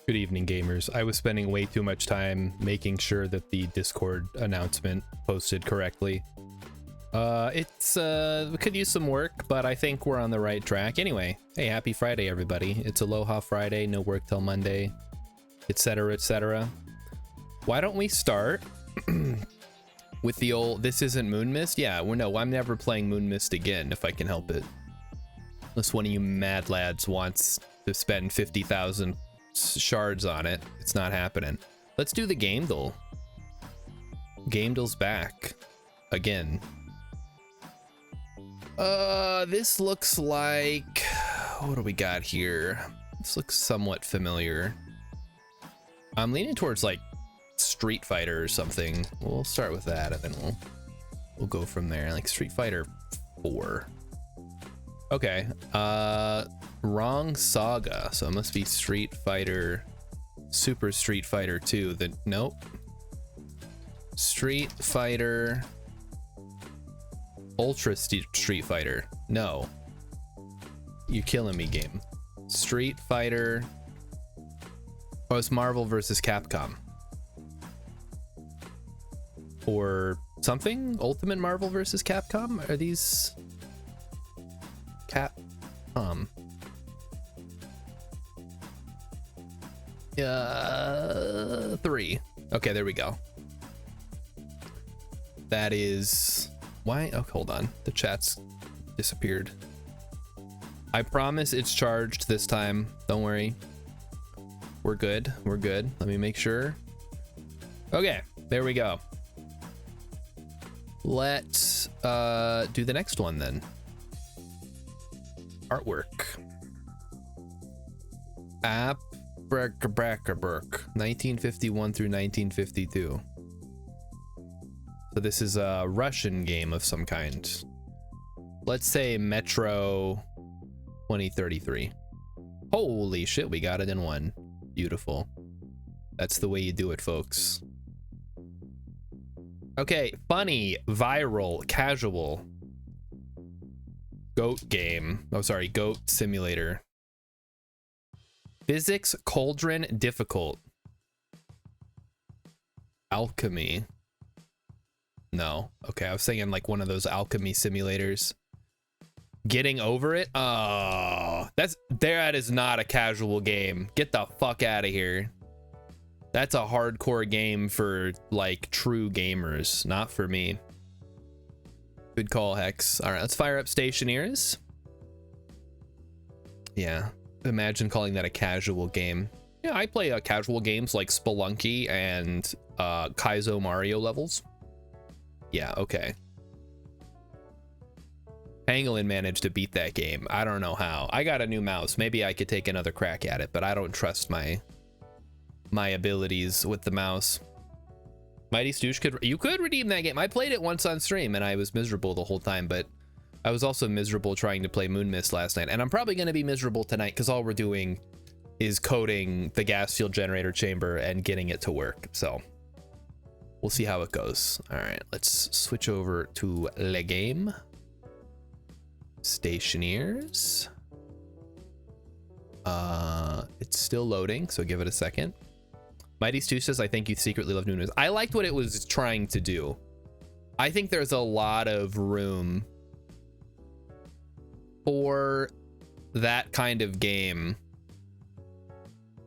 Good evening, gamers. I was spending way too much time making sure that the Discord announcement posted correctly. We could use some work, but I think we're on the right track. Anyway, hey, happy Friday, everybody. It's Aloha Friday, no work till Monday, etc., etc. Why don't we start with the old, this isn't Moon Mist? Yeah, well, no, I'm never playing Moon Mist again if I can help it. Unless one of you mad lads wants to spend 50,000 shards on it. It's not happening. Let's do the Gamedel. Gamedel's back again. This looks like, what do we got here? This looks somewhat familiar. I'm leaning towards like Street Fighter or something. We'll start with that and then we'll go from there. Like Street Fighter 4. Okay. Wrong saga, so it must be Street Fighter, Super Street Fighter 2. Nope. Street Fighter, Ultra Street Fighter. No. You're killing me, game. Street Fighter. Oh, it's Marvel versus Capcom. Or something? Ultimate Marvel versus Capcom? Are these Capcom? 3. Okay, there we go. That is why. Oh, hold on, the chat's disappeared. I promise it's charged this time, don't worry. We're good, we're good. Let me make sure. Okay, there we go. Let's do the next one then. Artwork. App Brackerberg, 1951 through 1952. So this is a Russian game of some kind. Let's say Metro 2033. Holy shit, we got it in one. Beautiful. That's the way you do it, folks. Okay, funny, viral, casual. Goat game. Oh, sorry, goat simulator. Physics cauldron difficult. Alchemy. No. Okay, I was thinking like one of those alchemy simulators. Getting over it? Oh, that is not a casual game. Get the fuck out of here. That's a hardcore game for like true gamers, not for me. Good call, Hex. All right, let's fire up Stationeers. Yeah. Imagine calling that a casual game. Yeah, I play casual games like Spelunky and Kaizo Mario levels. Yeah, okay. Pangolin managed to beat that game. I don't know how. I got a new mouse. Maybe I could take another crack at it, but I don't trust my abilities with the mouse. Mighty Stoosh you could redeem that game. I played it once on stream and I was miserable the whole time, but I was also miserable trying to play Moon Mist last night, and I'm probably going to be miserable tonight because all we're doing is coding the gas field generator chamber and getting it to work. So we'll see how it goes. All right, let's switch over to Le Game. Stationeers. It's still loading, so give it a second. Mighty Stu says, I think you secretly love Moon Mist. I liked what it was trying to do. I think there's a lot of room for that kind of game.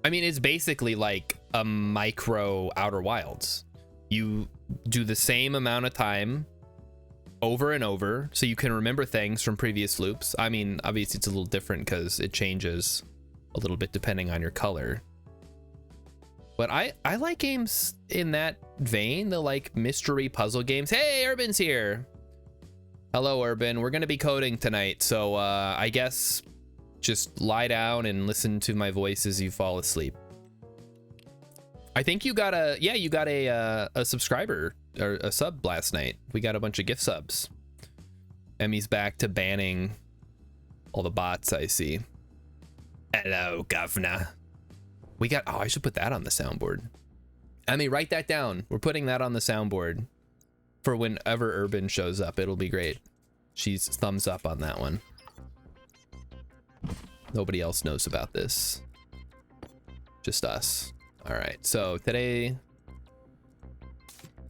I mean, it's basically like a micro Outer Wilds. You do the same amount of time over and over, so you can remember things from previous loops. I mean, obviously it's a little different because it changes a little bit depending on your color. But I like games in that vein, the like mystery puzzle games. Hey, Urban's here. Hello, Urban. We're gonna be coding tonight, so I guess just lie down and listen to my voice as you fall asleep. I think you got a subscriber or a sub last night. We got a bunch of gift subs. Emmy's back to banning all the bots I see. Hello, governor. We got, oh, I should put that on the soundboard. Emmy, write that down. We're putting that on the soundboard for whenever Urban shows up. It'll be great. She's thumbs up on that one. Nobody else knows about this. Just us. All right, so today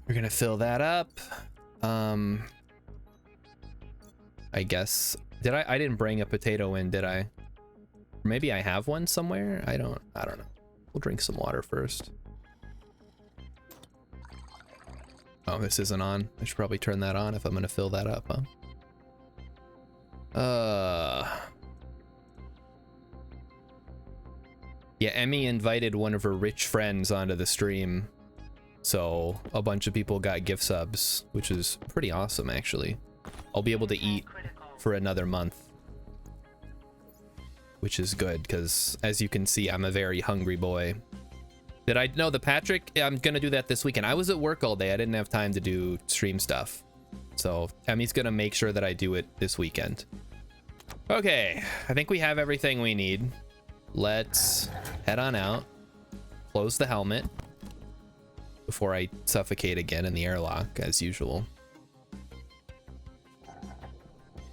we're gonna fill that up. I guess, I didn't bring a potato in, did I? Maybe I have one somewhere. I don't know. We'll drink some water first. Oh, this isn't on. I should probably turn that on if I'm gonna fill that up, huh? Yeah, Emmy invited one of her rich friends onto the stream, so a bunch of people got gift subs, which is pretty awesome, actually. I'll be able to eat for another month, which is good, because as you can see, I'm a very hungry boy. Did I know the Patrick? I'm gonna do that this weekend. I was at work all day. I didn't have time to do stream stuff, so Emmy's gonna make sure that I do it this weekend. Okay, I think we have everything we need. Let's head on out, close the helmet before I suffocate again in the airlock as usual.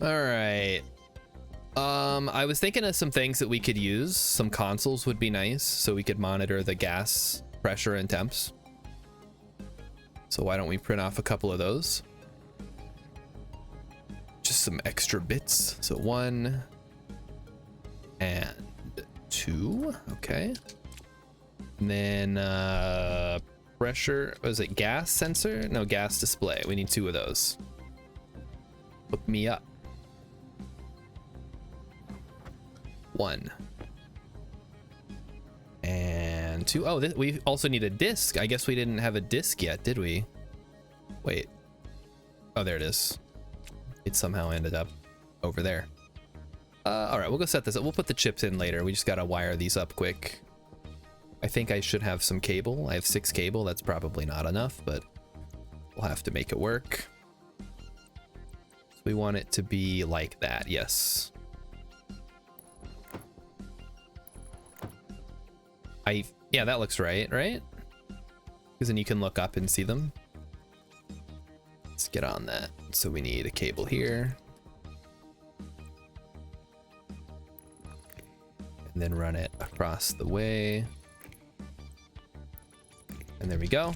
All right. I was thinking of some things that we could use. Some consoles would be nice, so we could monitor the gas pressure and temps. So why don't we print off a couple of those? Just some extra bits. So 1 and 2. Okay. And then pressure, was it gas sensor? No, gas display. We need 2 of those. Hook me up. 1 and 2. Oh, we also need a disc. I guess we didn't have a disc yet, did we? Wait. Oh, there it is. It somehow ended up over there. All right, we'll go set this up. We'll put the chips in later. We just gotta wire these up quick. I think I should have some cable. I have 6 cable. That's probably not enough, but we'll have to make it work. So we want it to be like that. Yes. Yeah, that looks right? Because then you can look up and see them. Let's get on that. So we need a cable here. And then run it across the way. And there we go.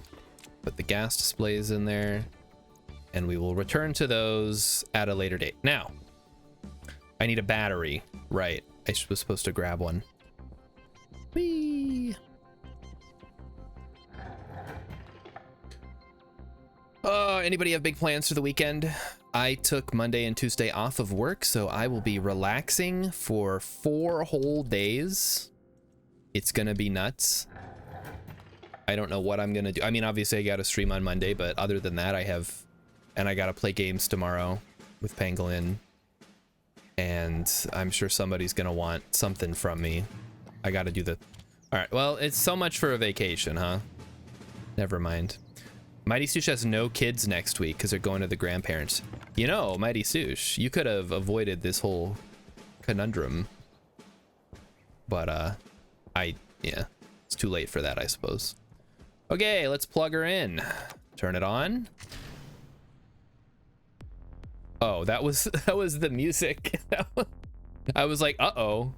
Put the gas displays in there. And we will return to those at a later date. Now, I need a battery. Right, I was supposed to grab one. Whee! Anybody have big plans for the weekend? I took Monday and Tuesday off of work, so I will be relaxing for 4 whole days. It's gonna be nuts. I don't know what I'm gonna do. I mean, obviously I gotta stream on Monday, but other than that, I gotta play games tomorrow with Pangolin. And I'm sure somebody's gonna want something from me. I gotta do the... All right, well, it's so much for a vacation, huh? Never mind. Mighty Stoosh has no kids next week because they're going to the grandparents. You know, Mighty Stoosh, you could have avoided this whole conundrum. But, yeah, it's too late for that, I suppose. Okay, let's plug her in. Turn it on. Oh, that was the music. I was like, uh-oh.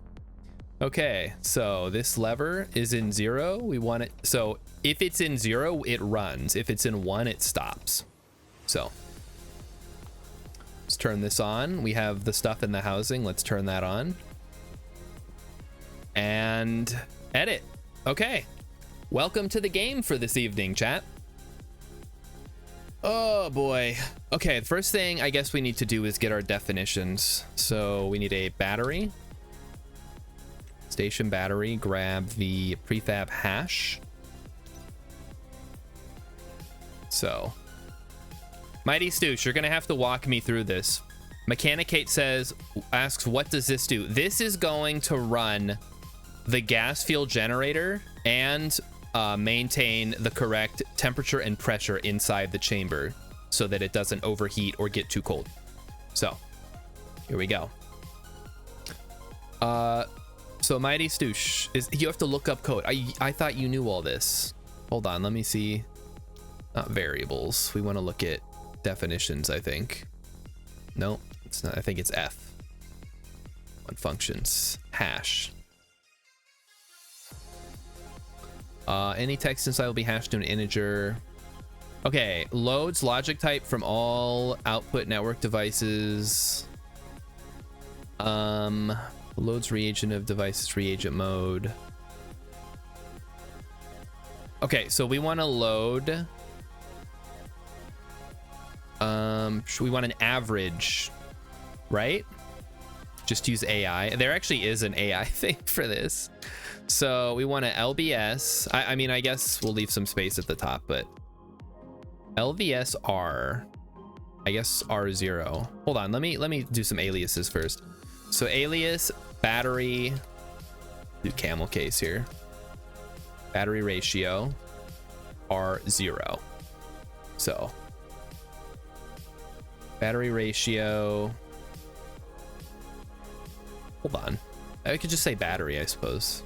Okay, so this lever is in 0. We want it, so if it's in 0, it runs. If it's in 1, it stops. So let's turn this on. We have the stuff in the housing. Let's turn that on. And edit. Okay. Welcome to the game for this evening, chat. Oh boy. Okay, the first thing I guess we need to do is get our definitions. So we need a battery. Station battery, grab the prefab hash. So, Mighty Stoosh, you're gonna have to walk me through this. Mechanicate asks, what does this do? This is going to run the gas fuel generator and maintain the correct temperature and pressure inside the chamber so that it doesn't overheat or get too cold. So here we go. So Mighty Stoosh is, you have to look up code. I thought you knew all this. Hold on, let me see. Not variables. We want to look at definitions, I think. No, it's not. I think it's F. On functions. Hash. Any text inside will be hashed to an integer. Okay, loads logic type from all output network devices. Loads reagent of devices reagent mode. Okay, so we want to load. We want an average, right? Just use AI. There actually is an AI thing for this. So we want an LBS. I mean, I guess we'll leave some space at the top, but LVS R, I guess R0. Hold on, let me do some aliases first. So alias battery, do camel case here. Battery ratio R0. So battery ratio. Hold on. I could just say battery, I suppose.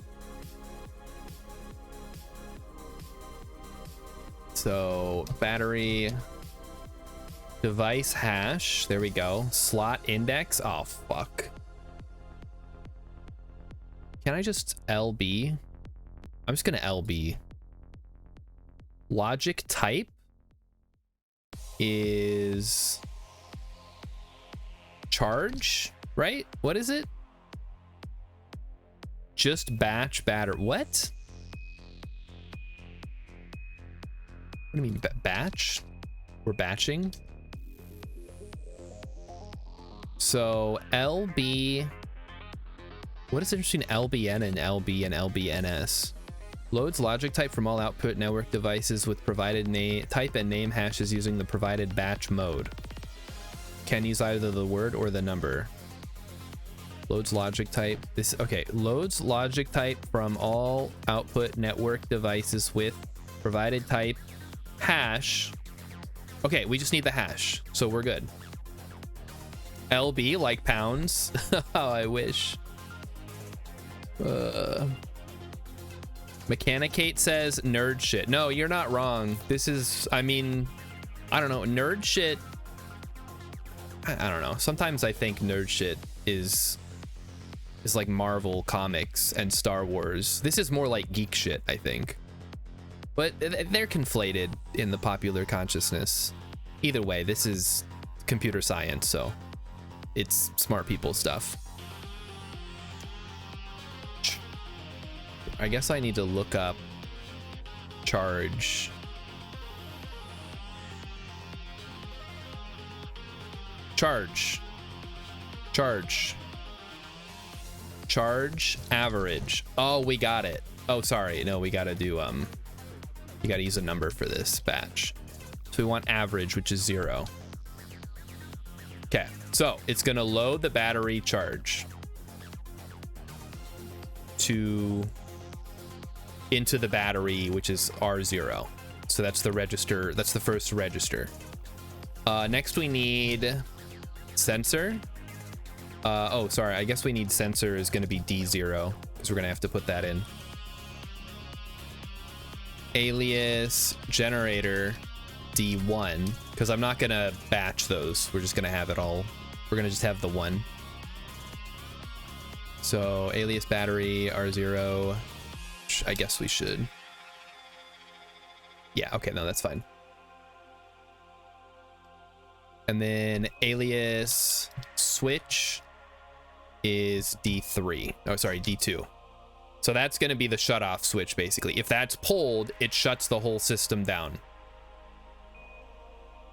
So battery device hash. There we go. Slot index. Oh, fuck. Can I just LB? I'm just going to LB. Logic type is charge, right? What is it? Just batch batter. What? What do you mean batch? We're batching. So LB. What is the difference between LBN and LB and LBNS? Loads logic type from all output network devices with provided name type and name hashes using the provided batch mode. Can use either the word or the number. Loads logic type. This okay. Loads logic type from all output network devices with provided type hash. Okay, we just need the hash, so we're good. LB like pounds. Oh, I wish. Mechanicate says nerd shit. No, you're not wrong. This is, I mean, I don't know, nerd shit. I don't know. Sometimes I think nerd shit is like Marvel comics and Star Wars. This is more like geek shit, I think. But they're conflated in the popular consciousness. Either way, this is computer science, so it's smart people stuff. I guess I need to look up charge. Charge average. Oh, we got it. Oh, sorry. No, we gotta do you gotta use a number for this batch. So we want average, which is 0. Okay, so it's gonna load the battery charge into the battery, which is R0. So that's the register. That's the first register. Next we need sensor. Oh, sorry. I guess we need sensor is going to be D0 because we're going to have to put that in. Alias generator D1 because I'm not going to batch those. We're just going to have it all. We're going to just have the one. So alias battery R0. I guess we should. Yeah, okay, no, that's fine. And then alias switch is D3. Oh, sorry, D2. So that's going to be the shut off switch, basically. If that's pulled, it shuts the whole system down.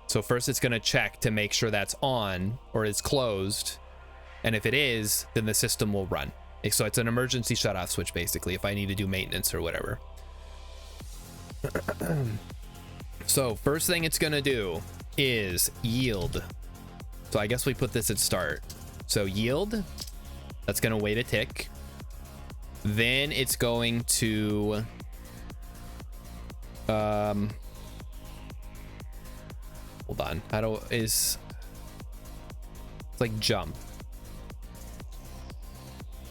So first it's going to check to make sure that's on or is closed. And if it is, then the system will run. So it's an emergency shut off switch, basically, if I need to do maintenance or whatever. So first thing it's going to do is yield. So I guess we put this at start. So yield, that's going to wait a tick. Then it's going to Hold on. It's like jump.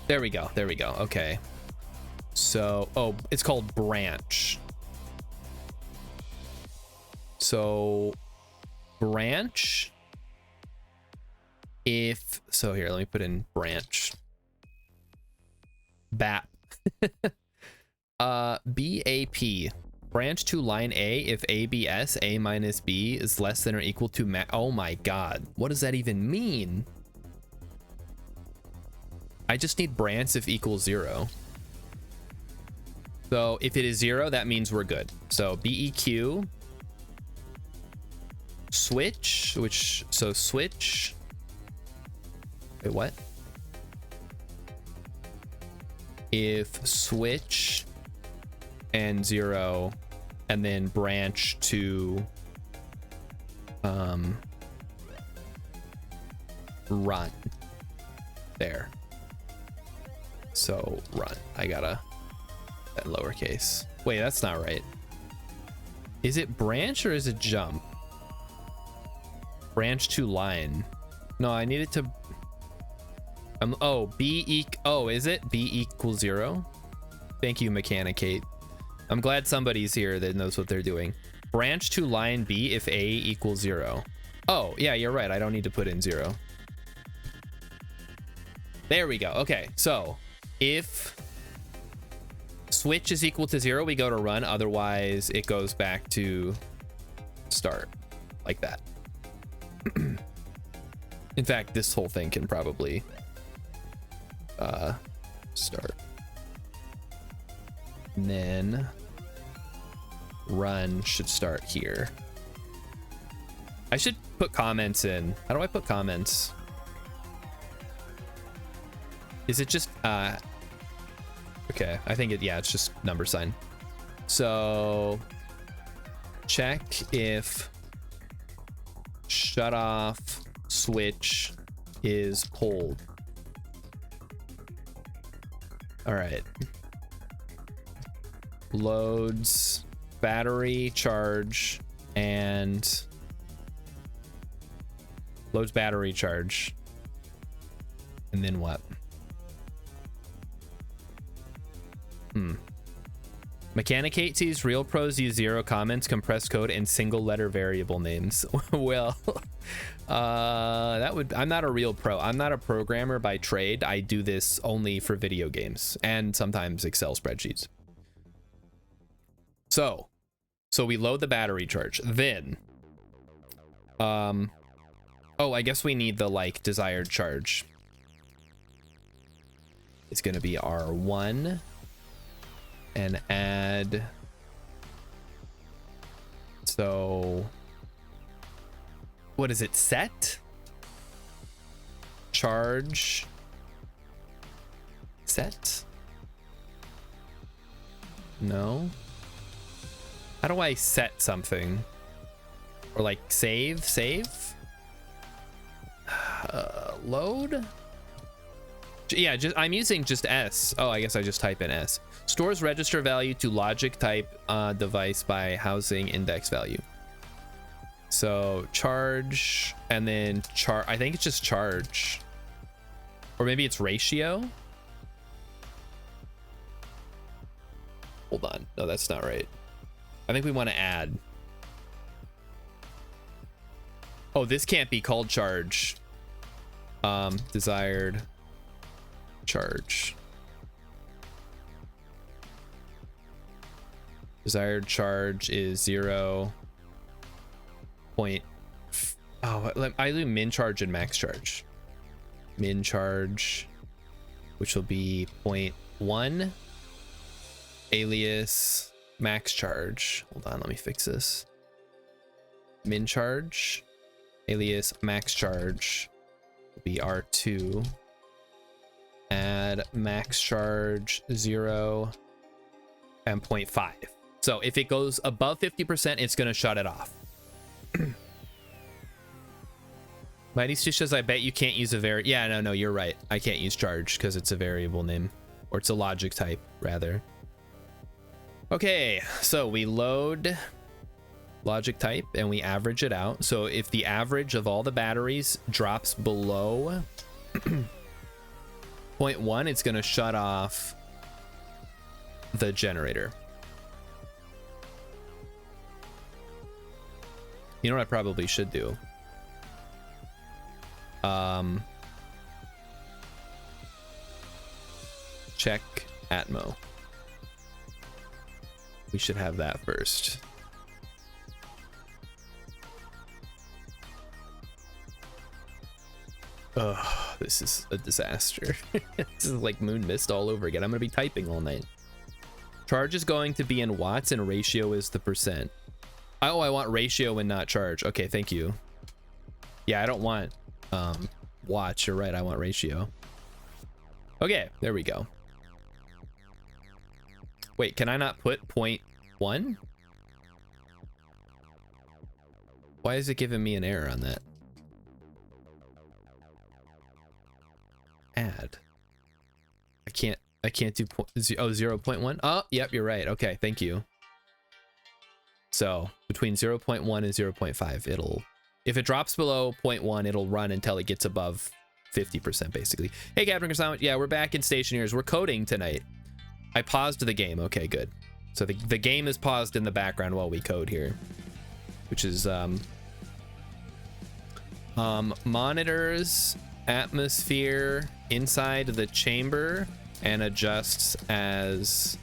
There we go. There we go. Okay. So, oh, it's called branch. So branch, if so, here, let me put in branch. BAP. BAP. Branch to line A if ABS, A minus B, is less than or equal to oh my god. What does that even mean? I just need branch if equals 0. So if it is 0, that means we're good. So BEQ. Switch, switch. Wait, what? If switch and 0, and then branch to run. There. So run. I gotta that lowercase. Wait, that's not right. Is it branch or is it jump? Branch to line. No, I need it to oh, is it B equals 0? Thank you, Mechanicate. I'm glad somebody's here that knows what they're doing. Branch to line B if A equals 0. Oh, yeah, you're right. I don't need to put in 0. There we go. Okay, so if switch is equal to 0, we go to run. Otherwise, it goes back to start like that. In fact, this whole thing can probably start. And then run should start here. I should put comments in. How do I put comments? Is it just okay, I think it's just number sign. So check if shut off switch is pulled. All right. Loads battery charge and loads battery charge. And then what? Mechanicate sees real pros use 0 comments, compressed code, and single letter variable names. Well, I'm not a real pro. I'm not a programmer by trade. I do this only for video games and sometimes Excel spreadsheets. So we load the battery charge. Then, oh, I guess we need the like desired charge. It's going to be R1 and add. So what is it? Set charge set? No. How do I set something? Or like save? Load? Yeah, I'm using just S. Oh, I guess I just type in S. Stores register value to logic type device by housing index value. So charge and then I think it's just charge. Or maybe it's ratio. Hold on. No, that's not right. I think we want to add. Oh, this can't be called charge. Desired charge. Desired charge is 0. I do min charge and max charge. Min charge, which will be 0.1 alias max charge. Hold on, let me fix this. Min charge alias max charge will be R2. Add max charge 0 and 0.5. So if it goes above 50%, it's going to shut it off. Mighty Stu says, I bet you can't use a yeah, no, you're right. I can't use charge because it's a variable name, or it's a logic type rather. Okay, so we load logic type and we average it out. So if the average of all the batteries drops below 0.1, it's going to shut off the generator. You know what I probably should do? Check Atmo. We should have that first. Oh, this is a disaster. This is like moon mist all over again. I'm gonna be typing all night. Charge is going to be in watts and ratio is the percent. Oh, I want ratio and not charge. Okay, thank you. Yeah, I don't want watts. You're right, I want ratio. Okay, there we go. Wait, can I not put 0.1? Why is it giving me an error on that? Add. I can't do 0.1. Oh, yep, you're right. Okay, thank you. So between 0.1 and 0.5, it'll, if it drops below 0.1, it'll run until it gets above 50% basically. Hey, Captain Sandwich. Yeah, we're back in Stationeers. We're coding tonight. I paused the game. Okay, good. So the game is paused in the background while we code here, which is monitors atmosphere inside the chamber and adjusts as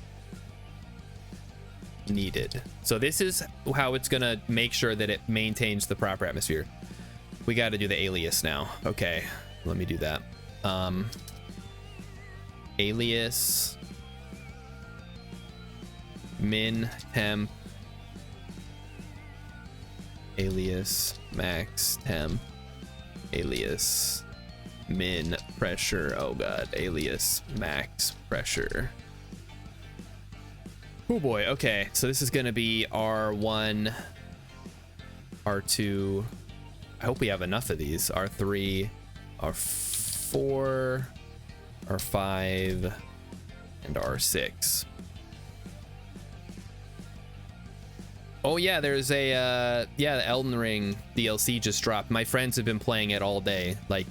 needed. So this is how it's gonna make sure that it maintains the proper atmosphere. We got to do the alias now. Okay, let me do that. Alias min temp, alias max temp, alias min pressure. Oh god, alias max pressure. Oh boy. Okay, so this is gonna be R1, R2. I hope we have enough of these. R3, R4, R5, and R6. Oh yeah, there's a yeah, the Elden Ring DLC just dropped. My friends have been playing it all day. Like,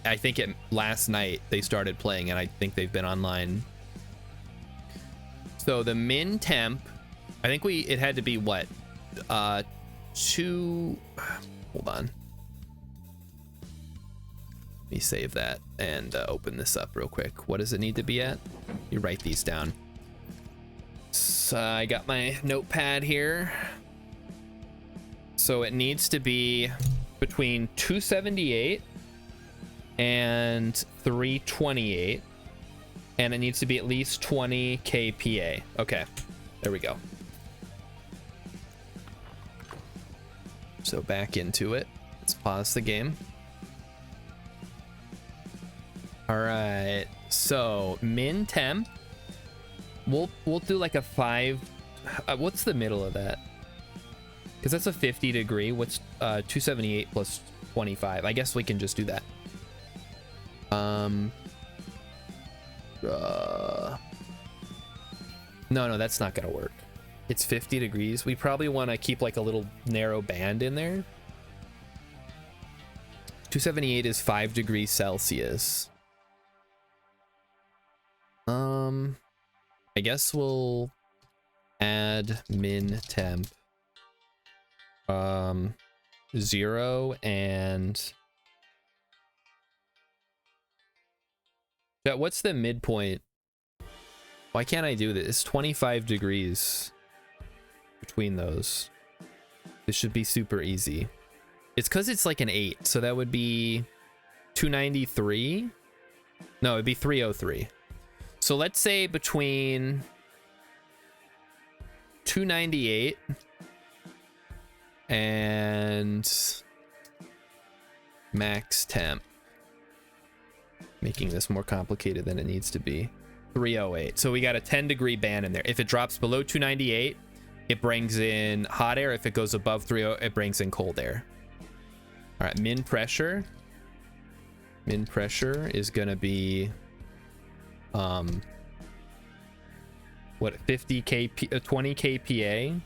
I think last night they started playing, and I think they've been online. So the min temp, I think it had to be what? 2. Hold on. Let me save that and open this up real quick. What does it need to be at? You write these down. So I got my notepad here. So it needs to be between 278 and 328. And it needs to be at least 20 kPa. Okay, there we go. So back into it. Let's pause the game. All right, so min temp. We'll do like a 5. What's the middle of that? Because that's a 50 degree. What's 278 plus 25? I guess we can just do that. No, that's not gonna work. It's 50 degrees. We probably want to keep like a little narrow band in there. 278 is 5 degrees Celsius. I guess we'll add min temp 0 and what's the midpoint? Why can't I do this? It's 25 degrees between those. This should be super easy. It's because it's like an 8, so that would be 293. No, it'd be 303. So let's say between 298 and max temp, making this more complicated than it needs to be, 308. So we got a 10 degree band in there. If it drops below 298, it brings in hot air. If it goes above 30, it brings in cold air. All right, min pressure is gonna be what, 50 kp 20 kPa.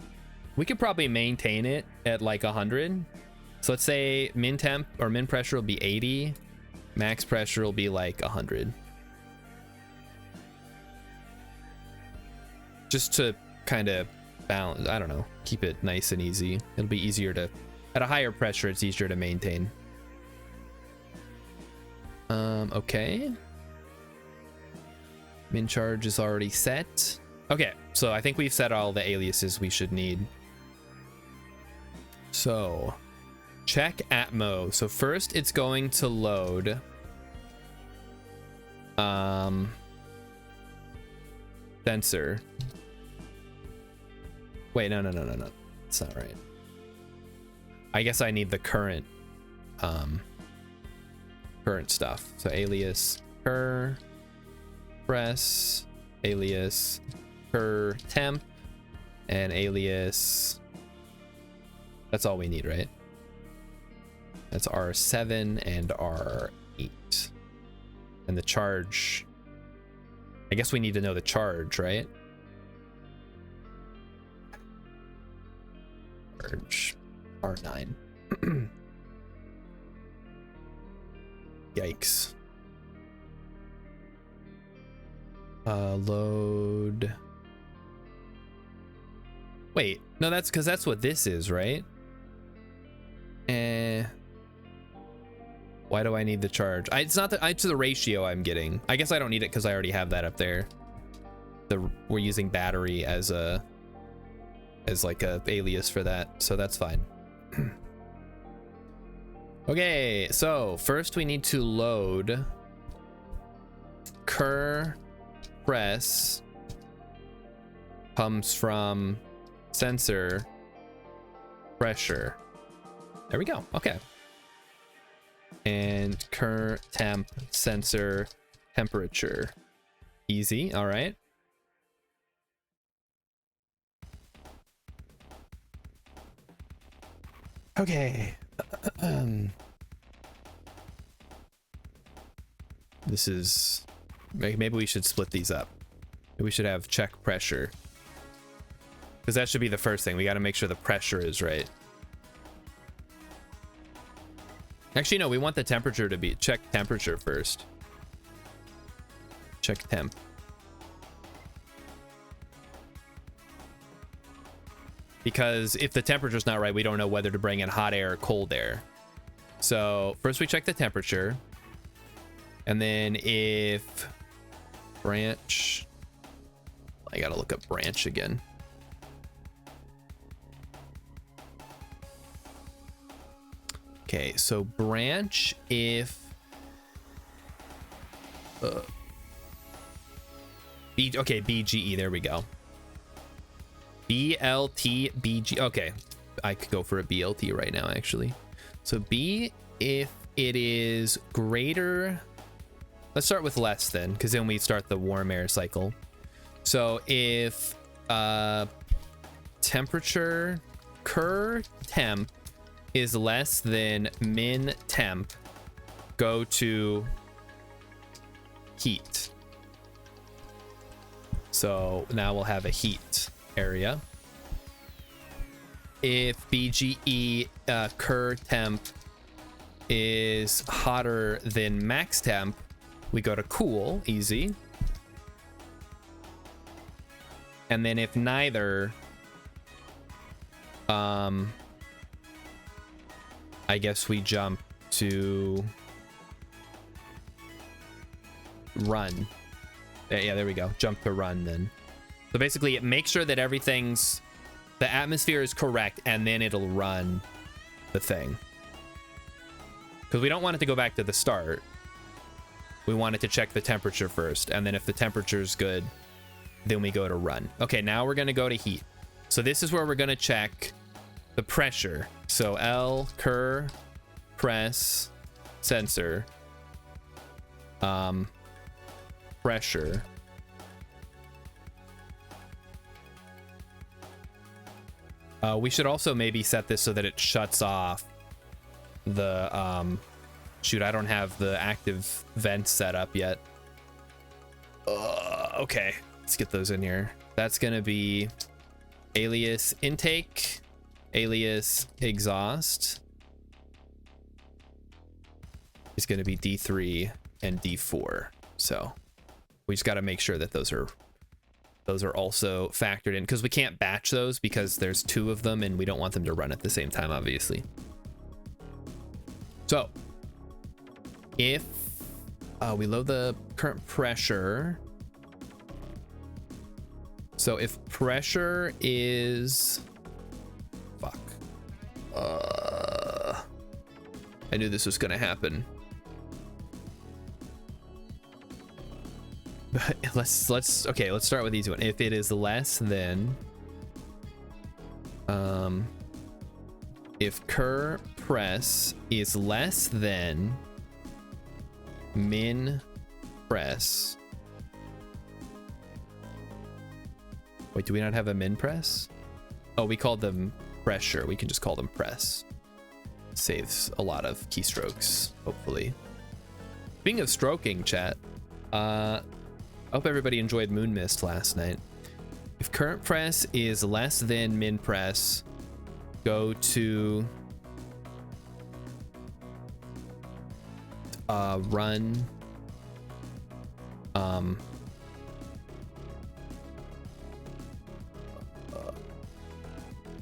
We could probably maintain it at like 100. So let's say min temp or min pressure will be 80, max pressure will be like 100, just to kind of balance, I don't know, keep it nice and easy. It'll be easier to, at a higher pressure it's easier to maintain. Okay, min charge is already set. Okay, so I think we've set all the aliases we should need. So check Atmo. So first it's going to load sensor. Wait, no, it's not right. I guess I need the current current stuff. So alias cur press, alias cur temp, and alias, that's all we need, right? That's R7 and R8. And the charge, I guess we need to know the charge, right? Charge R9. Yikes. Load. Wait, no, that's because that's what this is, right? Why do I need the charge? It's not the, it's the ratio I'm getting. I guess I don't need it because I already have that up there. We're using battery as like a alias for that, so that's fine. Okay, so first we need to load cur press comes from sensor pressure. There we go. Okay. And cur temp sensor temperature. Easy. All right. Okay. This is, maybe we should split these up. We should have check pressure, because that should be the first thing. We got to make sure the pressure is right. Actually, no, we want the temperature to be, check temperature first. Check temp. Because if the temperature's not right, we don't know whether to bring in hot air or cold air. So first we check the temperature. And then if branch, I gotta look up branch again. Okay, so branch, if okay, BGE, there we go. BLT BG. Okay, I could go for a BLT right now, actually. So B, if it is greater, let's start with less then, because then we start the warm air cycle. So if temperature cur temp is less than min temp, go to heat. So now we'll have a heat area. If BGE cur temp is hotter than max temp, we go to cool. Easy. And then if neither, I guess we jump to run. Yeah, there we go. Jump to run then. So basically it makes sure that everything's, the atmosphere is correct, and then it'll run the thing. Because we don't want it to go back to the start. We want it to check the temperature first, and then if the temperature's good, then we go to run. Okay, now we're gonna go to heat. So this is where we're gonna check the pressure. So L cur press sensor pressure. We should also maybe set this so that it shuts off the shoot, I don't have the active vents set up yet. Okay, let's get those in here. That's gonna be alias intake, alias exhaust is gonna be D3 and D4. So we just got to make sure that those are also factored in, because we can't batch those because there's two of them and we don't want them to run at the same time, obviously. So if we load the current pressure, so if pressure is I knew this was gonna happen. But let's start with easy one. If it is less than if cur press is less than min press. Wait, do we not have a min press? Oh, we called them pressure. We can just call them press. Saves a lot of keystrokes, hopefully. Speaking of stroking, chat, I hope everybody enjoyed Moon Mist last night. If current press is less than min press, go to run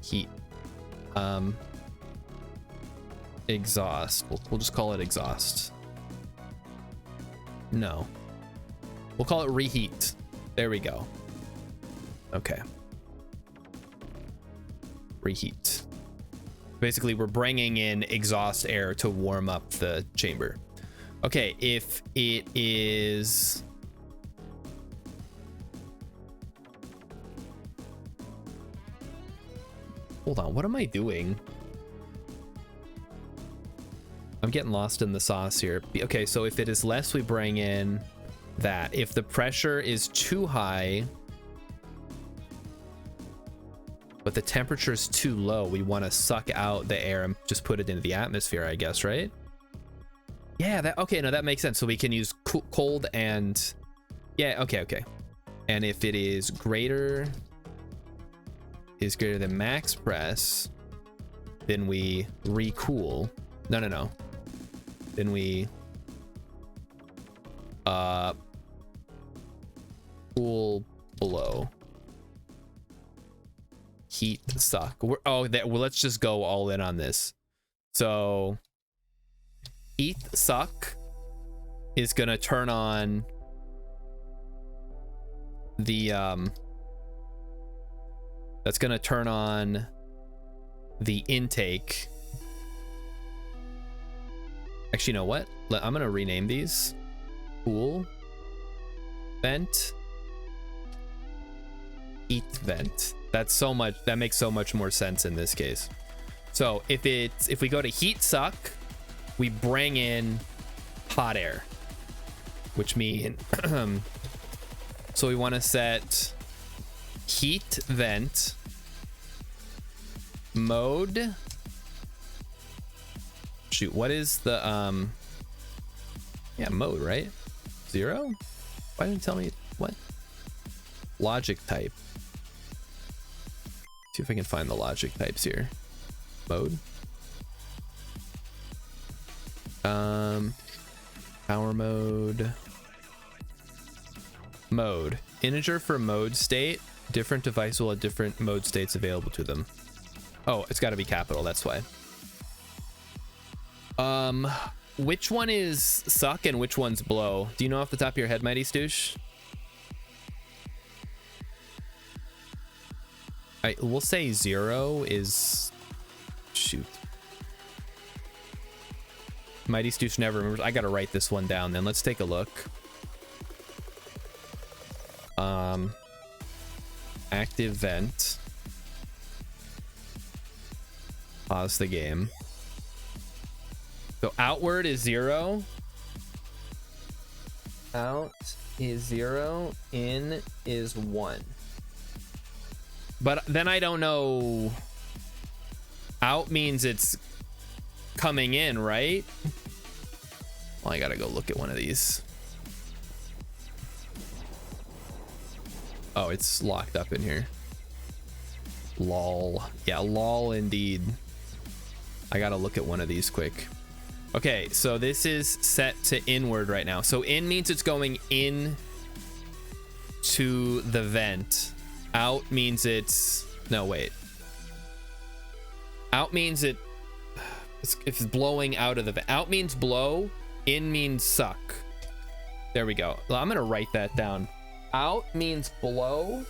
heat exhaust. We'll just call it exhaust. No, we'll call it reheat. There we go. Okay, reheat. Basically, we're bringing in exhaust air to warm up the chamber. Okay, if it is hold on, what am I doing? I'm getting lost in the sauce here. Okay, so if it is less, we bring in that. If the pressure is too high, but the temperature is too low, we want to suck out the air and just put it into the atmosphere, I guess, right? Yeah, that, okay, no, that makes sense. So we can use cold and, yeah, okay. And if it is greater than max press, then we recool. No. Then we cool below. Heat suck. Well, let's just go all in on this. So heat suck is gonna turn on the that's gonna turn on the intake. Actually, you know what? I'm gonna rename these. Cool vent, heat vent. That makes so much more sense in this case. So if we go to heat suck, we bring in hot air, which means so we want to set heat vent mode. Shoot, what is the yeah, mode, right? 0? Why didn't it tell me what? Logic type. See if I can find the logic types here. Mode. Power mode. Mode. Integer for mode state. Different device will have different mode states available to them. Oh, it's got to be capital, that's why. Which one is suck and which one's blow? Do you know off the top of your head, Mighty Stoosh? We'll say 0 is... Shoot. Mighty Stoosh never remembers. I gotta write this one down then. Let's take a look. Active vent. Pause the game. So outward is 0. Out is 0. In is 1. But then I don't know. Out means it's coming in, right? Well, I gotta go look at one of these. Oh, it's locked up in here. Lol. Yeah, lol indeed. I gotta look at one of these quick. Okay, so this is set to inward right now. So in means it's going in to the vent. Out means it's... No, wait. Out means it's blowing out of the vent. Out means blow. In means suck. There we go. Well, I'm gonna write that down. Out means blow.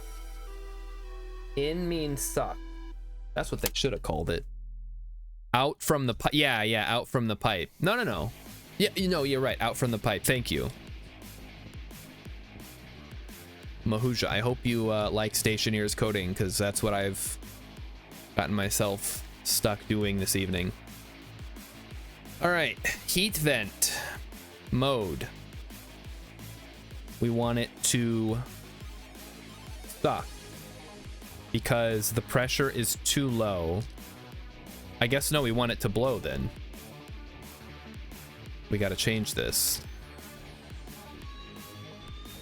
In means suck. That's what they should have called it. Out from the pipe. Yeah, out from the pipe. No. Yeah, you know, you're right. Out from the pipe. Thank you. Mahuja, I hope you like Stationeer's coding, because that's what I've gotten myself stuck doing this evening. All right, heat vent mode. We want it to suck because the pressure is too low. I guess no, we want it to blow then. We got to change this.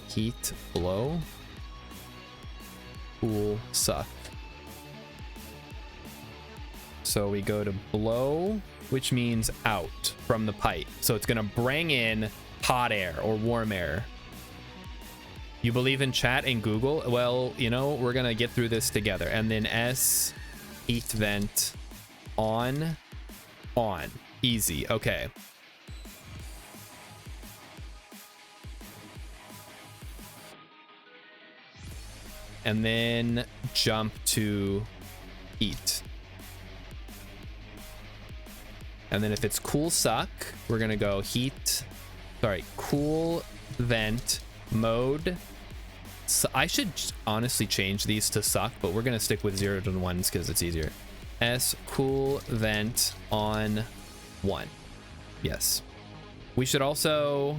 Heat, blow. Cool, suck. So we go to blow, which means out from the pipe. So it's going to bring in hot air or warm air. You believe in chat and Google? Well, you know, we're going to get through this together. And then S, heat vent, on. Easy. Okay. And then jump to heat. And then if it's cool suck, we're gonna go cool vent mode. So I should honestly change these to suck, but we're gonna stick with 0 to 1s because it's easier. S cool vent on 1. Yes. We should also,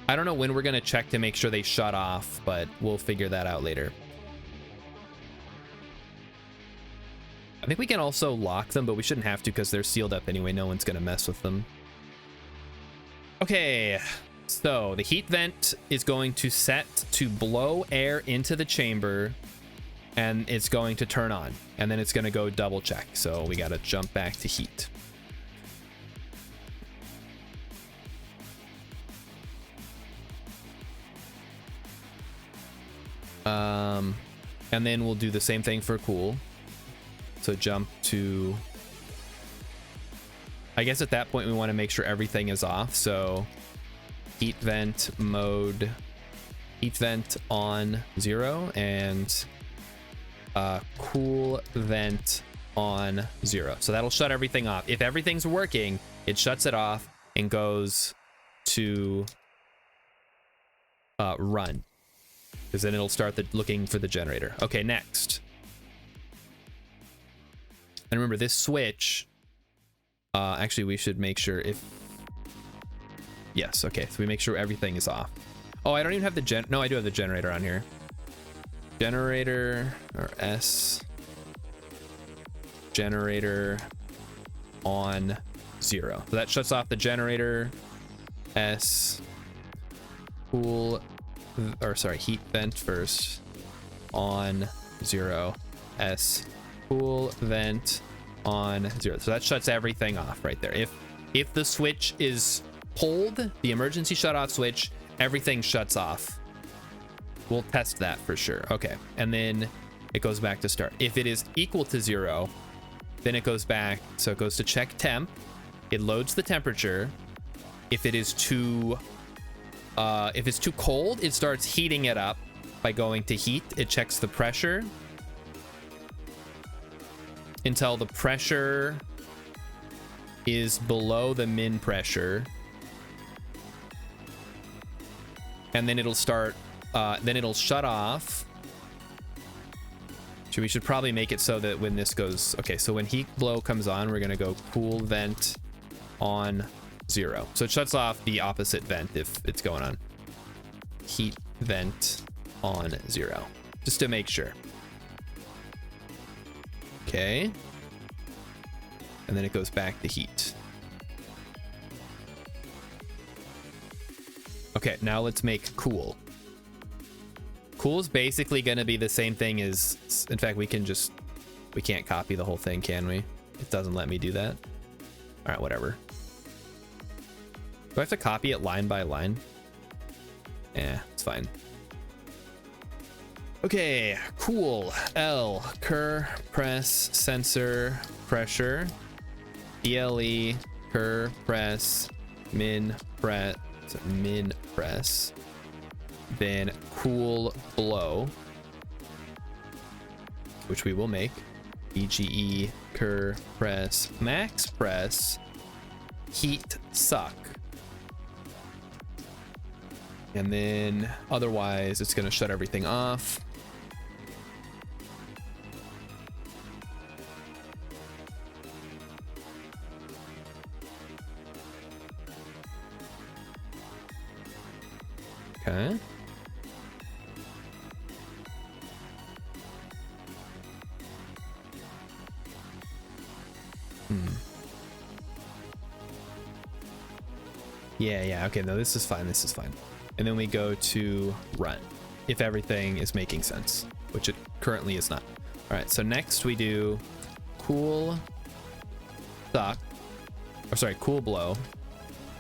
I don't know when we're gonna check to make sure they shut off, but we'll figure that out later. I think we can also lock them, but we shouldn't have to because they're sealed up anyway. No one's gonna mess with them. Okay, so the heat vent is going to set to blow air into the chamber, and it's going to turn on, and then it's gonna go double check. So we gotta jump back to heat. And then we'll do the same thing for cool. So jump to, I guess at that point we want to make sure everything is off. So heat vent mode, heat vent on 0, and cool vent on 0. So that'll shut everything off. If everything's working, it shuts it off and goes to run, because then it'll start looking for the generator. Okay, next. And remember, this switch, actually we should make sure if, yes, okay, so we make sure everything is off. Oh, I don't even have the no, I do have the generator on here. Generator, or S, generator on 0. So that shuts off the generator. S, cool, or sorry, heat vent first, on 0, S, cool vent on 0. So that shuts everything off right there. If the switch is pulled, the emergency shut off switch, everything shuts off. We'll test that for sure. Okay, and then it goes back to start. If it is equal to 0, then it goes back, so it goes to check temp, it loads the temperature. If it is too cold, it starts heating it up by going to heat. It checks the pressure until the pressure is below the min pressure, and then it'll start, then it'll shut off. So we should probably make it so that when this goes, okay, so when heat blow comes on, we're gonna go cool vent on 0. So it shuts off the opposite vent if it's going on. Heat vent on 0, just to make sure. Okay. And then it goes back to heat. Okay, now let's make cool. Cool's basically going to be the same thing as, in fact, we can't copy the whole thing, can we? It doesn't let me do that. All right, whatever. Do I have to copy it line by line? Yeah, it's fine. Okay, cool. L, cur, press, sensor, pressure. ELE, cur, press, min, press, then cool, blow, which we will make. EGE, cur, press, max press, heat, suck. And then otherwise it's going to shut everything off. Okay. Yeah, okay, no, this is fine, And then we go to run, if everything is making sense, which it currently is not. All right, so next we do cool suck, or sorry, cool blow.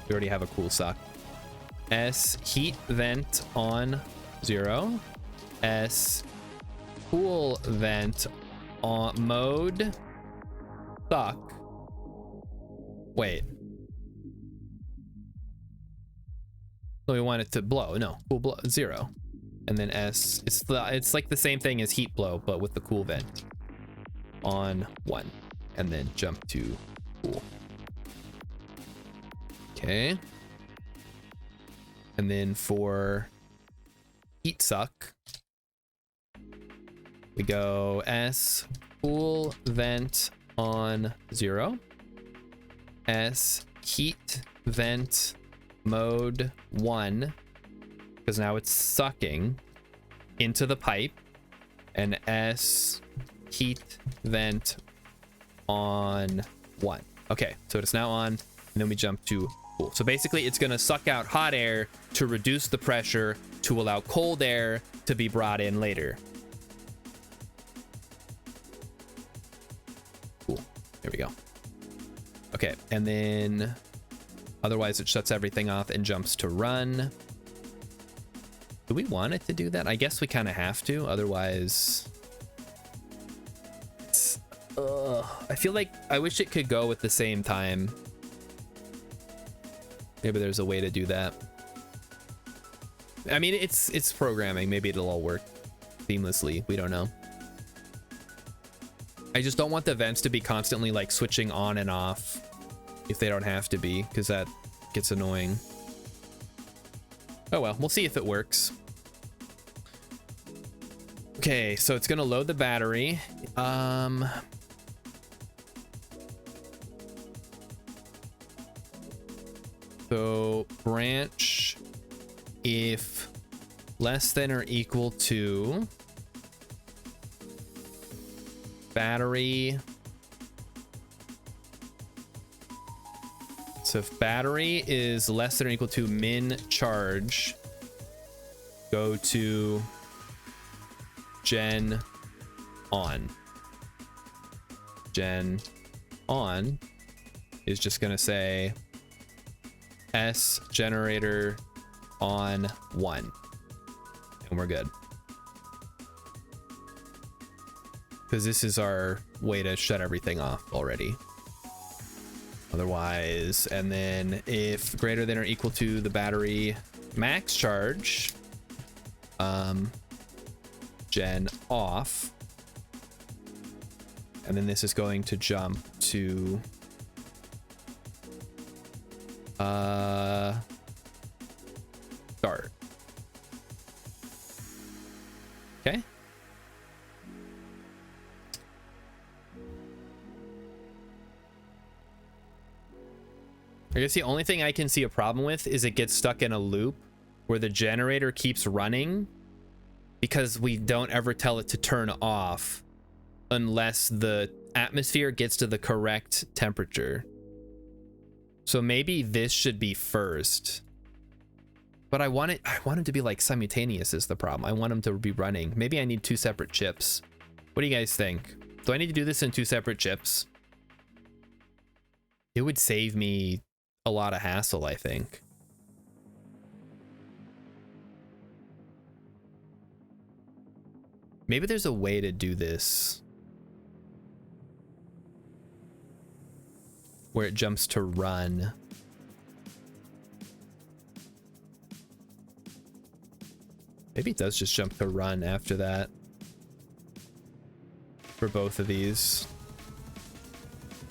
We already have a cool suck. S, heat vent on 0. S, cool vent on mode suck. Wait. So we want it to blow. No, cool blow 0. And then S, it's like the same thing as heat blow, but with the cool vent on 1. And then jump to cool. Okay. And then for heat suck, we go S, cool vent on 0. S, heat vent mode 1, because now it's sucking into the pipe. And S, heat vent on 1. Okay, so it's now on, and then we jump to cool. So basically it's going to suck out hot air to reduce the pressure to allow cold air to be brought in later. Cool. There we go. Okay, and then otherwise it shuts everything off and jumps to run. Do we want it to do that? I guess we kind of have to, otherwise it's, I feel like I wish it could go at the same time. Maybe there's a way to do that. I mean, it's programming. Maybe it'll all work seamlessly. We don't know. I just don't want the vents to be constantly like switching on and off if they don't have to be, because that gets annoying. Oh well, we'll see if it works. Okay, so it's gonna load the battery. So branch if less than or equal to battery. So if battery is less than or equal to min charge, go to gen on. Gen on is just gonna say S generator on 1, and we're good, because this is our way to shut everything off already. Otherwise, and then if greater than or equal to the battery max charge, gen off, and then this is going to jump to start. Okay. I guess the only thing I can see a problem with is it gets stuck in a loop where the generator keeps running because we don't ever tell it to turn off unless the atmosphere gets to the correct temperature. So maybe this should be first But I want them to be like simultaneous is the problem. I want them to be running. Maybe I need 2 separate chips. What do you guys think? Do I need to do this in 2 separate chips? It would save me a lot of hassle, I think. Maybe there's a way to do this where it jumps to run. Maybe it does just jump to run after that for both of these.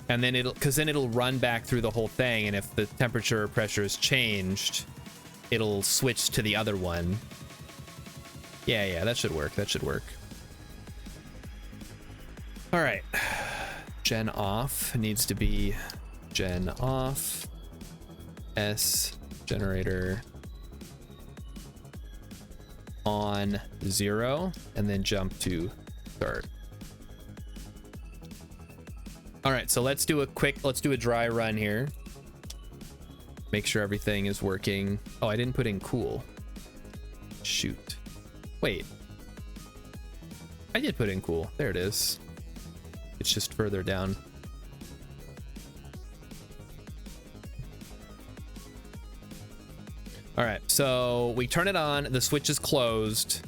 And then it'll run back through the whole thing, and if the temperature or pressure is changed, it'll switch to the other one. Yeah, that should work. That should work. All right. Gen off needs to be gen off. S generator on 0, and then jump to start. All right, so let's do a dry run here. Make sure everything is working. Oh, I didn't put in cool. Shoot. Wait. I did put in cool. There it is. It's just further down. All right, so we turn it on, the switch is closed,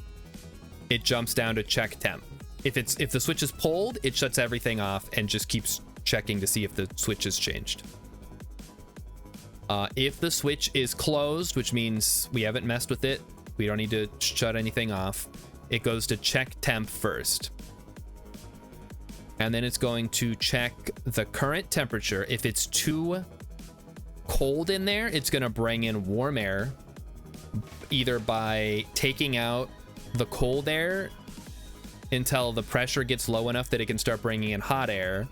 it jumps down to check temp. If the switch is pulled, it shuts everything off and just keeps checking to see if the switch has changed. If the switch is closed, which means we haven't messed with it, we don't need to shut anything off, it goes to check temp first. And then it's going to check the current temperature. If it's too cold in there, it's going to bring in warm air, either by taking out the cold air until the pressure gets low enough that it can start bringing in hot air,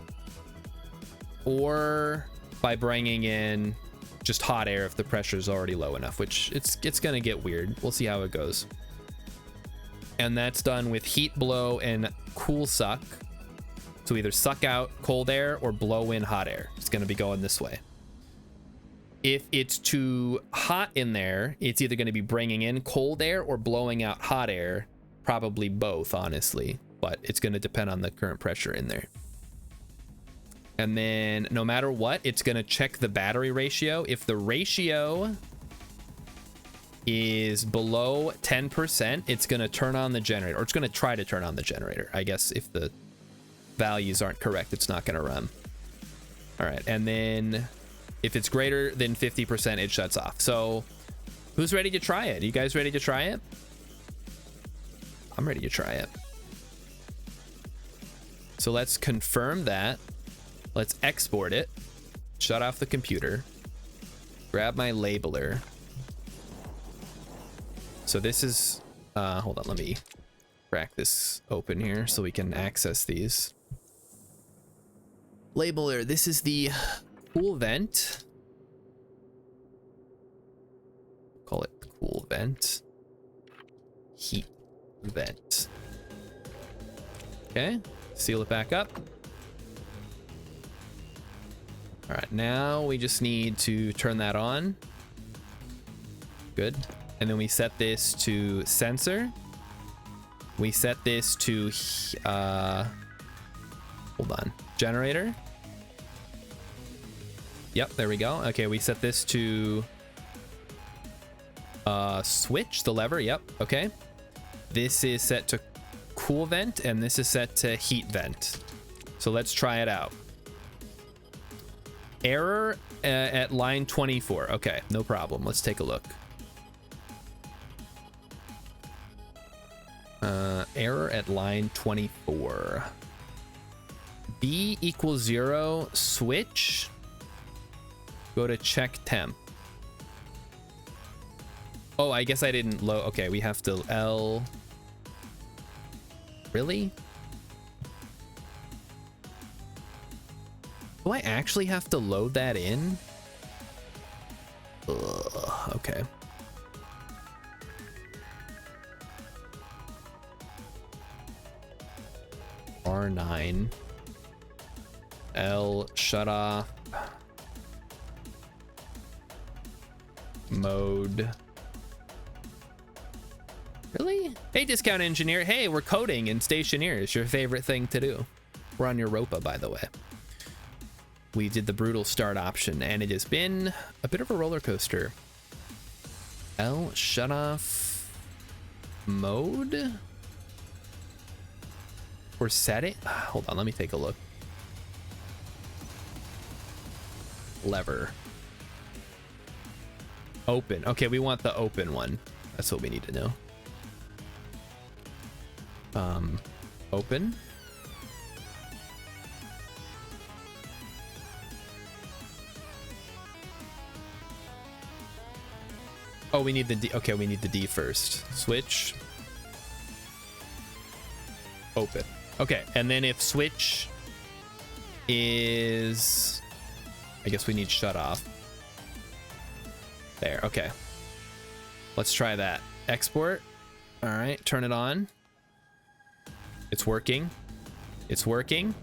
or by bringing in just hot air if the pressure is already low enough, which it's going to get weird. We'll see how it goes. And that's done with heat blow and cool suck. So either suck out cold air or blow in hot air. It's going to be going this way. If it's too hot in there, it's either going to be bringing in cold air or blowing out hot air. Probably both, honestly, but it's going to depend on the current pressure in there. And then no matter what, it's going to check the battery ratio. If the ratio is below 10%, it's going to turn on the generator, or it's going to try to turn on the generator. I guess if the values aren't correct, it's not going to run. All right, and then if it's greater than 50%, it shuts off. So who's ready to try it? You guys ready to try it? I'm ready to try it. So let's confirm that. Let's export it. Shut off the computer. Grab my labeler. So this is, hold on, let me crack this open here so we can access these. Labeler, this is the cool vent. Call it cool vent. Heat vent. Okay, seal it back up. All right, now we just need to turn that on. Good. And then we set this to sensor. We set this to, hold on, generator. Yep, there we go. Okay, we set this to switch, the lever. Yep, okay. This is set to cool vent, and this is set to heat vent. So let's try it out. Error at line 24. Okay, no problem. Let's take a look. Error at line 24. B equals 0, switch. Go to check temp. Oh, I guess I didn't load. Okay, we have to L. Really? Do I actually have to load that in? Ugh, okay. R9. L, shut off. Mode. Really? Hey, discount engineer. Hey, we're coding in Stationeer. It's your favorite thing to do. We're on Europa, by the way. We did the brutal start option, and it has been a bit of a roller coaster. L shut off mode or setting. Hold on, let me take a look. Lever. Open. Okay, we want the open one. That's what we need to know. Open. Oh, we need the D. Okay, we need the D first. Switch. Open. Okay, and then if switch is, I guess we need shut off. There, okay. Let's try that. Export. All right, turn it on. It's working. It's working.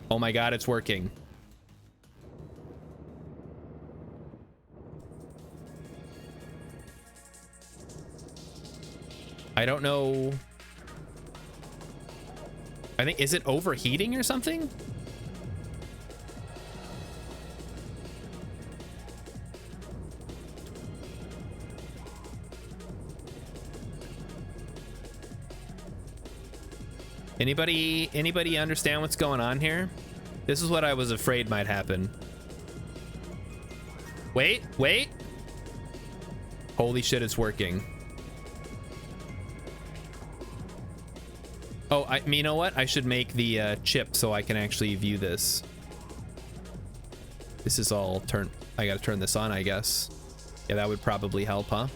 Oh my God, it's working. I don't know. I think, is it overheating or something? Anybody understand what's going on here? This is what I was afraid might happen. Wait. Holy shit, it's working. Oh, you know what? I should make the chip so I can actually view this. This is all turn. I gotta turn this on, I guess. Yeah, that would probably help, huh?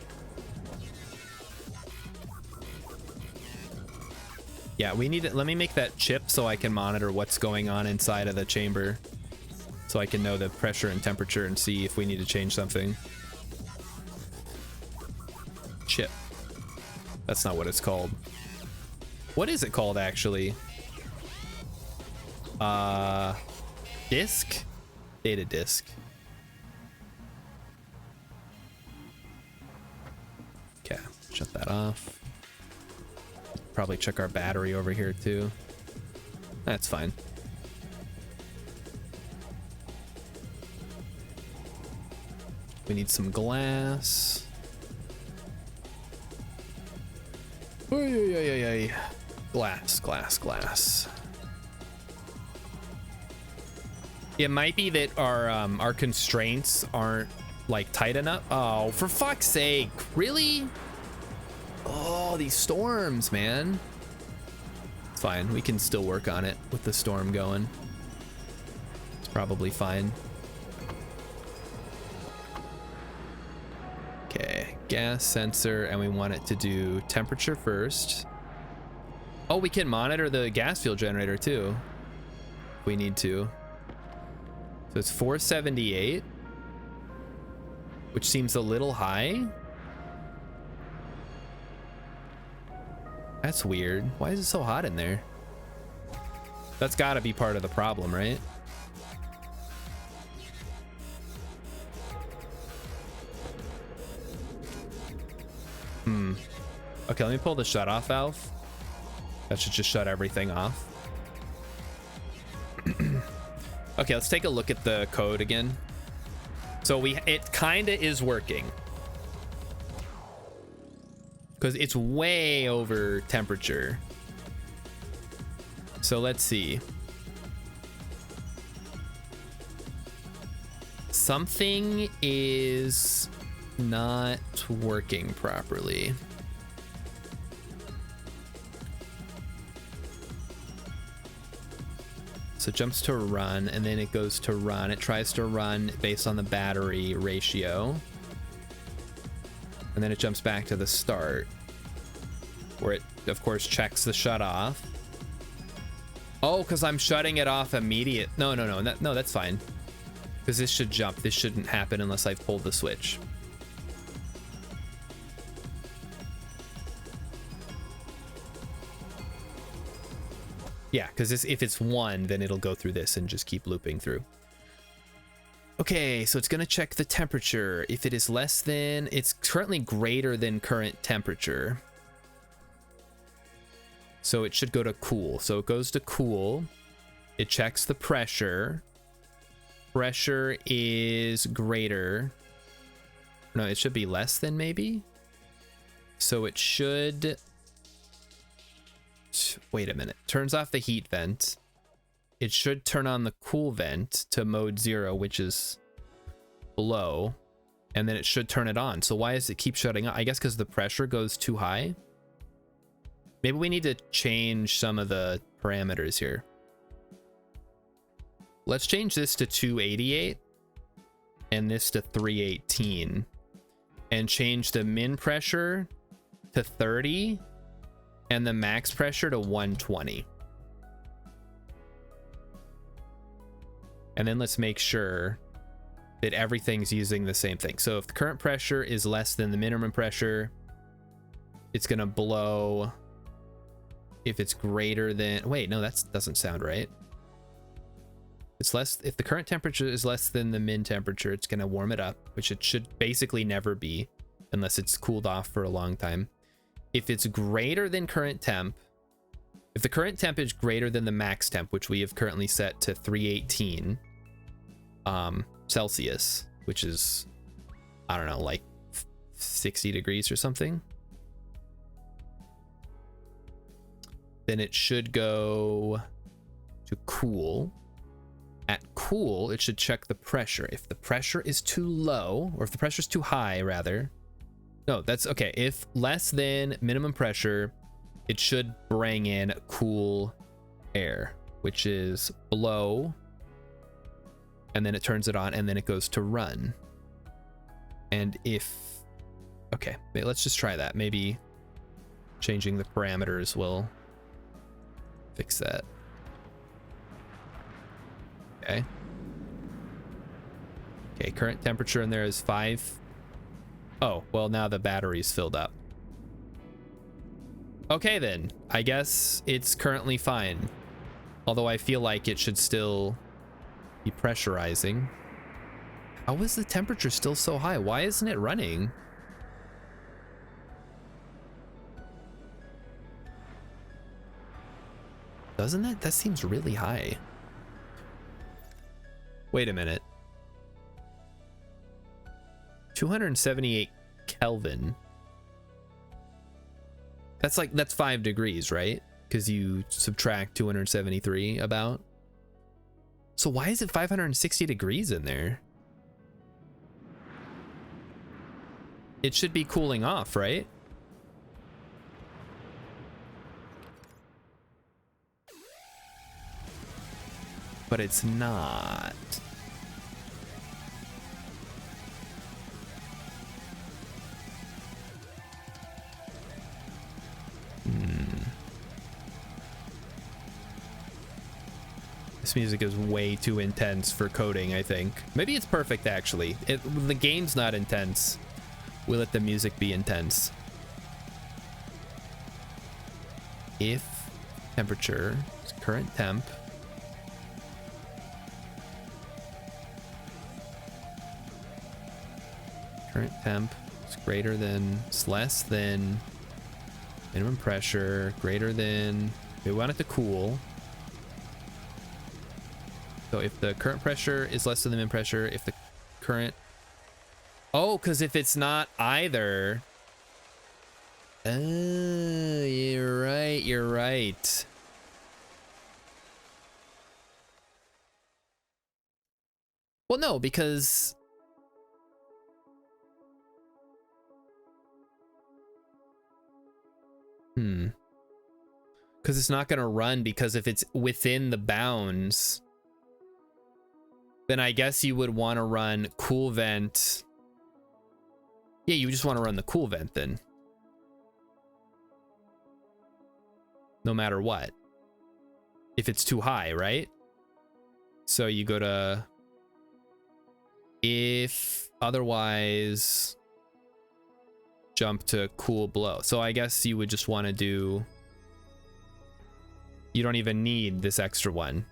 Yeah, we need it. Let me make that chip so I can monitor what's going on inside of the chamber. So I can know the pressure and temperature and see if we need to change something. Chip. That's not what it's called. What is it called, actually? Disk? Data disk. Okay, shut that off. Probably check our battery over here too. That's fine. We need some glass. Glass. It might be that our constraints aren't like tight enough. Oh, for fuck's sake. Really? Oh, these storms, man. It's fine. We can still work on it with the storm going. It's probably fine. Okay, gas sensor, and we want it to do temperature first. Oh, we can monitor the gas fuel generator too. If we need to. So it's 478, which seems a little high. That's weird. Why is it so hot in there? That's got to be part of the problem, right? Okay, let me pull the shut-off valve. That should just shut everything off. Okay, let's take a look at the code again. So it kind of is working. Because it's way over temperature. So let's see. Something is not working properly. So it jumps to run, and then it goes to run. It tries to run based on the battery ratio. And then it jumps back to the start, where it, of course, checks the shut off. Oh, because I'm shutting it off immediate. No, that's fine. Because this should jump. This shouldn't happen unless I've pulled the switch. Yeah, because if it's 1, then it'll go through this and just keep looping through. Okay, so it's going to check the temperature. If it is less than, it's currently greater than current temperature. So it should go to cool. So it goes to cool. It checks the pressure. Pressure is greater. No, it should be less than maybe. So it should... Wait a minute. Turns off the heat vent. It should turn on the cool vent to mode 0, which is below. And then it should turn it on. So why does it keep shutting off? I guess because the pressure goes too high. Maybe we need to change some of the parameters here. Let's change this to 288 and this to 318 and change the min pressure to 30 and the max pressure to 120. And then let's make sure that everything's using the same thing. So if the current pressure is less than the minimum pressure, it's going to blow. If it's greater than, wait, no, that doesn't sound right. It's less, if the current temperature is less than the min temperature, it's going to warm it up, which it should basically never be unless it's cooled off for a long time. If it's greater than current temp, if the current temp is greater than the max temp, which we have currently set to 318 Celsius, which is, I don't know, like 60 degrees or something, then it should go to cool. At cool, it should check the pressure. If the pressure is too low, or if the pressure is too high, rather. No, that's okay. If less than minimum pressure, it should bring in cool air, which is below. And then it turns it on, and then it goes to run. And if... Okay, let's just try that. Maybe changing the parameters will fix that. Okay. Okay, current temperature in there is 5. Oh, well, now the battery's filled up. Okay, then. I guess it's currently fine. Although I feel like it should still be pressurizing. How is the temperature still so high? Why isn't it running? Doesn't it? That seems really high. Wait a minute. 278 Kelvin. That's 5 degrees, right? Because you subtract 273 about. So why is it 560 degrees in there? It should be cooling off, right? But it's not. This music is way too intense for coding, I think. Maybe it's perfect, actually. The game's not intense. We let the music be intense. If temperature is current temp, current temp is greater than, is less than minimum pressure, greater than, we want it to cool. So if the current pressure is less than the min pressure, if the current, oh, because if it's not either, you're right, you're right. Well, no, because because it's not going to run, because if it's within the bounds, then I guess you would want to run cool vent. Yeah, you just want to run the cool vent then. No matter what. If it's too high, right? So you go to, if otherwise, jump to cool below. So I guess you would just want to do, you don't even need this extra one.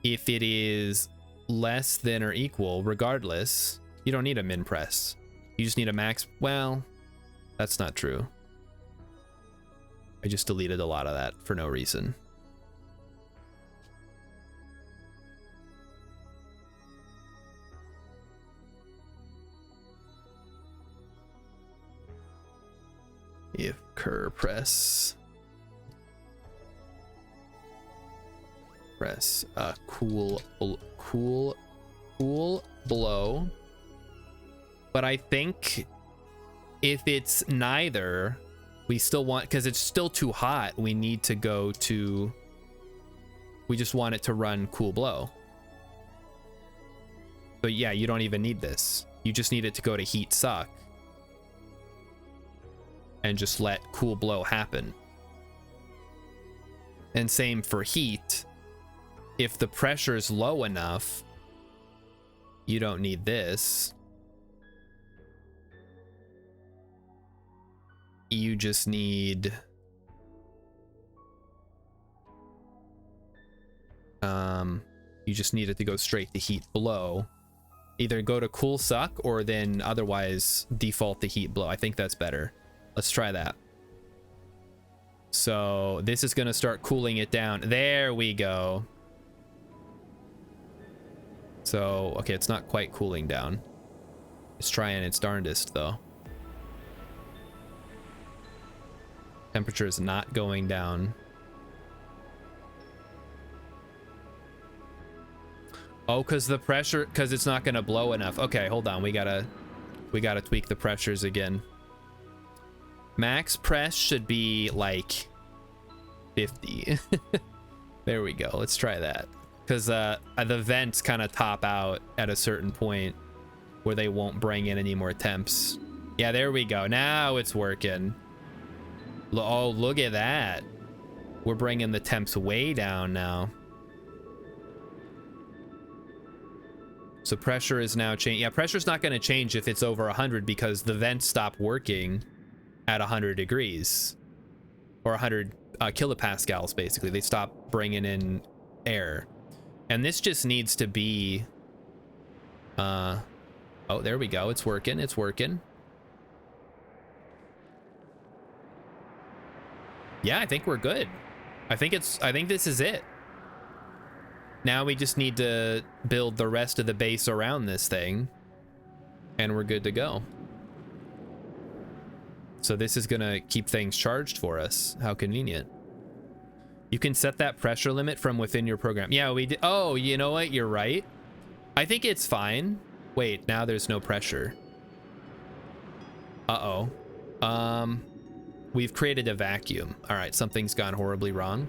If it is less than or equal regardless. You don't need a min press. You just need a max. Well, that's not true. I just deleted a lot of that for no reason. If cur press a cool blow, but I think if it's neither, we still want, because it's still too hot, we need to go to, we just want it to run cool blow. But yeah, you don't even need this. You just need it to go to heat suck and just let cool blow happen. And same for heat. If the pressure is low enough, you don't need this. You just need you just need it to go straight to heat blow. Either go to cool suck or then otherwise default to heat blow. I think that's better. Let's try that. So this is going to start cooling it down. There we go. So, okay, it's not quite cooling down. It's trying its darndest, though. Temperature is not going down. Oh, because the pressure, because it's not going to blow enough. Okay, hold on. We gotta tweak the pressures again. Max press should be like 50. There we go. Let's try that. Because the vents kind of top out at a certain point where they won't bring in any more temps. Yeah, there we go. Now it's working. Oh, look at that. We're bringing the temps way down now. So pressure is now changing. Yeah, pressure's not going to change if it's over 100 because the vents stop working at 100 degrees. Or 100 kilopascals, basically. They stop bringing in air. And this just needs to be... oh, there we go. It's working. It's working. Yeah, I think we're good. I think this is it. Now we just need to build the rest of the base around this thing. And we're good to go. So this is gonna keep things charged for us. How convenient. You can set that pressure limit from within your program. Yeah, we did. Oh, you know what? You're right. I think it's fine. Wait, now there's no pressure. Uh-oh. We've created a vacuum. All right, something's gone horribly wrong.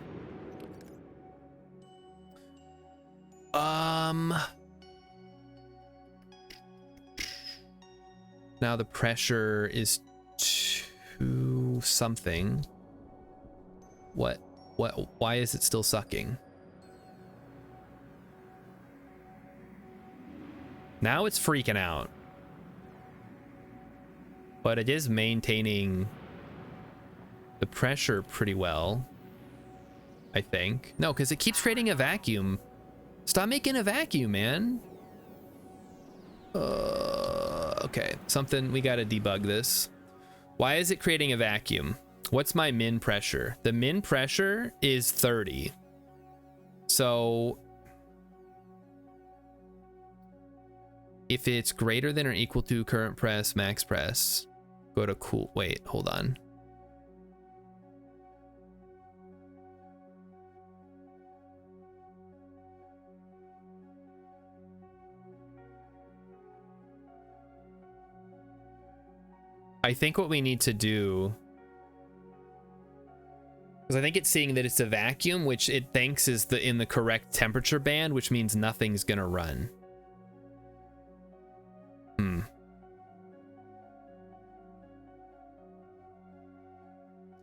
Now the pressure is to something. What, why is it still sucking? Now it's freaking out. But it is maintaining the pressure pretty well, I think. No, because it keeps creating a vacuum. Stop making a vacuum, man. Okay, something, we gotta debug this. Why is it creating a vacuum? What's my min pressure? The min pressure is 30. So if it's greater than or equal to current press, max press, go to cool. Wait, hold on. I think what we need to do, because I think it's seeing that it's a vacuum, which it thinks is in the correct temperature band, which means nothing's gonna run.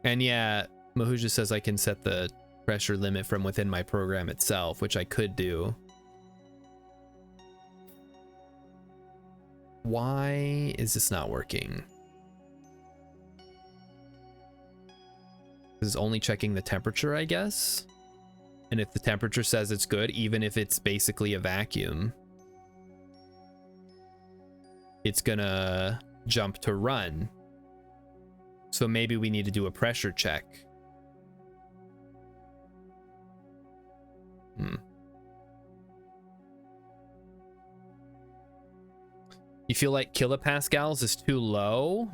And yeah, Mahuja says I can set the pressure limit from within my program itself, which I could do. Why is this not working? This is only checking the temperature, I guess. And if the temperature says it's good, even if it's basically a vacuum, it's gonna jump to run. So maybe we need to do a pressure check. You feel like kilopascals is too low?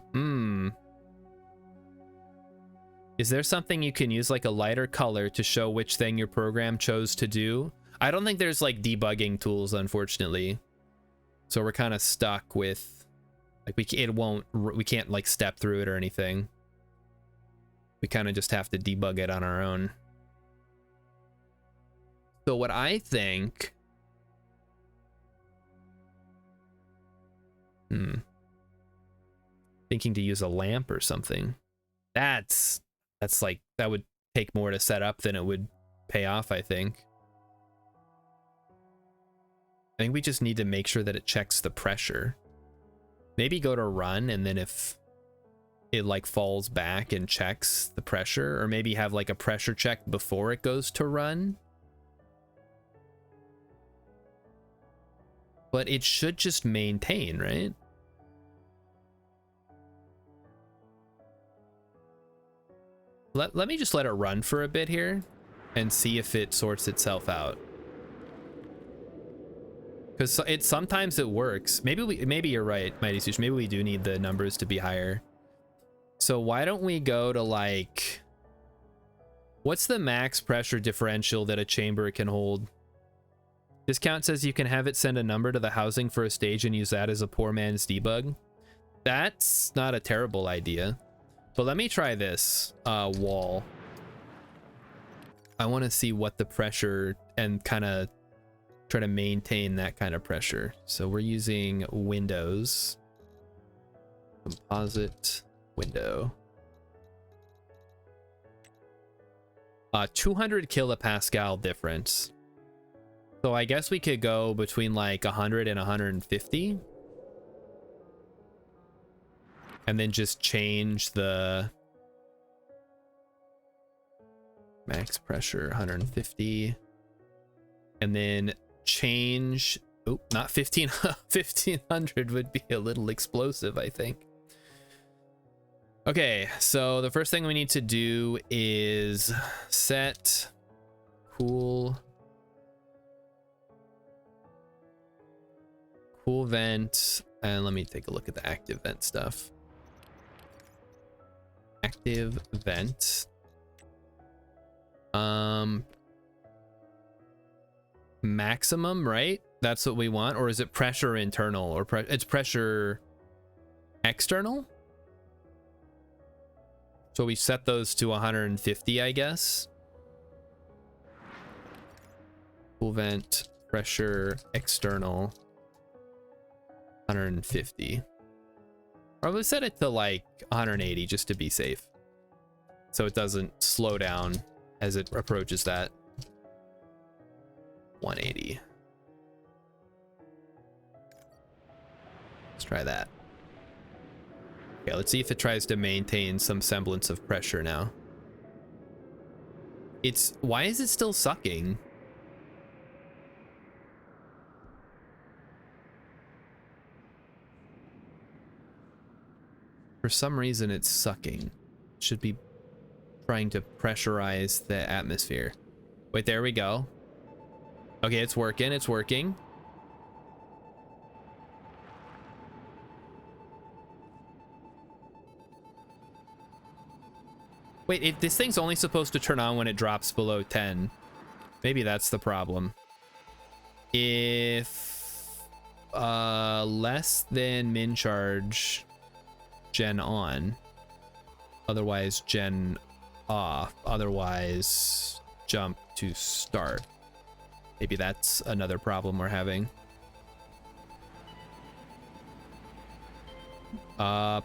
Is there something you can use, like a lighter color, to show which thing your program chose to do? I don't think there's like debugging tools, unfortunately. So we're kind of stuck with, like, we can't like step through it or anything. We kind of just have to debug it on our own. So what I think, thinking to use a lamp or something. That's like, that would take more to set up than it would pay off, I think. I think we just need to make sure that it checks the pressure. Maybe go to run, and then if it like falls back and checks the pressure, or maybe have like a pressure check before it goes to run. But it should just maintain, right? Let me just let it run for a bit here and see if it sorts itself out. Because sometimes it works. Maybe you're right, Mighty Sush. Maybe we do need the numbers to be higher. So why don't we go to, like, what's the max pressure differential that a chamber can hold? Discount says you can have it send a number to the housing for a stage and use that as a poor man's debug. That's not a terrible idea. But let me try this wall. I want to see what the pressure, and kind of try to maintain that kind of pressure. So we're using Windows. Composite window. 200 kilopascal difference. So I guess we could go between like 100 and 150. And then just change the max pressure, 150. And then change, oh, not 1500 would be a little explosive, I think. Okay, so the first thing we need to do is set cool vent, and let me take a look at the active vent stuff. Active vent. Maximum, right? That's what we want. Or is it pressure internal, or it's pressure external? So we set those to 150, I guess. Cool vent, pressure external, 150. Or let's set it to like 180 just to be safe, so it doesn't slow down as it approaches that. 180. Let's try that. Okay, let's see if it tries to maintain some semblance of pressure now. Why is it still sucking? For some reason it's sucking. It should be trying to pressurize the atmosphere. Wait, there we go. Okay, it's working, it's working. Wait, this thing's only supposed to turn on when it drops below 10. Maybe that's the problem. If less than min charge, gen on. Otherwise gen off. Otherwise jump to start. Maybe that's another problem we're having.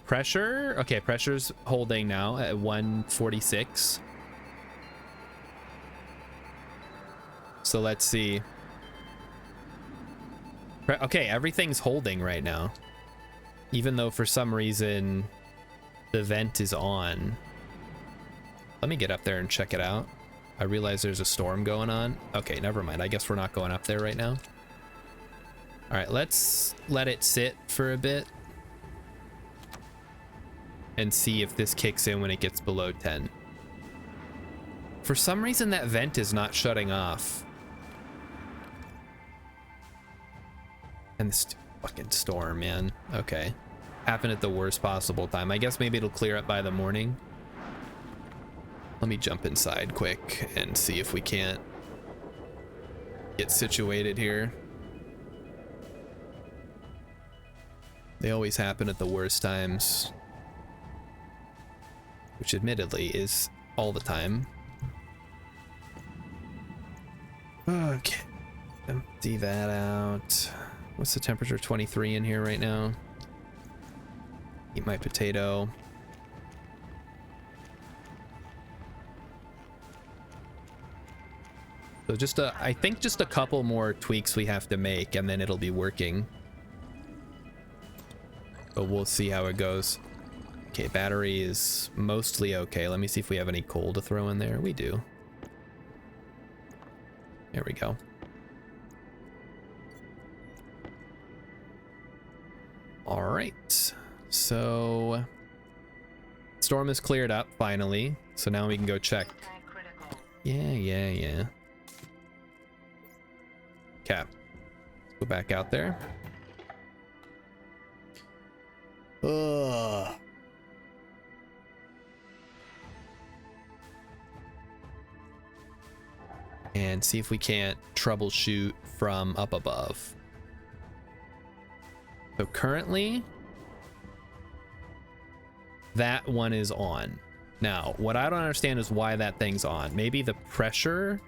Pressure. Okay, pressure's holding now at 146. So let's see. Okay, everything's holding right now, even though for some reason the vent is on. Let me get up there and check it out. I realize there's a storm going on. Okay, never mind. I guess we're not going up there right now. All right, let's let it sit for a bit and see if this kicks in when it gets below 10. For some reason, that vent is not shutting off. And this fucking storm, man. Okay. Happened at the worst possible time. I guess maybe it'll clear up by the morning. Let me jump inside quick and see if we can't get situated here. They always happen at the worst times, which admittedly is all the time. Okay, empty that out. What's the temperature? 23 in here right now. Eat my potato. So just I think just a couple more tweaks we have to make and then it'll be working. But we'll see how it goes. Okay, battery is mostly okay. Let me see if we have any coal to throw in there. We do. There we go. All right. So storm is cleared up finally. So now we can go check. Yeah. Okay. Go back out there. Ugh. And see if we can't troubleshoot from up above. So currently, that one is on. Now, what I don't understand is why that thing's on. Maybe the pressure.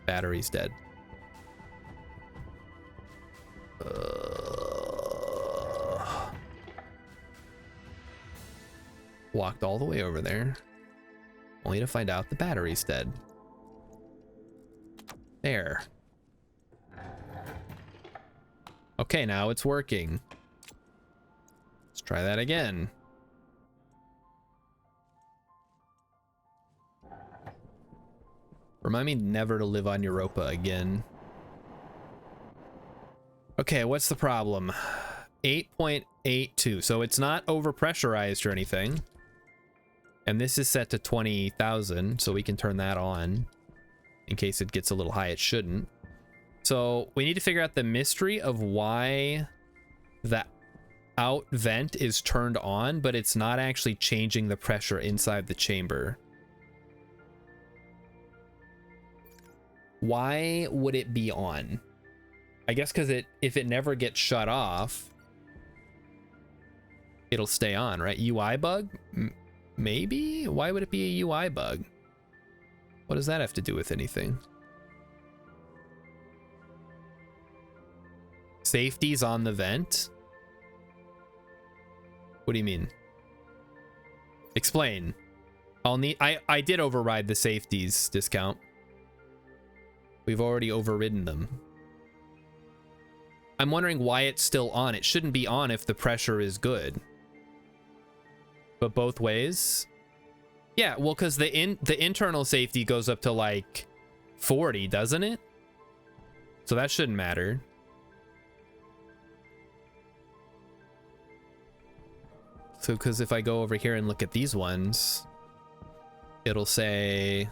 Battery's dead. Walked all the way over there, only to find out the battery's dead. There. Okay, now it's working. Let's try that again. Remind me never to live on Europa again. Okay, what's the problem? 8.82, so it's not overpressurized or anything. And this is set to 20,000, so we can turn that on in case it gets a little high. It shouldn't. So we need to figure out the mystery of why the out vent is turned on, but it's not actually changing the pressure inside the chamber. Why would it be on? I guess because if it never gets shut off, it'll stay on, right? UI bug? Maybe? Why would it be a UI bug? What does that have to do with anything? Safety's on the vent? What do you mean? Explain. I did override the safeties discount. We've already overridden them. I'm wondering why it's still on. It shouldn't be on if the pressure is good. But both ways? Yeah, well, because the internal safety goes up to like 40, doesn't it? So that shouldn't matter. So, because if I go over here and look at these ones, it'll say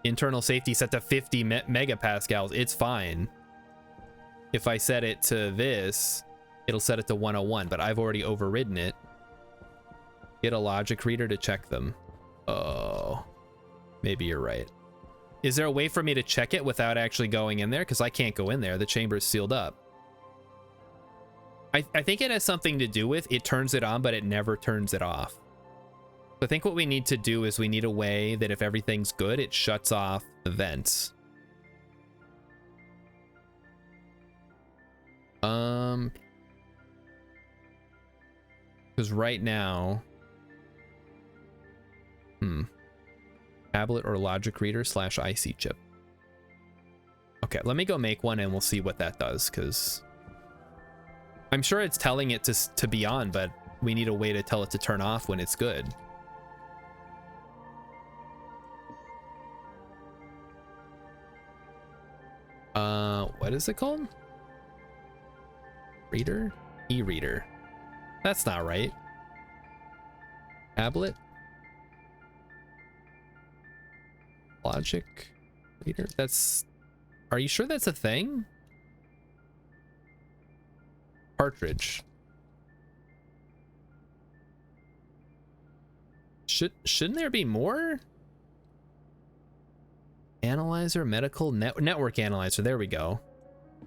internal safety set to 50 megapascals. It's fine. If I set it to this, it'll set it to 101, but I've already overridden it. Get a logic reader to check them. Oh, maybe you're right. Is there a way for me to check it without actually going in there? Because I can't go in there. The chamber is sealed up. I think it has something to do with it turns it on, but it never turns it off. So I think what we need to do is we need a way that if everything's good, it shuts off the vents. Because right now, tablet or logic reader / IC chip. Okay, let me go make one and we'll see what that does, because I'm sure it's telling it to be on, but we need a way to tell it to turn off when it's good. What is it called? Reader? E-reader. That's not right. Tablet? Logic reader? That's... Are you sure that's a thing? Cartridge. Shouldn't there be more? Analyzer, medical, network analyzer. There we go. I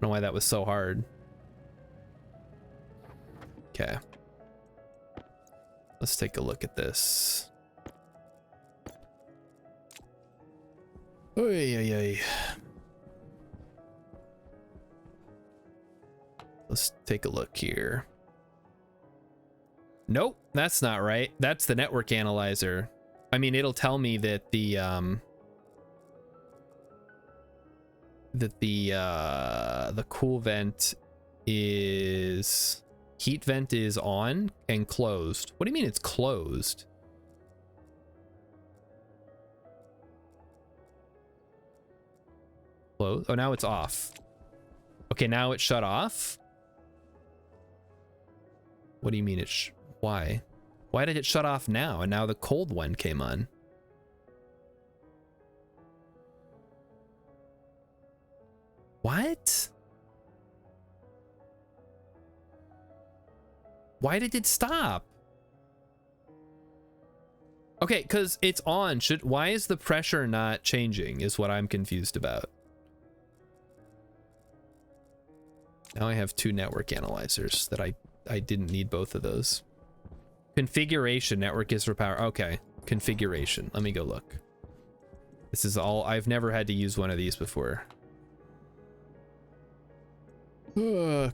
don't know why that was so hard. Okay. Let's take a look at this. Oy, oy, oy. Let's take a look here. Nope, that's not right. That's the network analyzer. I mean, it'll tell me that the cool vent is... Heat vent is on and closed. What do you mean it's closed? Close? Oh, now it's off. Okay, now it's shut off? What do you mean it's... Why? Why did it shut off now? And now the cold one came on. What? Why did it stop? Okay, because it's on. Why is the pressure not changing is what I'm confused about. Now I have two network analyzers that I didn't need both of those. Configuration, network is for power. Okay, configuration. Let me go look. This is all, I've never had to use one of these before.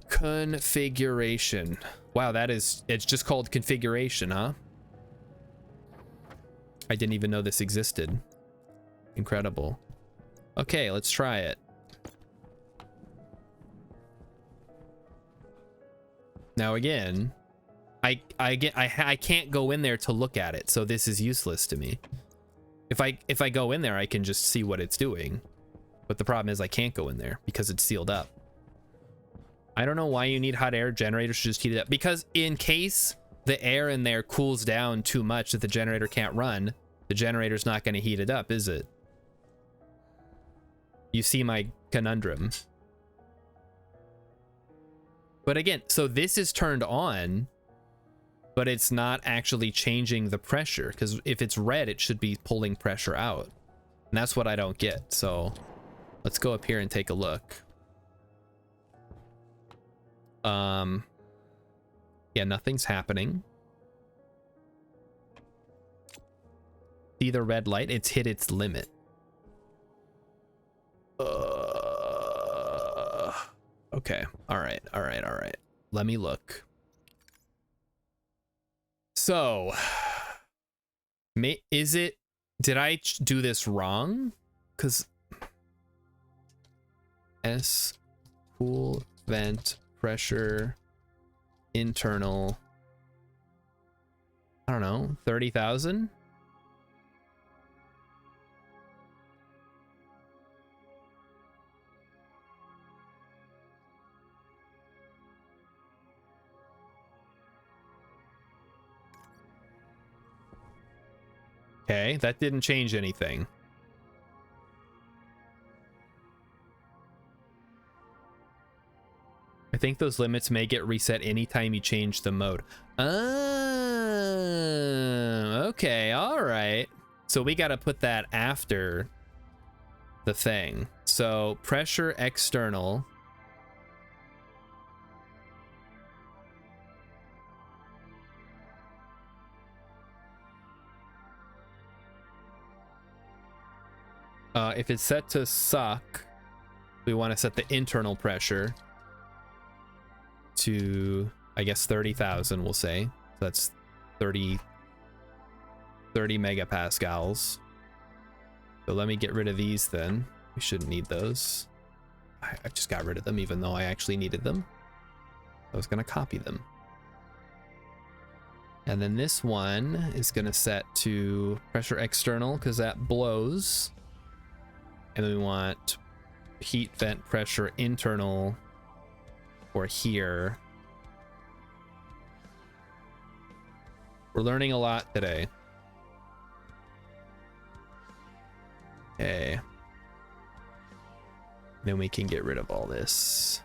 Configuration. Wow, that is, it's just called configuration, huh? I didn't even know this existed. Incredible. Okay, let's try it. Now again, I can't go in there to look at it, so this is useless to me. If I go in there, I can just see what it's doing. But the problem is I can't go in there because it's sealed up. I don't know why you need hot air generators to just heat it up. Because in case the air in there cools down too much that the generator can't run, the generator's not going to heat it up, is it? You see my conundrum. But again, so this is turned on, but it's not actually changing the pressure, because if it's red, it should be pulling pressure out. And that's what I don't get. So let's go up here and take a look. Yeah, nothing's happening. See the red light? It's hit its limit. Okay. All right. Let me look. So, did I do this wrong? Because S cool vent pressure internal, I don't know, 30,000. Okay, that didn't change anything. I think those limits may get reset anytime you change the mode. Okay, all right. So we got to put that after the thing. So pressure external. If it's set to suck, we want to set the internal pressure to, I guess, 30,000, we'll say. So that's 30 megapascals. So let me get rid of these then. We shouldn't need those. I just got rid of them even though I actually needed them. I was going to copy them. And then this one is going to set to pressure external because that blows. And then we want heat vent pressure internal or here. We're learning a lot today. Okay. Then we can get rid of all this.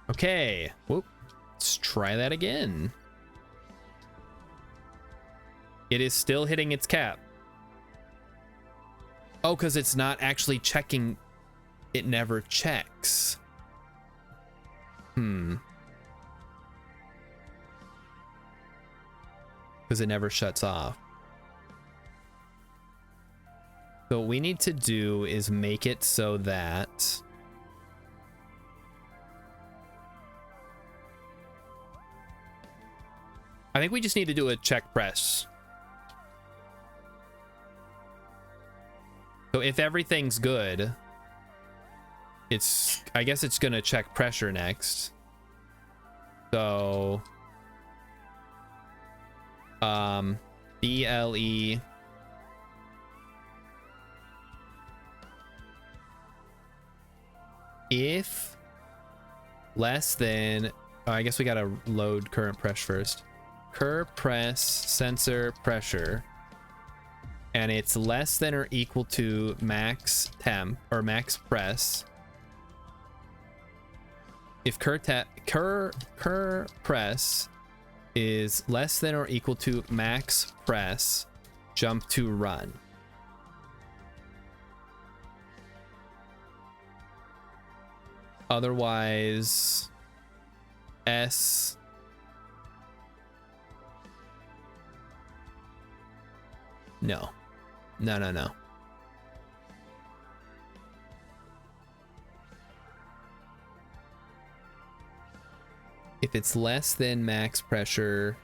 Okay. Whoop. Let's try that again. It is still hitting its cap. Oh, because it's not actually checking. It never checks. Because it never shuts off. So what we need to do is make it so that I think we just need to do a check press. So if everything's good, I guess it's gonna check pressure next. So BLE if less than, oh, I guess we gotta load current press first. Current press sensor pressure, and it's less than or equal to max temp or max press. If cur press is less than or equal to max press, jump to run. Otherwise, S. No. No. If it's less than max pressure,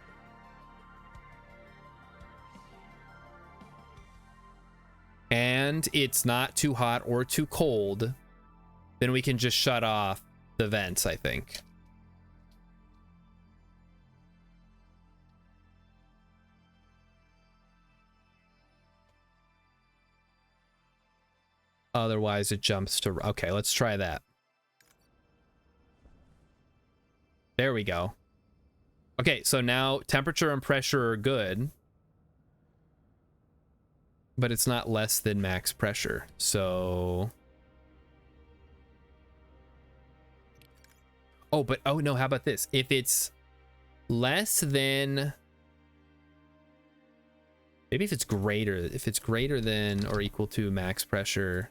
and it's not too hot or too cold, then we can just shut off the vents, I think. Otherwise, it jumps to... Okay, let's try that. There we go. Okay, so now temperature and pressure are good. But it's not less than max pressure, so... Oh, but... Oh, no, how about this? If it's less than... Maybe if it's greater than or equal to max pressure,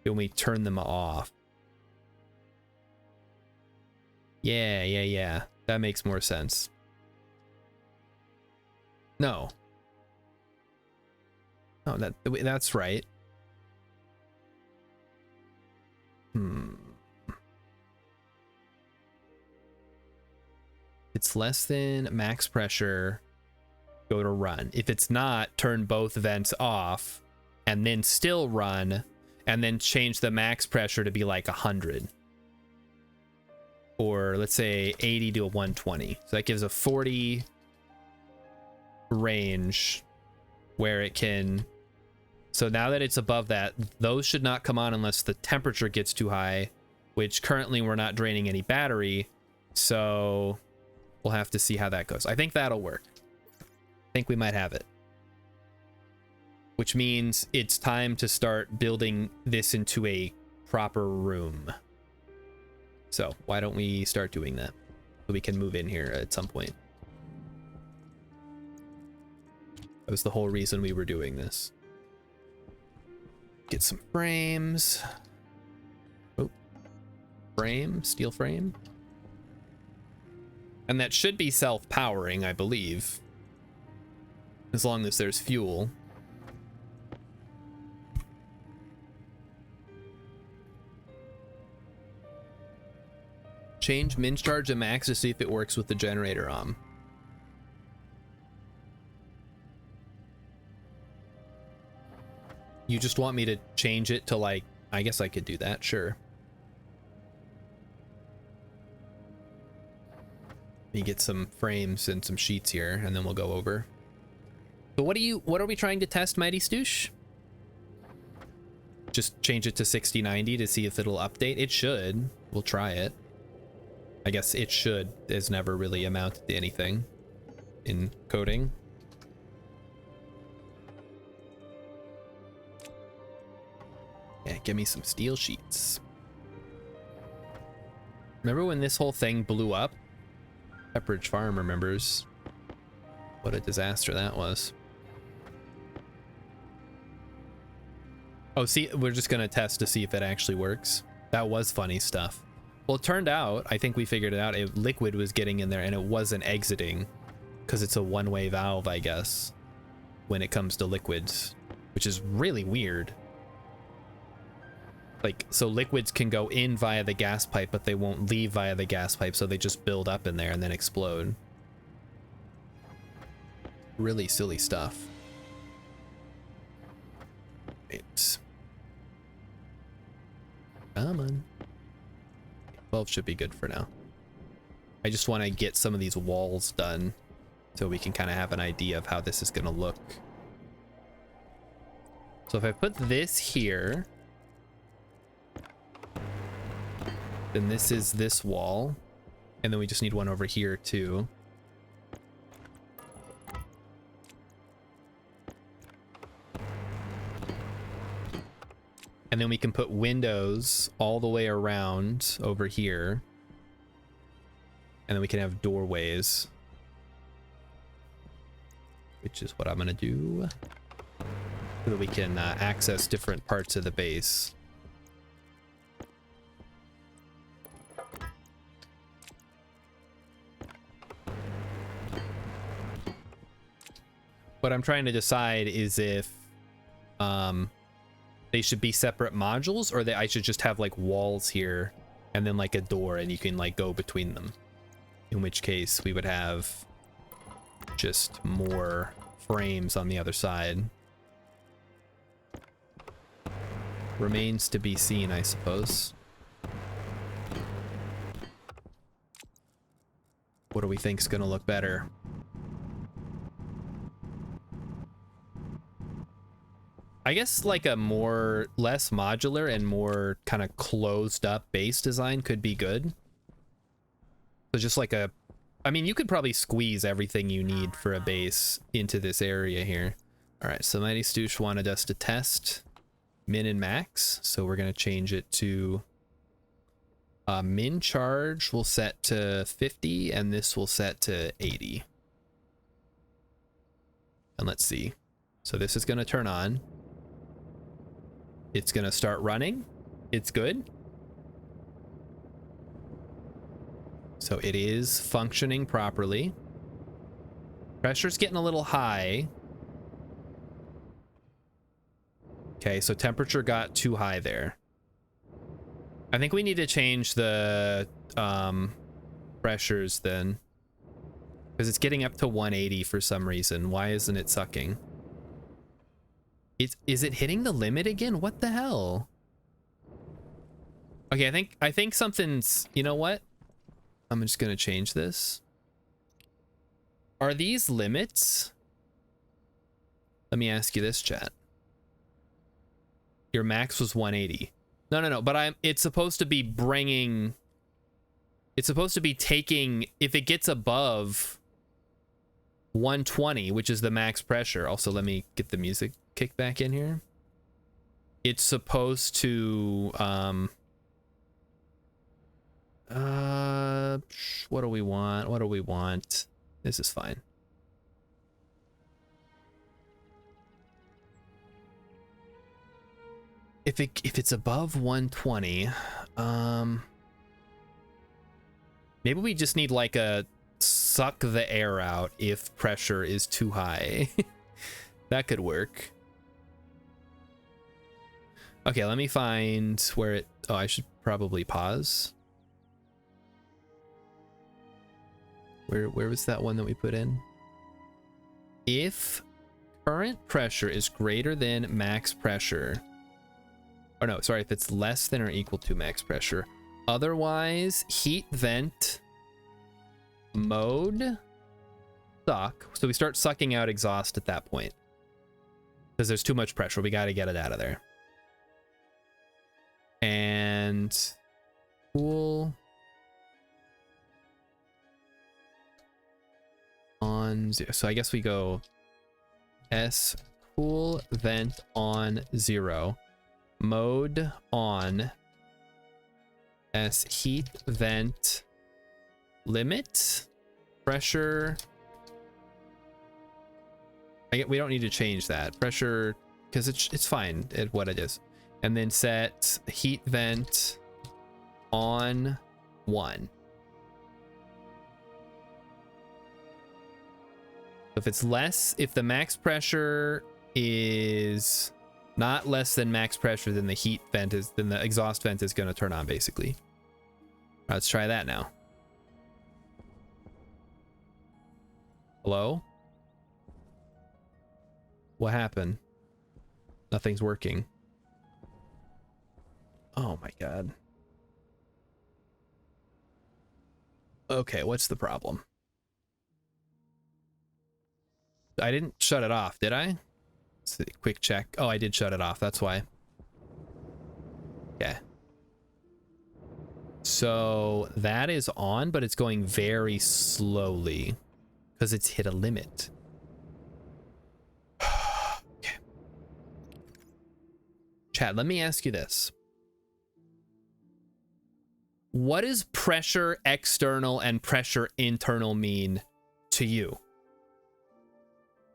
then we turn them off. Yeah. That makes more sense. No. Oh, that's right. It's less than max pressure, go to run. If it's not, turn both vents off and then still run, and then change the max pressure to be like 100. Or let's say 80 to 120. So that gives a 40 range where it can... So now that it's above that, those should not come on unless the temperature gets too high, which currently we're not draining any battery. So we'll have to see how that goes. I think that'll work. I think we might have it. Which means it's time to start building this into a proper room. So why don't we start doing that so we can move in here at some point. That was the whole reason we were doing this. Get some frames. Oh, frame, steel frame. And that should be self-powering, I believe, as long as there's fuel. Change min charge to max to see if it works with the generator on. You just want me to change it to, like, I guess I could do that, sure. Let me get some frames and some sheets here, and then we'll go over. So what are we trying to test, Mighty Stoosh? just change it to 6090 to see if it'll update. It should. We'll try it. I guess it should has never really amounted to anything in coding. Yeah, give me some steel sheets. Remember when this whole thing blew up? Pepperidge Farm remembers what a disaster that was. Oh, see, we're just gonna test to see if it actually works. That was funny stuff. Well, it turned out, I think we figured it out, liquid was getting in there and it wasn't exiting because it's a one-way valve, I guess, when it comes to liquids, which is really weird. Like, so liquids can go in via the gas pipe, but they won't leave via the gas pipe, so they just build up in there and then explode. Really silly stuff. It's... Come on. 12 should be good for now. I just want to get some of these walls done so we can kind of have an idea of how this is going to look. So if I put this here, then this is this wall, and then we just need one over here too. And then we can put windows all the way around over here, and then we can have doorways, which is what I'm gonna do, so that we can access different parts of the base. What I'm trying to decide is if they should be separate modules, or that I should just have like walls here and then like a door and you can like go between them. In which case we would have just more frames on the other side. Remains to be seen, I suppose. What do we think is going to look better? I guess like a less modular and more kind of closed up base design could be good. So just like I mean, you could probably squeeze everything you need for a base into this area here. All right, so Mighty Stoosh wanted us to test min and max. So we're going to change it to min charge will set to 50 and this will set to 80. And let's see. So this is going to turn on. It's gonna start running. It's good. So it is functioning properly. Pressure's getting a little high. Okay, so temperature got too high there. I think we need to change the pressures then, because it's getting up to 180 for some reason. Why isn't it sucking? Is it hitting the limit again? What the hell? Okay, I think something's, you know what? I'm just gonna change this. Are these limits? Let me ask you this, chat. Your max was 180. No, but it's supposed to be bringing, it's supposed to be taking, if it gets above 120, which is the max pressure. Also, let me get the music kick back in here. It's supposed to what do we want? This is fine. If it's above 120, maybe we just need like a suck the air out if pressure is too high. That could work. Okay, let me find where it... Oh, I should probably pause. Where was that one that we put in? If current pressure is greater than max pressure... Oh no, sorry, if it's less than or equal to max pressure. Otherwise, heat vent mode suck. So we start sucking out exhaust at that point. Because there's too much pressure. We got to get it out of there. and cool on 0. So I guess we go S cool vent on 0, mode on, S heat vent limit, pressure. We don't need to change that pressure because it's fine at what it is. And then set heat vent on 1. If it's less, if the max pressure is not less than max pressure, then the heat vent is, then the exhaust vent is going to turn on basically. Let's try that now. Hello? What happened? Nothing's working. Oh my god. Okay, what's the problem? I didn't shut it off, did I? Let's see, quick check. Oh, I did shut it off. That's why. Okay. So that is on, but it's going very slowly because it's hit a limit. Okay. Chad, let me ask you this. What does pressure external and pressure internal mean to you?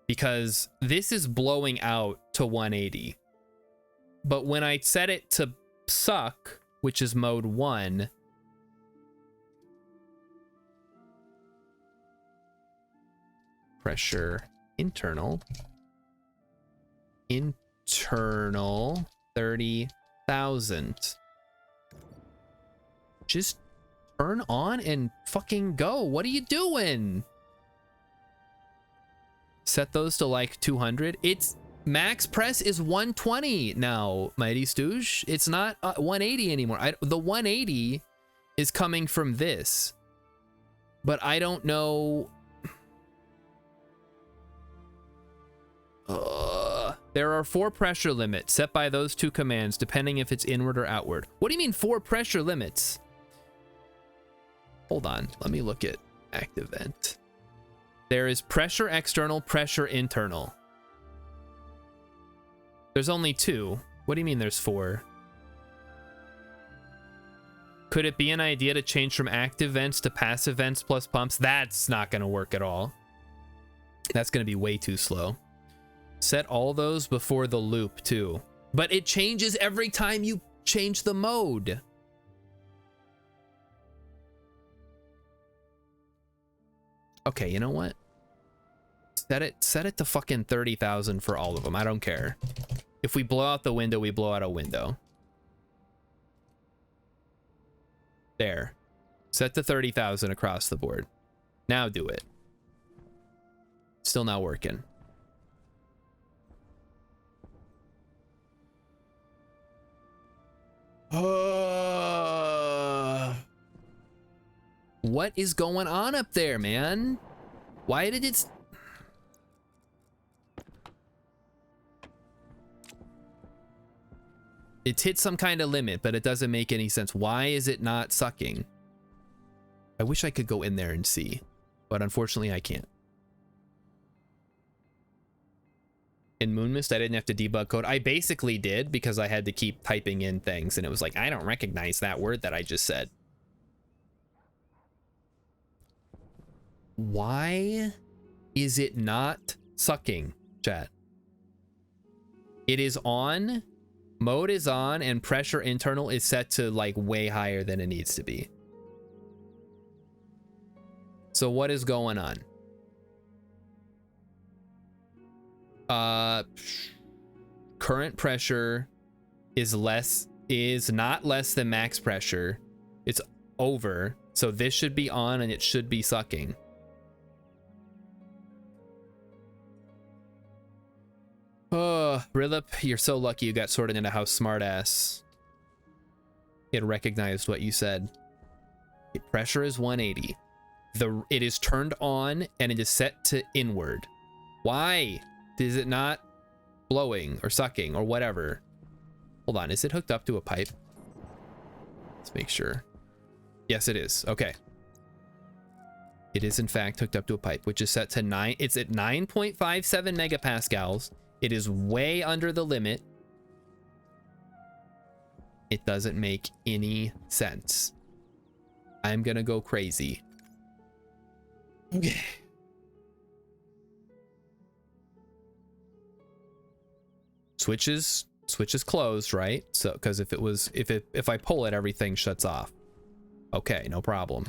Because this is blowing out to 180. But when I set it to suck, which is mode 1, pressure internal 30,000. Just turn on and fucking go. What are you doing? Set those to like 200. It's max press is 120 now, Mighty Stooge. It's not 180 anymore. The 180 is coming from this, but I don't know. There are 4 pressure limits set by those 2 commands, depending if it's inward or outward. What do you mean 4 pressure limits? Hold on, let me look at active vent. There is pressure external, pressure internal. There's only 2. What do you mean there's 4? Could it be an idea to change from active vents to passive vents plus pumps? That's not going to work at all. That's going to be way too slow. Set all those before the loop too. But it changes every time you change the mode. Okay, you know what? Set it to fucking 30,000 for all of them. I don't care. If we blow out the window, we blow out a window. There. Set to 30,000 across the board. Now do it. Still not working. What is going on up there, man? Why did it... It's hit some kind of limit, but it doesn't make any sense. Why is it not sucking? I wish I could go in there and see, but unfortunately I can't. In Moonmist, I didn't have to debug code. I basically did because I had to keep typing in things, and it was like, I don't recognize that word that I just said. Why is it not sucking, chat? It is on. Mode is on, and pressure internal is set to like way higher than it needs to be. So what is going on? Current pressure is not less than max pressure. It's over. So this should be on and it should be sucking. Oh, Rilip, you're so lucky you got sorted into House Smartass. It recognized what you said. Pressure is 180. It is turned on and it is set to inward. Why is it not blowing or sucking or whatever? Hold on, is it hooked up to a pipe? Let's make sure. Yes, it is. Okay. It is in fact hooked up to a pipe, which is set to 9. It's at 9.57 megapascals. It is way under the limit. It doesn't make any sense. I'm gonna go crazy. Okay. Switch is closed, right? So because if I pull it, everything shuts off. Okay, no problem.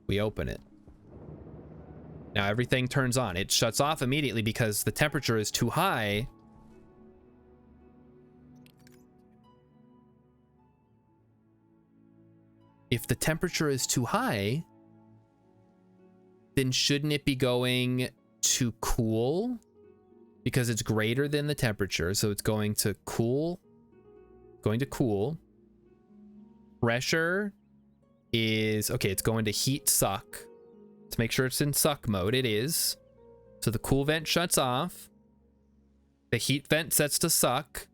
We open it. Now everything turns on. It shuts off immediately because the temperature is too high. If the temperature is too high, then shouldn't it be going to cool? Because it's greater than the temperature, so it's going to cool. Pressure is okay. It's going to heat suck. Let's make sure it's in suck mode. It is. So the cool vent shuts off. The heat vent sets to suck.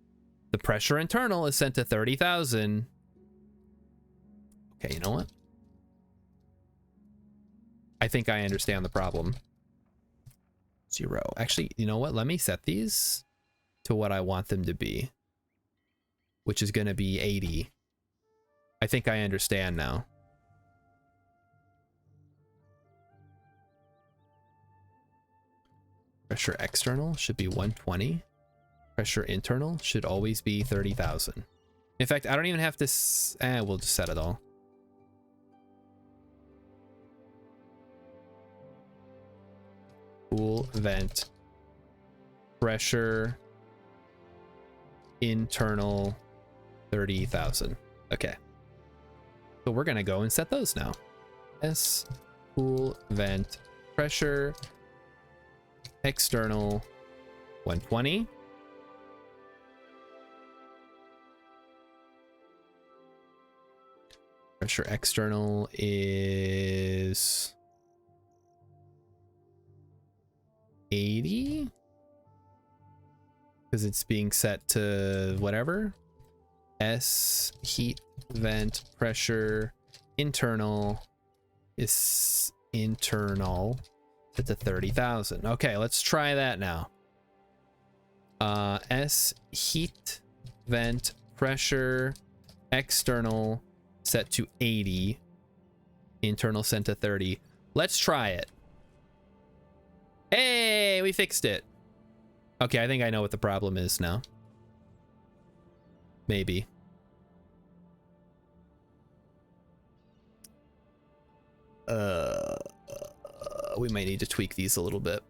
The pressure internal is set to 30,000. Okay, you know what? I think I understand the problem. 0. Actually, you know what? Let me set these to what I want them to be, which is going to be 80. I think I understand now. Pressure external should be 120. Pressure internal should always be 30,000. In fact, I don't even have to... we'll just set it all. Cool vent. Pressure internal 30,000. Okay. So we're going to go and set those now. S cool vent pressure external 120. Pressure external is 80 because it's being set to whatever. S heat vent pressure internal is internal set to 30,000. Okay, let's try that now. S heat vent pressure external set to 80, internal set to 30. Let's try it. Hey, we fixed it. Okay, I think I know what the problem is now. Maybe. We might need to tweak these a little bit.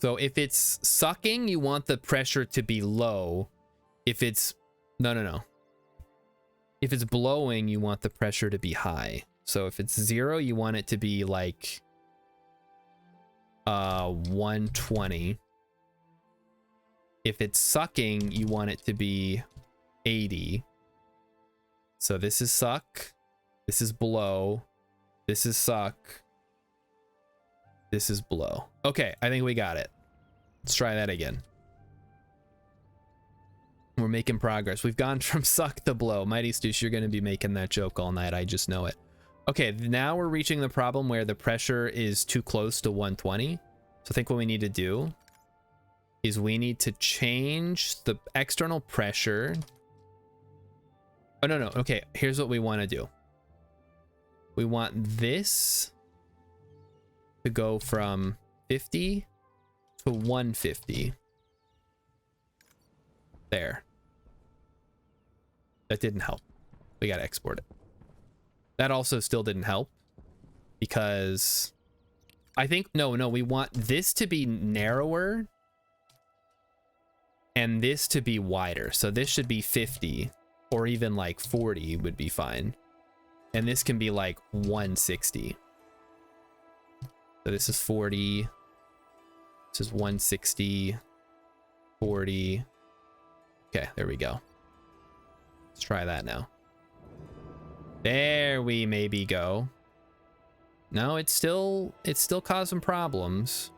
So if it's sucking, you want the pressure to be low. If it's no. If it's blowing, you want the pressure to be high. So if it's 0, you want it to be like 120. If it's sucking, you want it to be 80. So this is suck, this is blow, this is suck, this is blow. Okay, I think we got it. Let's try that again. We're making progress. We've gone from suck to blow. Mighty Stoosh, you're going to be making that joke all night. I just know it. Okay, now we're reaching the problem where the pressure is too close to 120. So I think what we need to do is we need to change the external pressure. Oh, no. Okay, here's what we want to do. We want this to go from 50 to 150. There. That didn't help. We got to export it. That also still didn't help because I think, no, we want this to be narrower and this to be wider. So this should be 50 or even like 40 would be fine. And this can be like 160. So this is 40. This is 160, 40. Okay, there we go. Let's try that now. There we maybe go. No, it's still causing problems.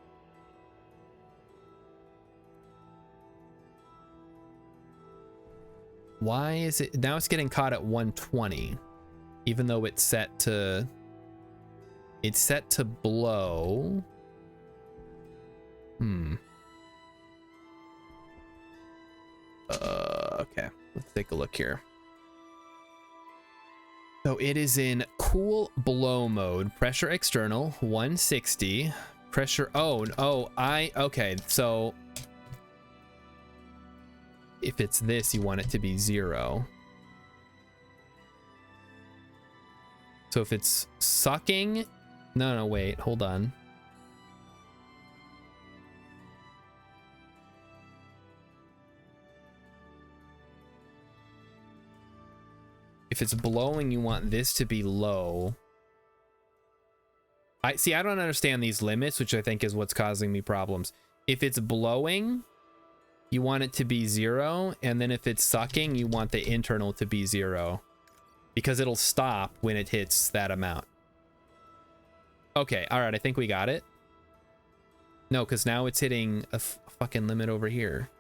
Why is it now it's getting caught at 120, even though it's set to blow. Okay, let's take a look here. So it is in cool blow mode, pressure external 160, pressure okay, so if it's this, you want it to be 0. So if it's sucking, no, wait, hold on. If it's blowing, you want this to be low. I don't understand these limits, which I think is what's causing me problems. If it's blowing, you want it to be 0, and then if it's sucking, you want the internal to be 0, because it'll stop when it hits that amount. Okay, all right, I think we got it. No, because now it's hitting a fucking limit over here.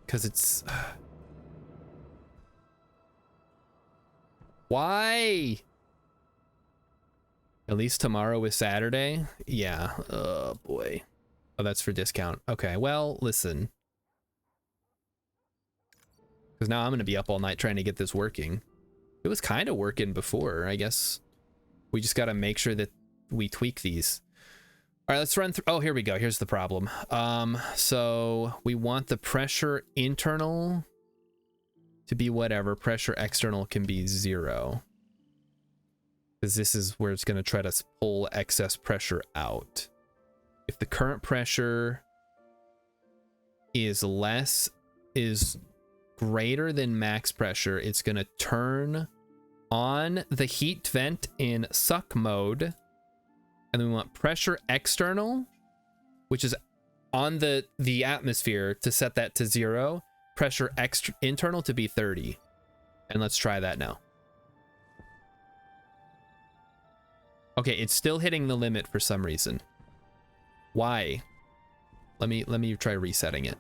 Because it's... Why? At least tomorrow is Saturday? Yeah. Oh, boy. Oh, that's for discount. Okay, well, listen. Because now I'm going to be up all night trying to get this working. It was kind of working before, I guess. We just got to make sure that we tweak these. All right, let's run through. Oh, here we go. Here's the problem. So we want the pressure internal to be whatever. Pressure external can be 0. Because this is where it's going to try to pull excess pressure out. If the current pressure is greater than max pressure, it's going to turn on the heat vent in suck mode. And then we want pressure external, which is on the atmosphere, to set that to 0. Pressure internal to be 30. And let's try that now. Okay, it's still hitting the limit for some reason. Why? Let me try resetting it.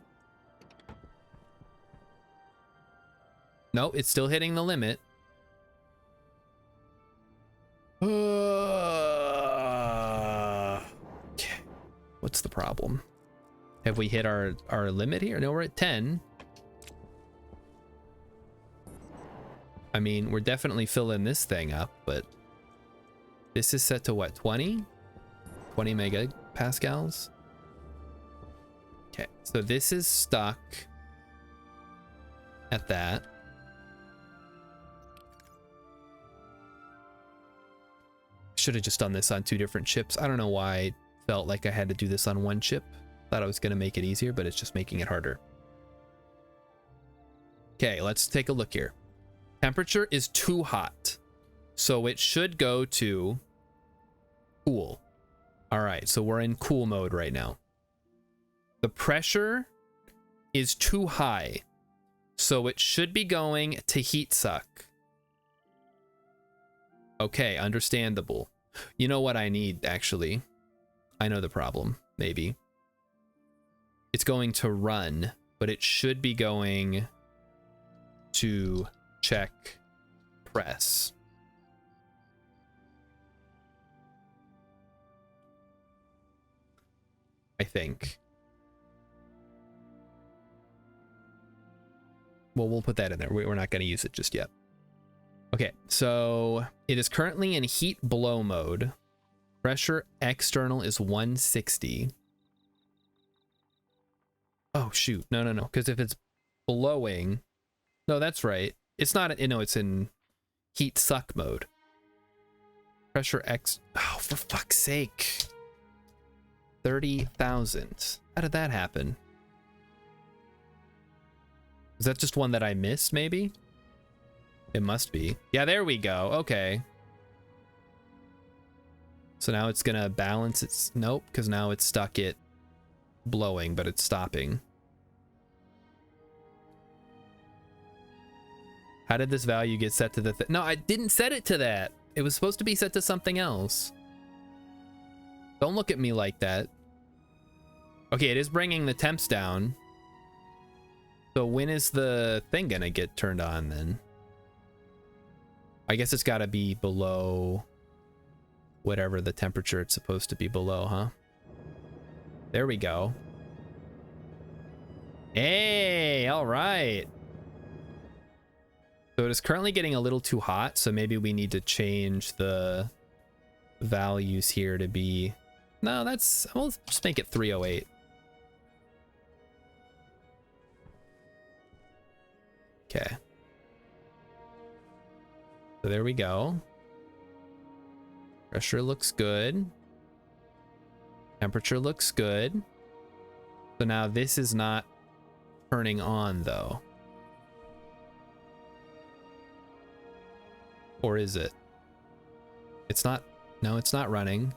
No, it's still hitting the limit. Okay. What's the problem? Have we hit our limit here? No, we're at 10. I mean, we're definitely filling this thing up, but this is set to what, 20? 20 megapascals? Okay, so this is stuck at that. Should have just done this on 2 different chips. I don't know why I felt like I had to do this on 1 chip. Thought I was going to make it easier, but it's just making it harder. Okay, let's take a look here. Temperature is too hot, so it should go to cool. All right, so we're in cool mode right now. The pressure is too high, so it should be going to heat suck. Okay, understandable. You know what I need, actually? I know the problem, maybe. It's going to run, but it should be going to check press. I think. Well, we'll put that in there. We're not going to use it just yet. Okay, so it is currently in heat blow mode. Pressure external is 160. Oh, shoot. No, because if it's blowing... No, that's right. It's not... No, it's in heat suck mode. Pressure Oh, for fuck's sake. 30,000. How did that happen? Is that just one that I missed, maybe? It must be. Yeah, there we go. Okay. So now it's gonna balance its... Nope, because now it's stuck at blowing, but it's stopping. How did this value get set to the... No, I didn't set it to that. It was supposed to be set to something else. Don't look at me like that. Okay, it is bringing the temps down. So when is the thing gonna get turned on then? I guess it's gotta be below whatever the temperature it's supposed to be below, huh? There we go. Hey, all right. So it is currently getting a little too hot, so maybe we need to change the values here to be... No, that's... We'll just make it 308. Okay. So there we go. Pressure looks good. Temperature looks good. So now this is not turning on though. Or is it? It's not. No, it's not running.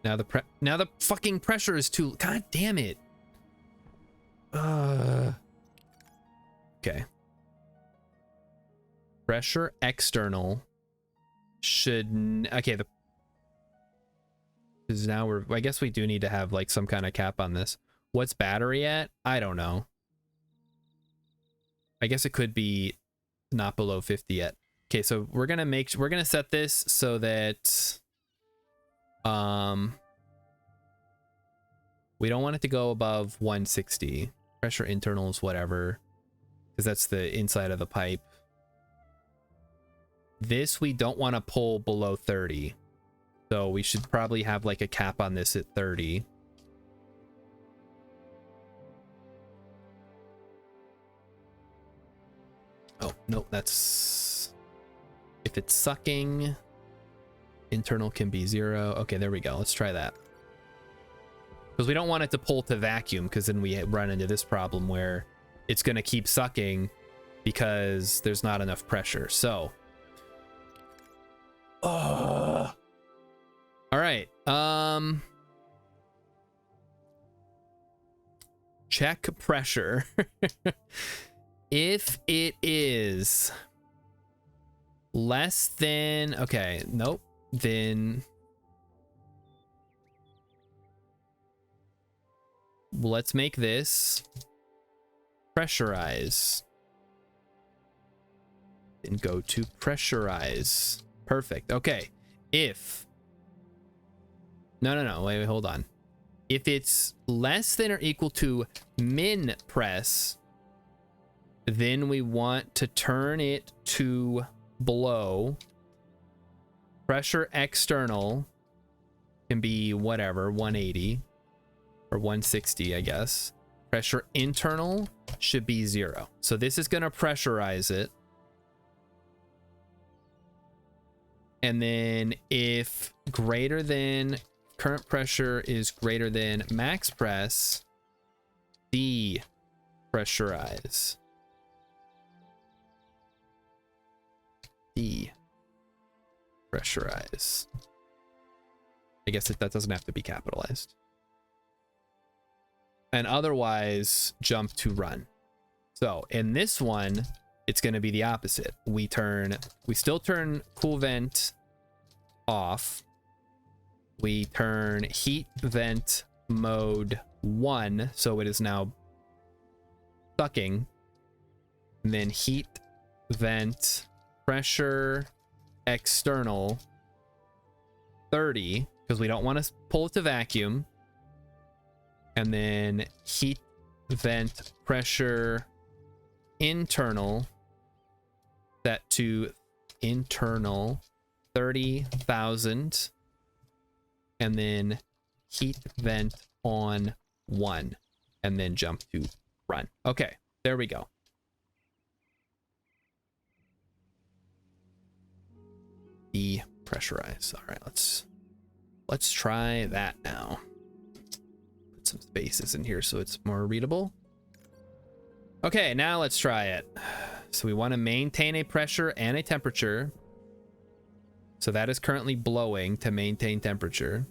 Now the fucking pressure is too... God damn it. Okay. Pressure external should... Okay, because now we're... I guess we do need to have like some kind of cap on this. What's battery at? I don't know. I guess it could be not below 50 yet. Okay, so we're gonna set this so that we don't want it to go above 160. Pressure internals, whatever, because that's the inside of the pipe. This we don't want to pull below 30. So we should probably have like a cap on this at 30. Oh, no, that's... If it's sucking, internal can be 0. Okay, there we go. Let's try that. Because we don't want it to pull to vacuum, because then we run into this problem where it's going to keep sucking because there's not enough pressure. So... all right. Check pressure. If it is less than... Okay, nope. Then let's make this pressurize. Then go to pressurize. Perfect. Okay. If... No. Wait, hold on. If it's less than or equal to min press, then we want to turn it to below. Pressure external can be whatever, 180 or 160, I guess. Pressure internal should be 0. So this is going to pressurize it. And then if greater than current pressure is greater than max press, depressurize. Depressurize. I guess that doesn't have to be capitalized. And otherwise, jump to run. So in this one, it's going to be the opposite. We still turn cool vent off. We turn heat vent mode 1, so it is now sucking. And then heat vent pressure external 30, because we don't want to pull it to vacuum. And then heat vent pressure internal set to internal 30,000. And then heat vent on 1, and then jump to run. Okay, there we go. Depressurize. All right, let's try that now. Put some spaces in here so it's more readable. Okay, now let's try it. So we want to maintain a pressure and a temperature. So that is currently blowing to maintain temperature.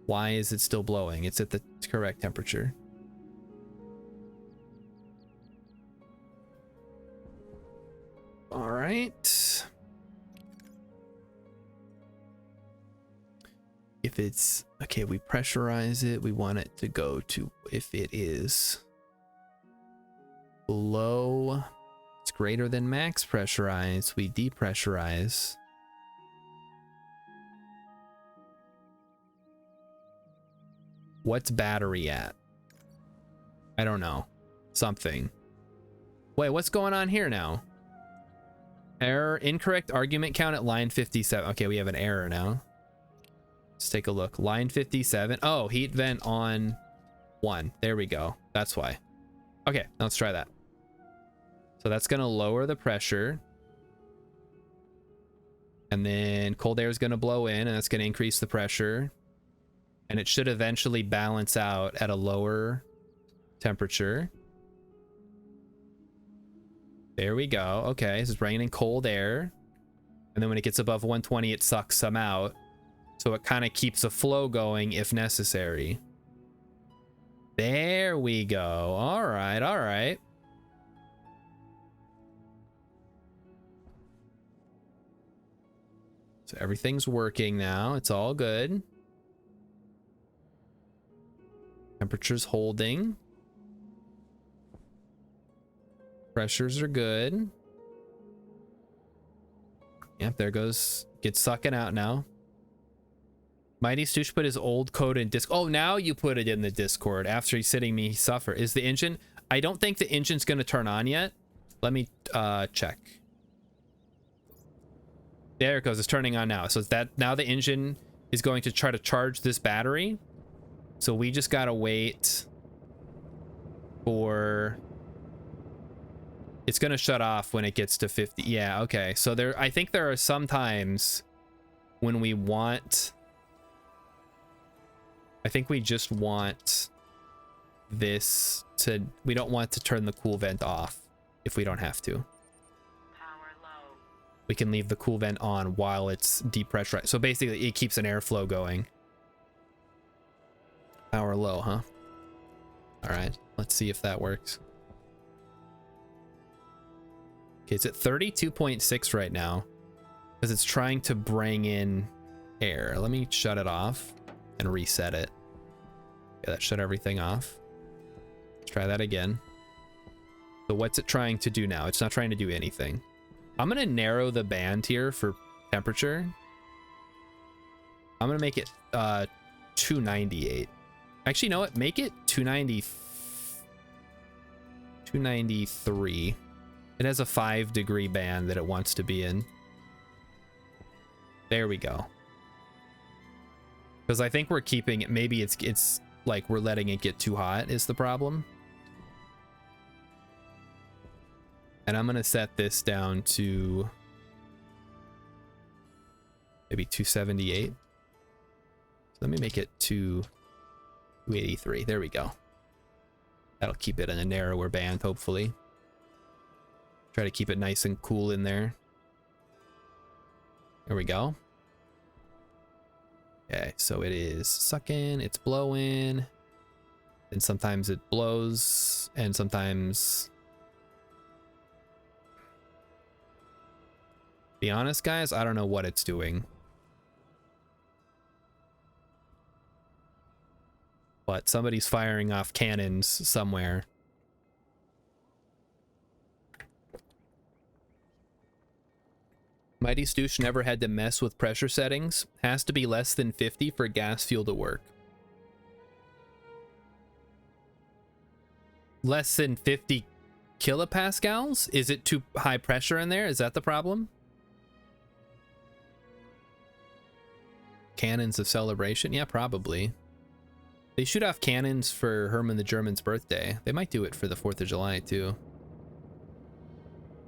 Why is it still blowing? It's at the correct temperature. All right. if it's okay, we pressurize it. We want it to go to, if it is below, it's greater than max pressurize, we depressurize. What's battery at? I don't know. Something. Wait, what's going on here now? Error, incorrect argument count at line 57. Okay, we have an error now. Let's take a look. Line 57. Oh, heat vent on 1. There we go. That's why. Okay, let's try that. So that's going to lower the pressure. And then cold air is going to blow in, and that's going to increase the pressure. And it should eventually balance out at a lower temperature. There we go. Okay, this is bringing in cold air. And then when it gets above 120, it sucks some out. So it kind of keeps a flow going if necessary. There we go. All right, all right. So everything's working now. It's all good. Temperature's holding. Pressures are good. Yep, there goes. Gets sucking out now. Mighty Stoosh put his old code in Discord. Oh, now you put it in the Discord after he's sitting me suffer. Is the engine? I don't think the engine's going to turn on yet. Let me check. There it goes. It's turning on now. So it's that now the engine is going to try to charge this battery. So we just got to wait for... It's going to shut off when it gets to 50. Yeah, okay. So there, I think there are some times when we want... I think we just want this to... We don't want to turn the cool vent off if we don't have to. Power low. We can leave the cool vent on while it's depressurized. So basically, it keeps an airflow going. Power low, huh? All right, let's see if that works. Okay, it's at 32.6 right now because it's trying to bring in air. Let me shut it off and reset it. Yeah, that shut everything off. Let's try that again. So what's it trying to do now? It's not trying to do anything. I'm going to narrow the band here for temperature. I'm going to make it 298. Actually, you know what? Make it 293. It has a 5-degree band that it wants to be in. There we go. Because I think we're keeping it. Maybe it's like we're letting it get too hot is the problem. And I'm going to set this down to maybe 278. So let me make it 283. There we go. That'll keep it in a narrower band, hopefully. Try to keep it nice and cool in there. There we go. Okay, so it is sucking, it's blowing, and sometimes it blows, and sometimes... Be honest, guys, I don't know what it's doing. But somebody's firing off cannons somewhere. Mighty Stoosh never had to mess with pressure settings. Has to be less than 50 for gas fuel to work. Less than 50 kilopascals? Is it too high pressure in there? Is that the problem? Cannons of celebration? Yeah, probably. They shoot off cannons for Herman the German's birthday. They might do it for the 4th of July too.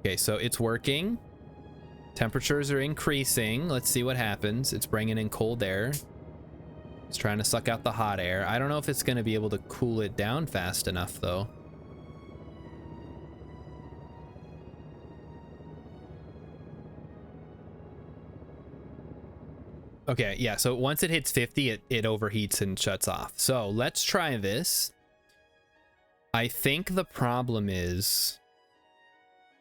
Okay, so it's working. Temperatures are increasing. Let's see what happens. It's bringing in cold air. It's trying to suck out the hot air. I don't know if it's going to be able to cool it down fast enough, though. Okay, yeah, so once it hits 50, it overheats and shuts off. So let's try this. I think the problem is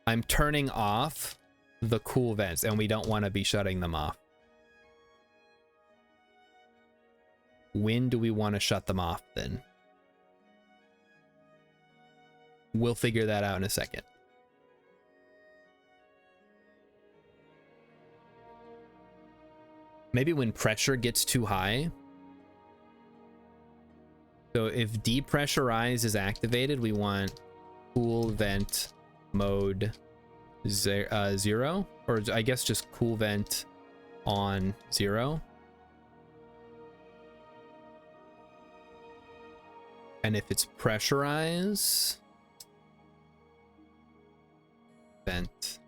I'm turning off the cool vents, and we don't want to be shutting them off. When do we want to shut them off then? We'll figure that out in a second. Maybe when pressure gets too high. So if depressurize is activated, we want cool vent mode 0, or I guess just cool vent on 0. And if it's pressurize vent,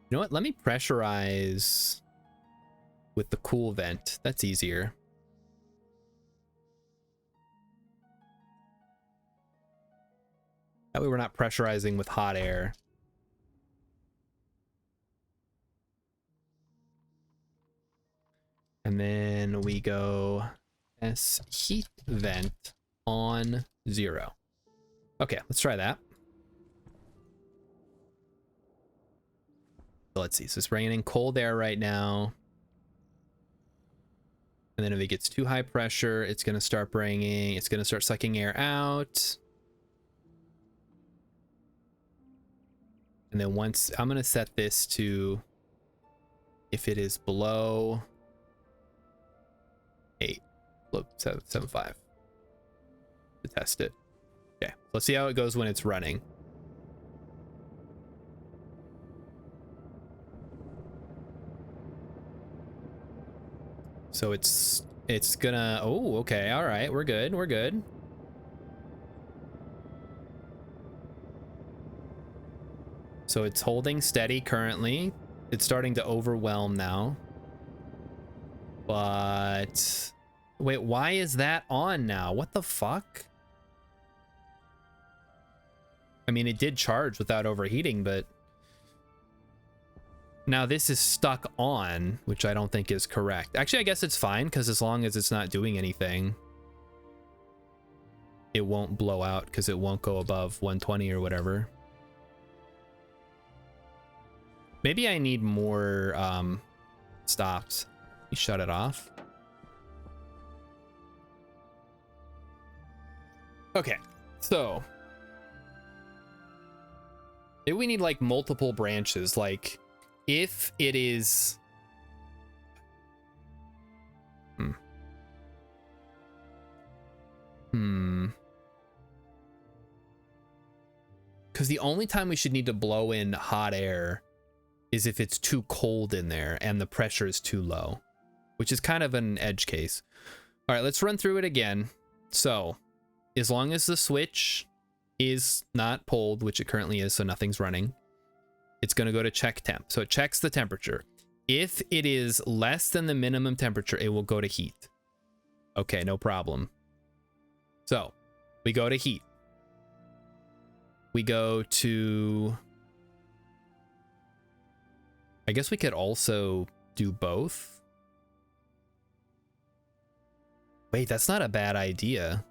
you know what? Let me pressurize with the cool vent. That's easier. That way we're not pressurizing with hot air. And then we go S heat vent on 0. Okay, let's try that. So let's see. So it's bringing in cold air right now. And then if it gets too high pressure, it's going to start sucking air out. And then once I'm going to set this to, if it is below 8, below 7.5 to test it. Okay, let's see how it goes when it's running. So it's gonna, oh, okay, all right, we're good, we're good. So it's holding steady currently. It's starting to overwhelm now. But wait, why is that on now? What the fuck? I mean, it did charge without overheating, but now this is stuck on, which I don't think is correct. Actually, I guess it's fine, because as long as it's not doing anything, it won't blow out, because it won't go above 120 or whatever. Maybe I need more stops. You shut it off. Okay, so maybe we need like multiple branches. Like if it is because the only time we should need to blow in hot air is if it's too cold in there and the pressure is too low, which is kind of an edge case. All right, let's run through it again. So as long as the switch is not pulled, which it currently is, so nothing's running, it's going to go to check temp. So it checks the temperature. If it is less than the minimum temperature, it will go to heat. Okay, no problem. So we go to heat. We go to, I guess we could also do both. Wait, that's not a bad idea.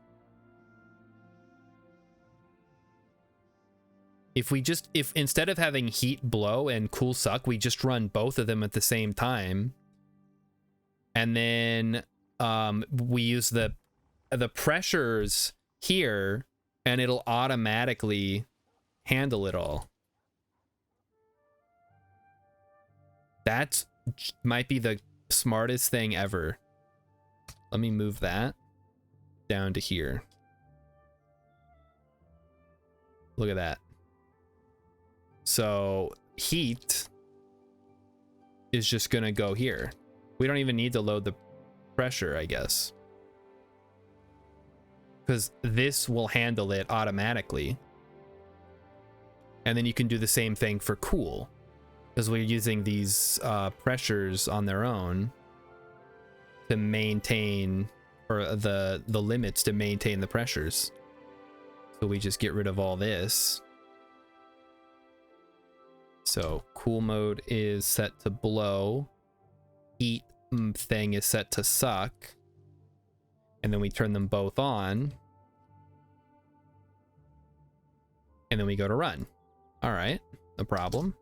If instead of having heat blow and cool suck, we just run both of them at the same time. And then we use the pressures here and it'll automatically handle it all. That might be the smartest thing ever. Let me move that down to here. Look at that. So heat is just gonna go here. We don't even need to load the pressure, I guess, because this will handle it automatically. And then you can do the same thing for cool, because we're using these pressures on their own to maintain, or the limits to maintain the pressures. So we just get rid of all this. So cool mode is set to blow, heat thing is set to suck, and then we turn them both on, and then we go to run. All right, no problem.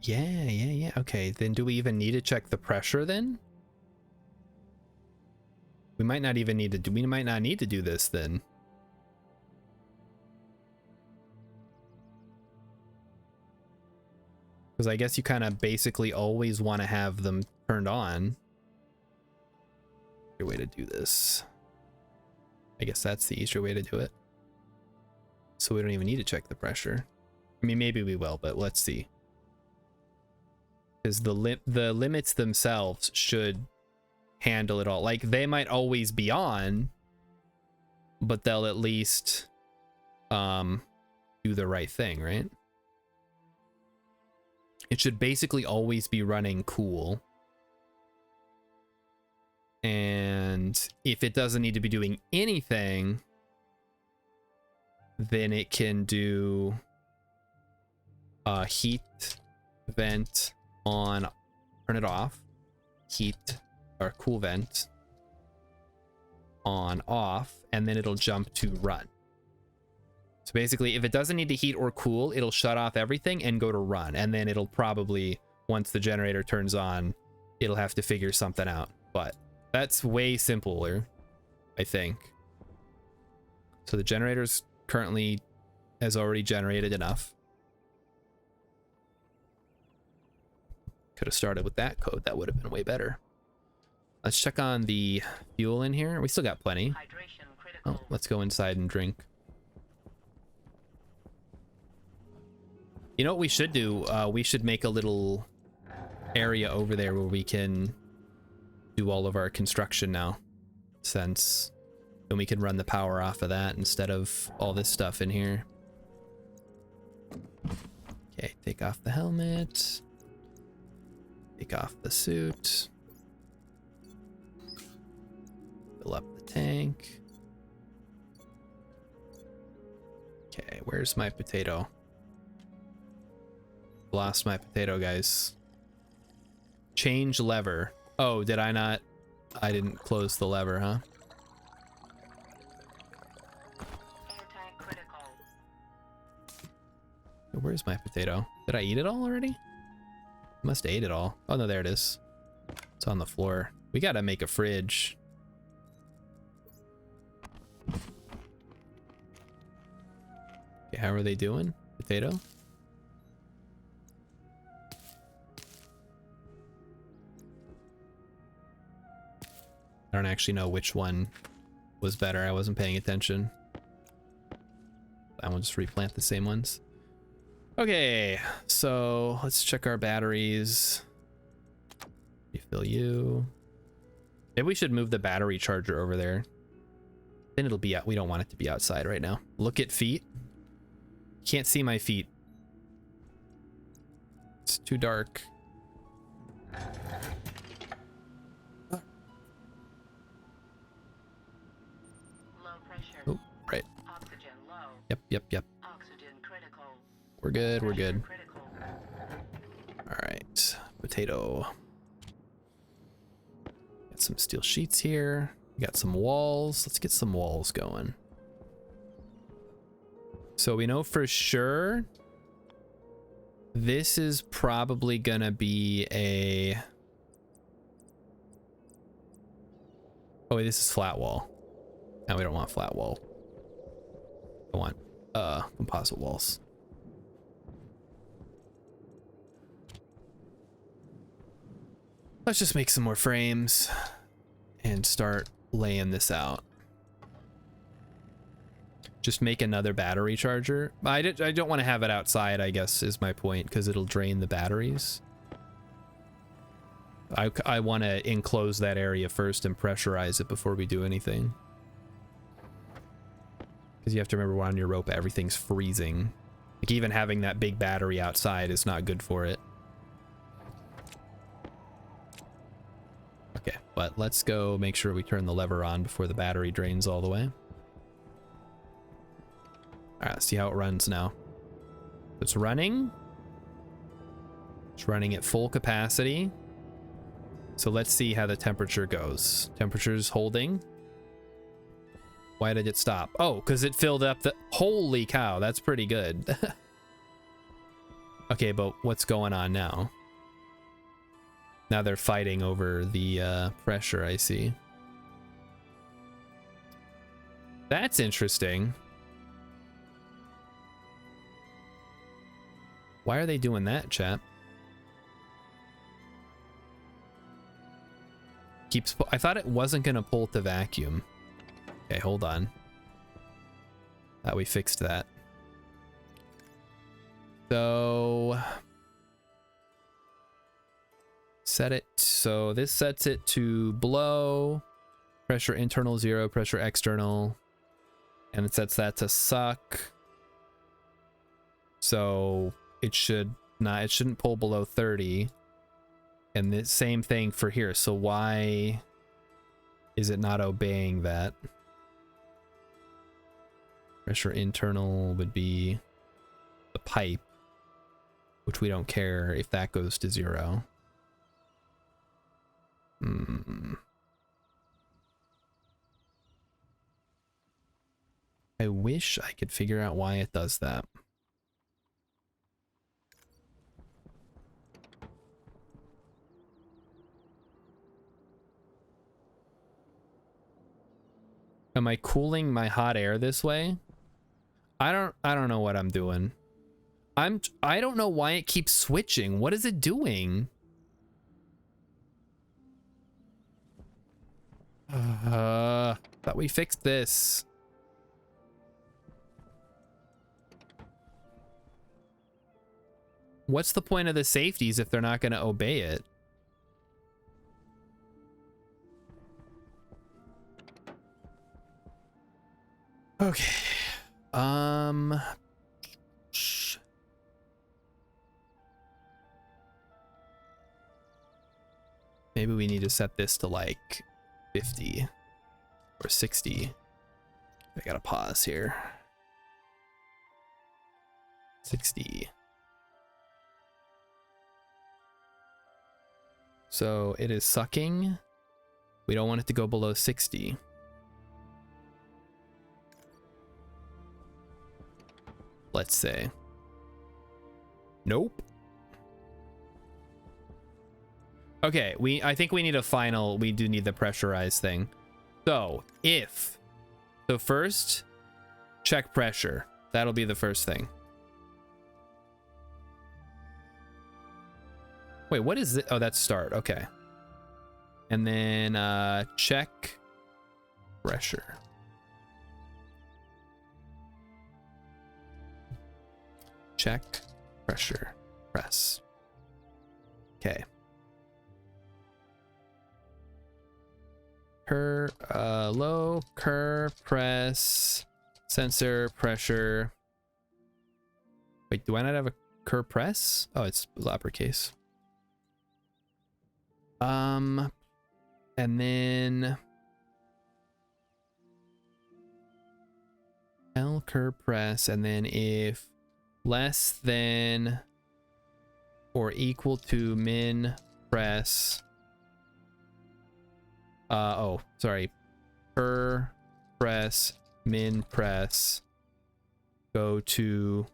Yeah. Okay, then do we even need to check the pressure then? We might not even need to do, we might not need to do this then. Because I guess you kind of basically always want to have them turned on. Good way to do this. I guess that's the easier way to do it. So we don't even need to check the pressure. I mean, maybe we will, but let's see. Because the limits themselves should handle it all. Like, they might always be on, but they'll at least do the right thing, right? It should basically always be running cool. And if it doesn't need to be doing anything, then it can do heat vent on, turn it off, heat or cool vent on off, and then it'll jump to run. So basically, if it doesn't need to heat or cool, it'll shut off everything and go to run, and then it'll probably, once the generator turns on, it'll have to figure something out. But that's way simpler, I think. So the generator's currently has already generated enough. Could have started with that code. That would have been way better. Let's check on the fuel in here. We still got plenty. Hydration critical. Oh, let's go inside and drink. You know what we should do? We should make a little area over there where we can do all of our construction now. Since then we can run the power off of that instead of all this stuff in here. Okay, take off the helmet. Take off the suit. Fill up the tank. Okay, where's my potato? Lost my potato, guys. Change lever. Oh, did I not? I didn't close the lever, huh? Air tank critical. Where's my potato? Did I eat it all already? Must have ate it all. Oh no, there it is. It's on the floor. We gotta make a fridge. Okay, how are they doing? Potato? I don't actually know which one was better. I wasn't paying attention. I will just replant the same ones. Okay, so let's check our batteries. Refill you. Maybe we should move the battery charger over there. Then it'll be out. We don't want it to be outside right now. Look at feet. Can't see my feet. It's too dark. Low pressure. Oh, right. Oxygen low. Yep. Oxygen critical. We're good. Critical. All right, potato. Got some steel sheets here. We got some walls. Let's get some walls going. So we know for sure this is probably gonna be a... Oh wait, this is flat wall. No, we don't want flat wall. I want composite walls. Let's just make some more frames and start laying this out. Just make another battery charger. I don't want to have it outside, I guess, is my point, because it'll drain the batteries. I want to enclose that area first and pressurize it before we do anything. Because you have to remember, we're on Europa, everything's freezing. Like, even having that big battery outside is not good for it. Okay, but let's go make sure we turn the lever on before the battery drains all the way. All right, let's see how it runs now. It's running. It's running at full capacity. So let's see how the temperature goes. Temperature's holding. Why did it stop? Oh, because it filled up the... Holy cow, that's pretty good. Okay, but what's going on now? Now they're fighting over the pressure, I see. That's interesting. Why are they doing that, chat? I thought it wasn't gonna pull to vacuum. Okay, hold on. Thought we fixed that. So set it, so this sets it to below, pressure internal 0, pressure external, and it sets that to suck. So it shouldn't pull below 30. And the same thing for here. So why is it not obeying that? Pressure internal would be the pipe, which we don't care if that goes to 0. I wish I could figure out why it does that. Am I cooling my hot air this way? I don't know what I'm doing. I don't know why it keeps switching. What is it doing? Thought we fixed this. What's the point of the safeties if they're not going to obey it? Okay. Maybe we need to set this to like 50 or 60. I gotta pause here. 60. So it is sucking. We don't want it to go below 60. Let's say. Nope. Okay, I think we need a final, we do need the pressurized thing. So first, check pressure. That'll be the first thing. Wait, what is it? Oh, that's start. Okay. And then check pressure. Check pressure. Press. Okay. Low cur press sensor pressure. Wait, do I not have a cur press? Oh, it's uppercase. And then L cur press, and then if less than or equal to min press. Oh, sorry. Per press, min press, go to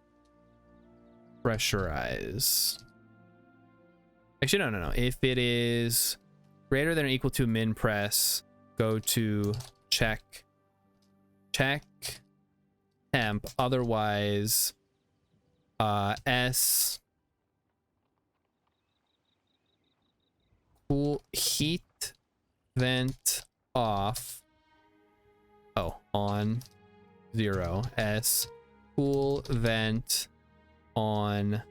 pressurize. Actually, no. If it is greater than or equal to min press, go to check temp. Otherwise, S cool heat vent off. Oh, on 0. S cool vent on.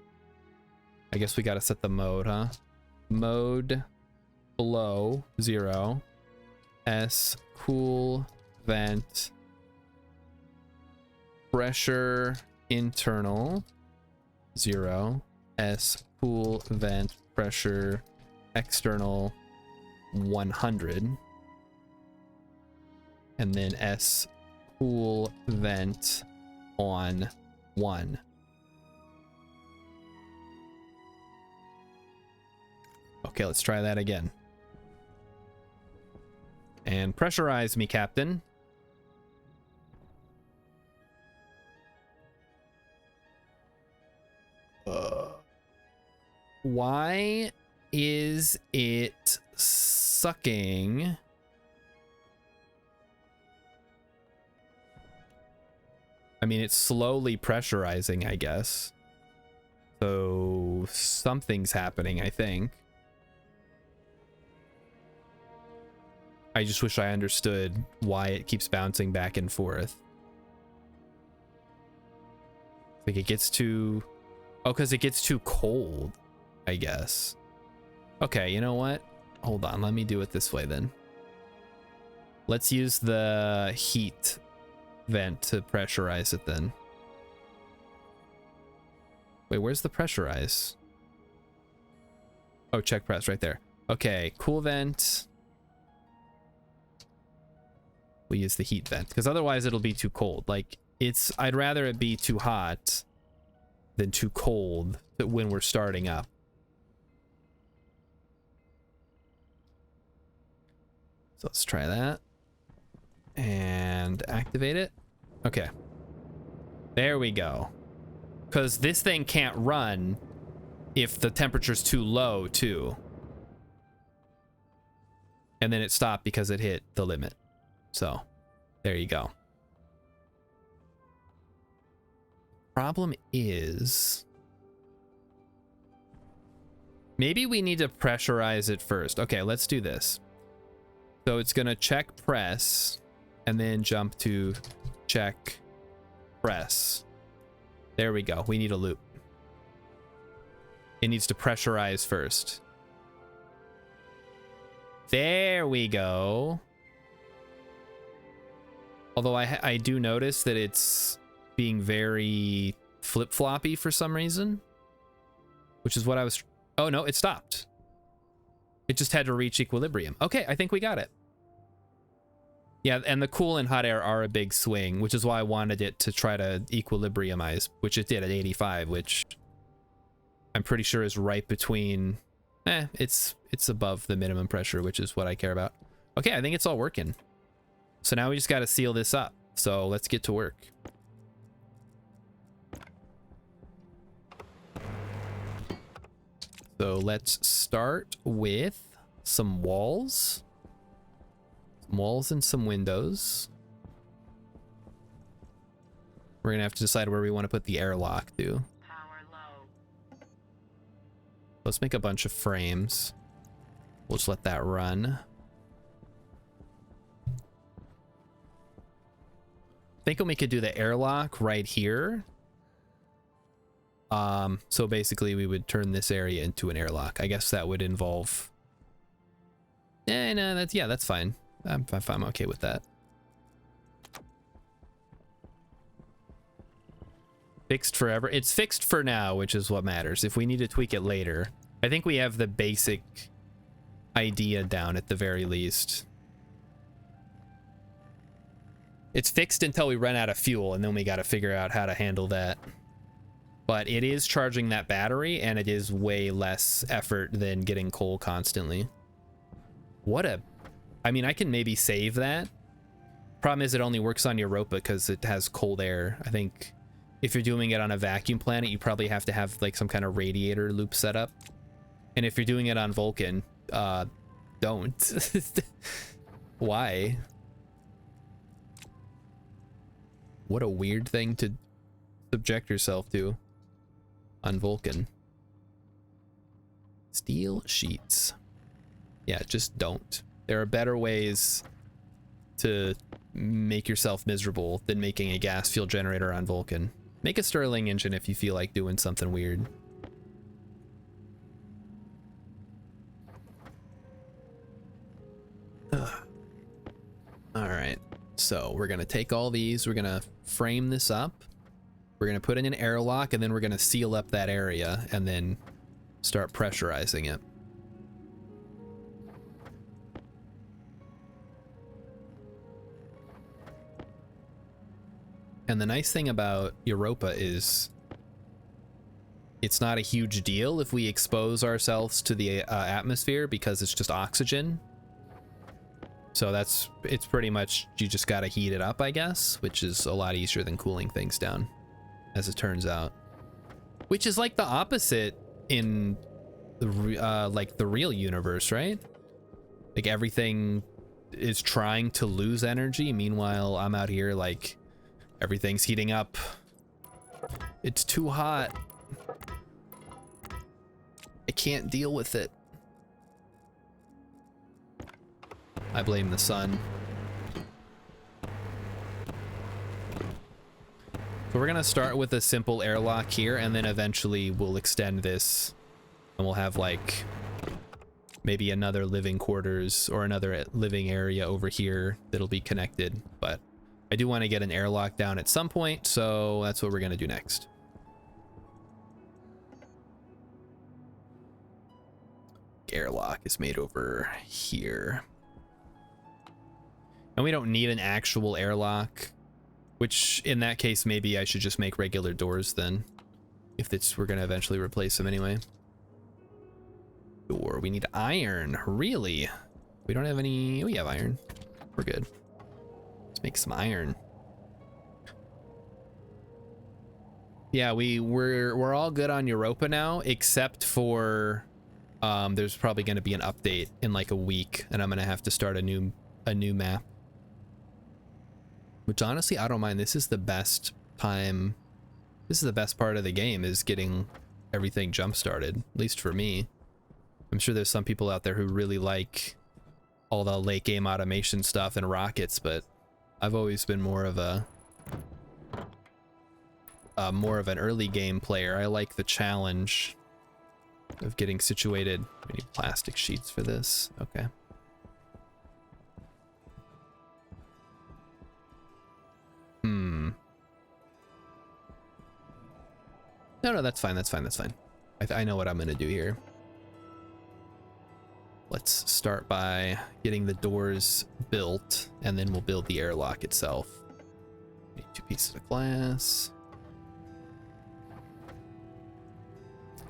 I guess we gotta set the mode, huh? Mode below 0. S cool vent pressure internal 0. S cool vent pressure external 100. And then S cool vent on 1. Okay, let's try that again. And pressurize me, Captain. Why is it sucking? I mean, it's slowly pressurizing, I guess. So something's happening, I think. I just wish I understood why it keeps bouncing back and forth. Like it gets too... Oh, because it gets too cold, I guess. Okay, you know what? Hold on, let me do it this way then. Let's use the heat vent to pressurize it then. Wait, where's the pressurize? Oh, check press right there. Okay, cool vent. We use the heat vent because otherwise it'll be too cold. Like I'd rather it be too hot than too cold when we're starting up. So let's try that and activate it. Okay, there we go. Because this thing can't run if the temperature's too low too. And then it stopped because it hit the limit. So there you go. Problem is, maybe we need to pressurize it first. Okay, let's do this. So it's gonna check press and then jump to check press. There we go. We need a loop. It needs to pressurize first. There we go. Although I do notice that it's being very flip-floppy for some reason, which is what I was... Oh no, it stopped. It just had to reach equilibrium. Okay, I think we got it. Yeah, and the cool and hot air are a big swing, which is why I wanted it to try to equilibriumize, which it did at 85, which I'm pretty sure is right between... it's above the minimum pressure, which is what I care about. Okay, I think it's all working. So now we just got to seal this up. So let's get to work. So let's start with some walls. Some walls and some windows. We're gonna have to decide where we want to put the airlock to. Power low. Let's make a bunch of frames. We'll just let that run. Thinking we could do the airlock right here. So basically we would turn this area into an airlock. I guess that would involve... no, that's fine. I'm okay with that. Fixed forever. It's fixed for now, which is what matters. If we need to tweak it later, I think we have the basic idea down at the very least. It's fixed until we run out of fuel, and then we got to figure out how to handle that. But it is charging that battery, and it is way less effort than getting coal constantly. I mean, I can maybe save that. Problem is it only works on Europa because it has cold air. I think if you're doing it on a vacuum planet, you probably have to have like some kind of radiator loop set up. And if you're doing it on Vulcan, don't. Why? What a weird thing to subject yourself to on Vulcan. Steel sheets. Yeah, just don't. There are better ways to make yourself miserable than making a gas fuel generator on Vulcan. Make a Stirling engine if you feel like doing something weird. Alright, so we're gonna take all these, we're gonna frame this up, we're gonna put in an airlock, and then we're gonna seal up that area and then start pressurizing it. And the nice thing about Europa is it's not a huge deal if we expose ourselves to the atmosphere because it's just oxygen. So it's pretty much, you just gotta heat it up, I guess, which is a lot easier than cooling things down, as it turns out. Which is like the opposite in like the real universe, right? Like everything is trying to lose energy. Meanwhile, I'm out here like everything's heating up. It's too hot. I can't deal with it. I blame the sun. So we're gonna start with a simple airlock here, and then eventually we'll extend this, and we'll have like maybe another living quarters or another living area over here that'll be connected. But I do want to get an airlock down at some point, so that's what we're gonna do next. Airlock is made over here. And we don't need an actual airlock, which in that case, maybe I should just make regular doors then. If it's, we're gonna eventually replace them anyway. Door, we need iron, really? We don't have any, we have iron. We're good. Let's make some iron. Yeah, we're all good on Europa now, except for there's probably gonna be an update in like a week, and I'm gonna have to start a new map. Which honestly, I don't mind. This is the best time. This is the best part of the game, is getting everything jump started, at least for me. I'm sure there's some people out there who really like all the late game automation stuff and rockets, but I've always been more of an early game player. I like the challenge of getting situated. We need plastic sheets for this. Okay. No, that's fine. That's fine. That's fine. I know what I'm going to do here. Let's start by getting the doors built, and then we'll build the airlock itself. Need 2 pieces of glass.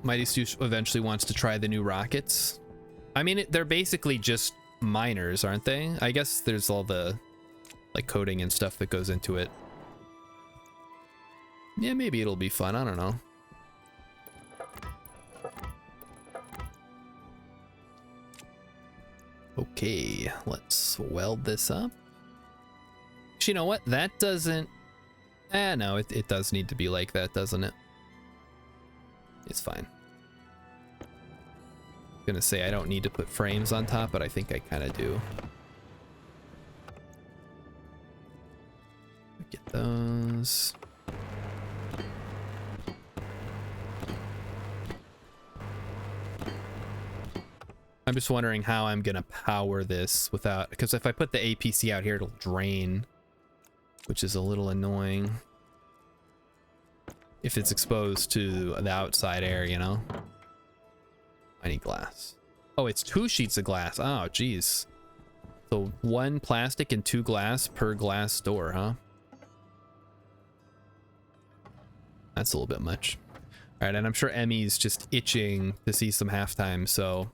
Mighty Stu eventually wants to try the new rockets. I mean, they're basically just miners, aren't they? I guess there's all the like coding and stuff that goes into it. Yeah, maybe it'll be fun. I don't know. Okay, let's weld this up. Actually, you know what? That doesn't... no, it does need to be like that, doesn't it? It's fine. I'm gonna say I don't need to put frames on top, but I think I kind of do. Get those. I'm just wondering how I'm gonna power this without, because if I put the APC out here, it'll drain, which is a little annoying if it's exposed to the outside air, you know. I need glass. Oh, it's 2 sheets of glass. Oh, geez. So 1 plastic and 2 glass per glass door, huh? That's a little bit much. All right, and I'm sure Emmy's just itching to see some halftime, so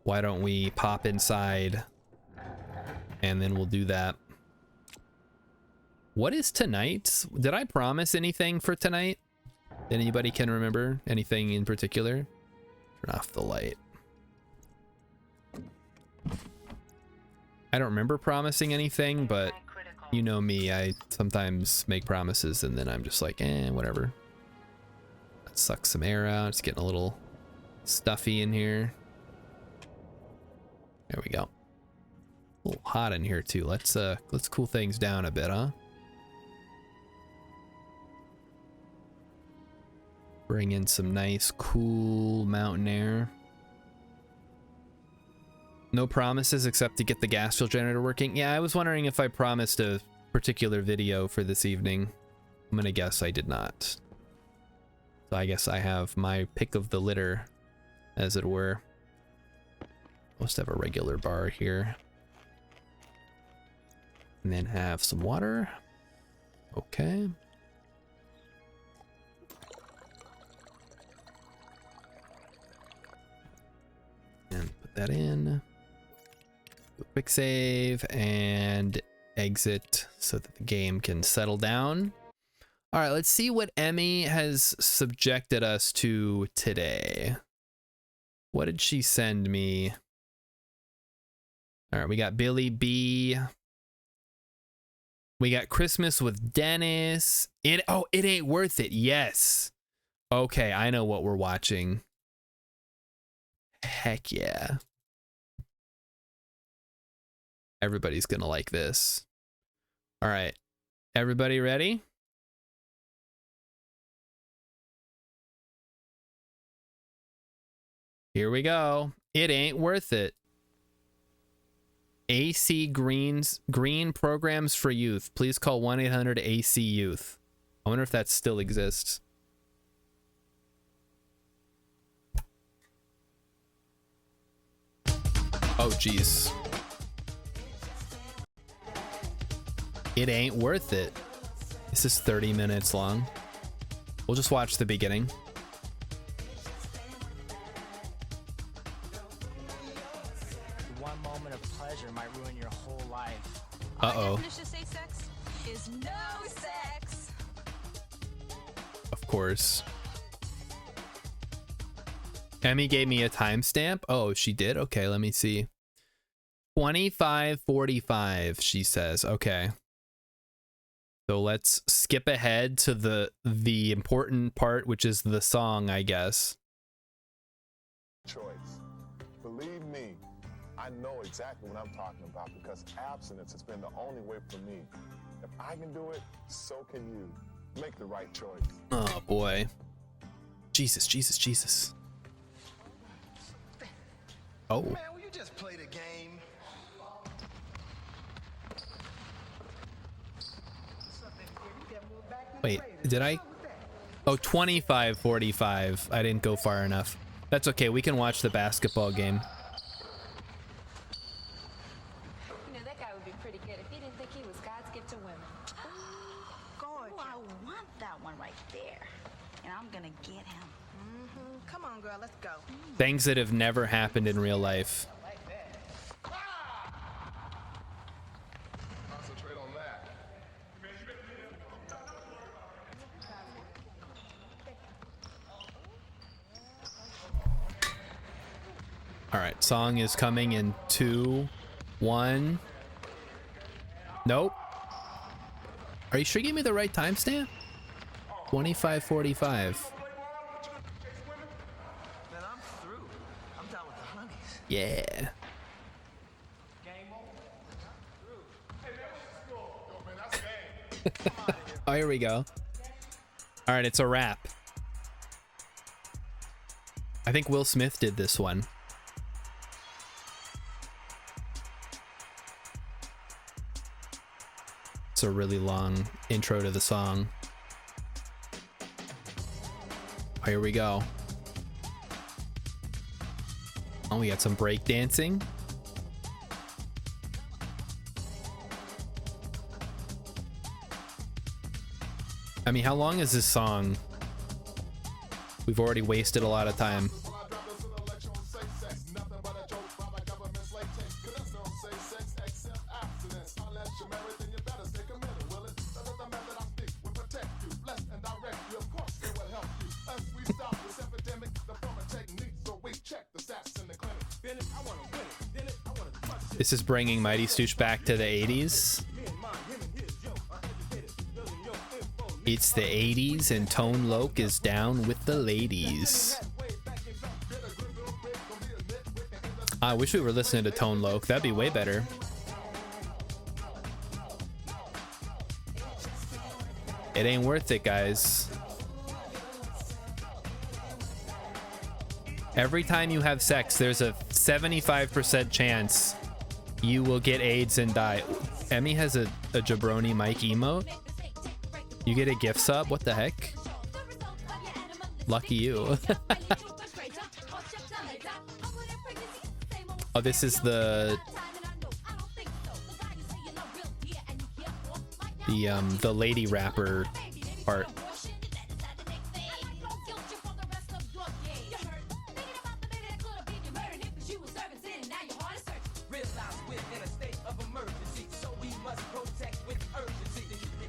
why don't we pop inside and then we'll do that. What is tonight? Did I promise anything for tonight? Anybody can remember anything in particular? Turn off the light. I don't remember promising anything, but you know me, I sometimes make promises and then I'm just like, whatever. Let's suck some air out. It's getting a little stuffy in here. There we go. A little hot in here too. Let's cool things down a bit, huh? Bring in some nice, cool mountain air. No promises except to get the gas fuel generator working. Yeah, I was wondering if I promised a particular video for this evening. I'm gonna guess I did not. So I guess I have my pick of the litter, as it were. Must have a regular bar here. And then have some water. Okay. And put that in. Quick save and exit so that the game can settle down. All right, let's see what Emmy has subjected us to today. What did she send me? All right, we got Billy B. We got Christmas with Dennis. It ain't worth it. Yes. Okay, I know what we're watching. Heck yeah. Everybody's gonna like this. All right. Everybody ready? Here we go. It ain't worth it. AC Green Programs for Youth. Please call 1-800-AC Youth. I wonder if that still exists. Oh, jeez. It ain't worth it. This is 30 minutes long. We'll just watch the beginning. One moment of pleasure might ruin your whole life. Uh-oh. Our definition of safe sex is no sex. Of course. Emmy gave me a timestamp. Oh, she did? Okay, let me see. 25:45, she says. Okay. So let's skip ahead to the important part, which is the song, I guess. Choice. Believe me, I know exactly what I'm talking about because abstinence has been the only way for me. If I can do it, so can you. Make the right choice. Oh boy. Jesus, Jesus, Jesus. Oh. Man, will you just play the game? Wait, did I? Oh, 25:45. I didn't go far enough. That's okay. We can watch the basketball game. You know, that guy would be pretty good if he didn't think he was God's gift to women. Gorgeous. I want that one right there. And I'm gonna get him. Come on, girl, let's go. Things that have never happened in real life. Concentrate on that. All right, song is coming in 2, 1. Nope. Are you sure you gave me the right timestamp? 25:45. Man, I'm through. I'm done with the honeys. Yeah. Oh, here we go. All right, it's a wrap. I think Will Smith did this one. It's a really long intro to the song. Oh, here we go. Oh, we got some break dancing. I mean, how long is this song? We've already wasted a lot of time. This is bringing Mighty Stoosh back to the 80s. It's the 80s and Tone Loc is down with the ladies. I wish we were listening to Tone Loc. That'd be way better. It ain't worth it, guys. Every time you have sex, there's a 75% chance you will get AIDS and die. Emmy has a jabroni mic emote. You get a gift sub? What the heck? Lucky you. Oh, this is the lady rapper part.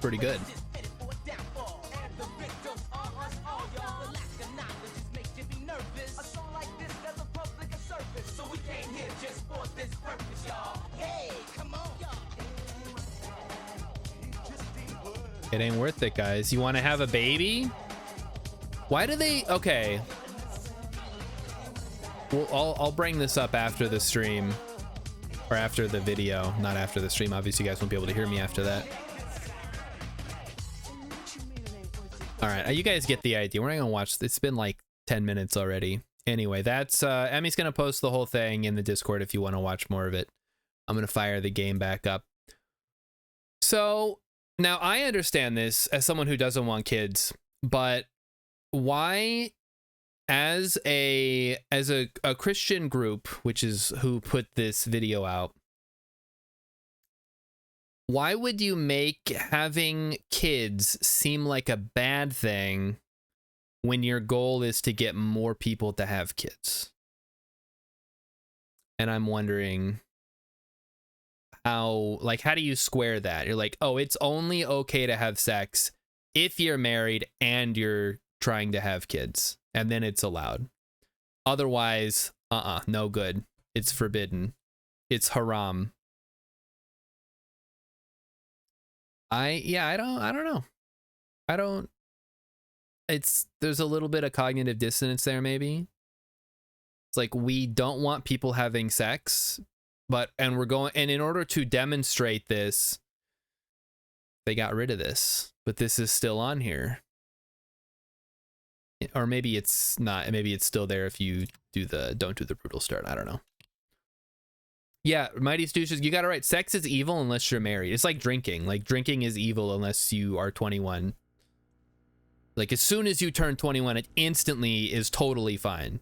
Pretty good. It ain't worth it, guys. You want to have a baby? Why do they? Okay. Well, I'll bring this up after the stream, or after the video, not after the stream. Obviously, you guys won't be able to hear me after that. All right, you guys get the idea. We're not gonna watch. It's been like 10 minutes already. Anyway, that's Emmy's gonna post the whole thing in the Discord if you want to watch more of it. I'm gonna fire the game back up. So now I understand this as someone who doesn't want kids, but why, as a Christian group, which is who put this video out, why would you make having kids seem like a bad thing when your goal is to get more people to have kids? And I'm wondering how do you square that? You're like, oh, it's only okay to have sex if you're married and you're trying to have kids, and then it's allowed. Otherwise, no good. It's forbidden. It's haram. I don't know. There's a little bit of cognitive dissonance there, maybe. It's like, we don't want people having sex, and in order to demonstrate this, they got rid of this, but this is still on here. Or maybe it's not, maybe it's still there if you don't do the brutal start. I don't know. Yeah, Mighty Stooges, you got it right. Sex is evil unless you're married. It's like drinking. Like, drinking is evil unless you are 21. Like, as soon as you turn 21, it instantly is totally fine.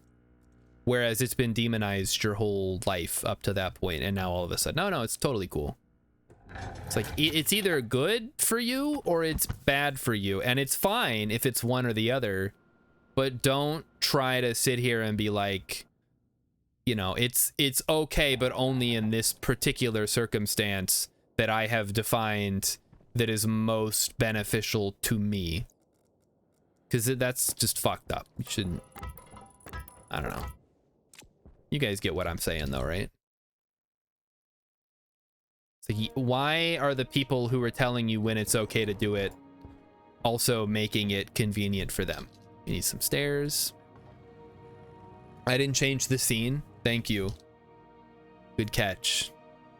Whereas it's been demonized your whole life up to that point, and now all of a sudden, no, it's totally cool. It's like, it's either good for you or it's bad for you, and it's fine if it's one or the other, but don't try to sit here and be like, you know, it's okay, but only in this particular circumstance that I have defined that is most beneficial to me. Because that's just fucked up. You shouldn't, I don't know. You guys get what I'm saying though, right? It's like, why are the people who are telling you when it's okay to do it also making it convenient for them? You need some stairs. I didn't change the scene. Thank you. Good catch.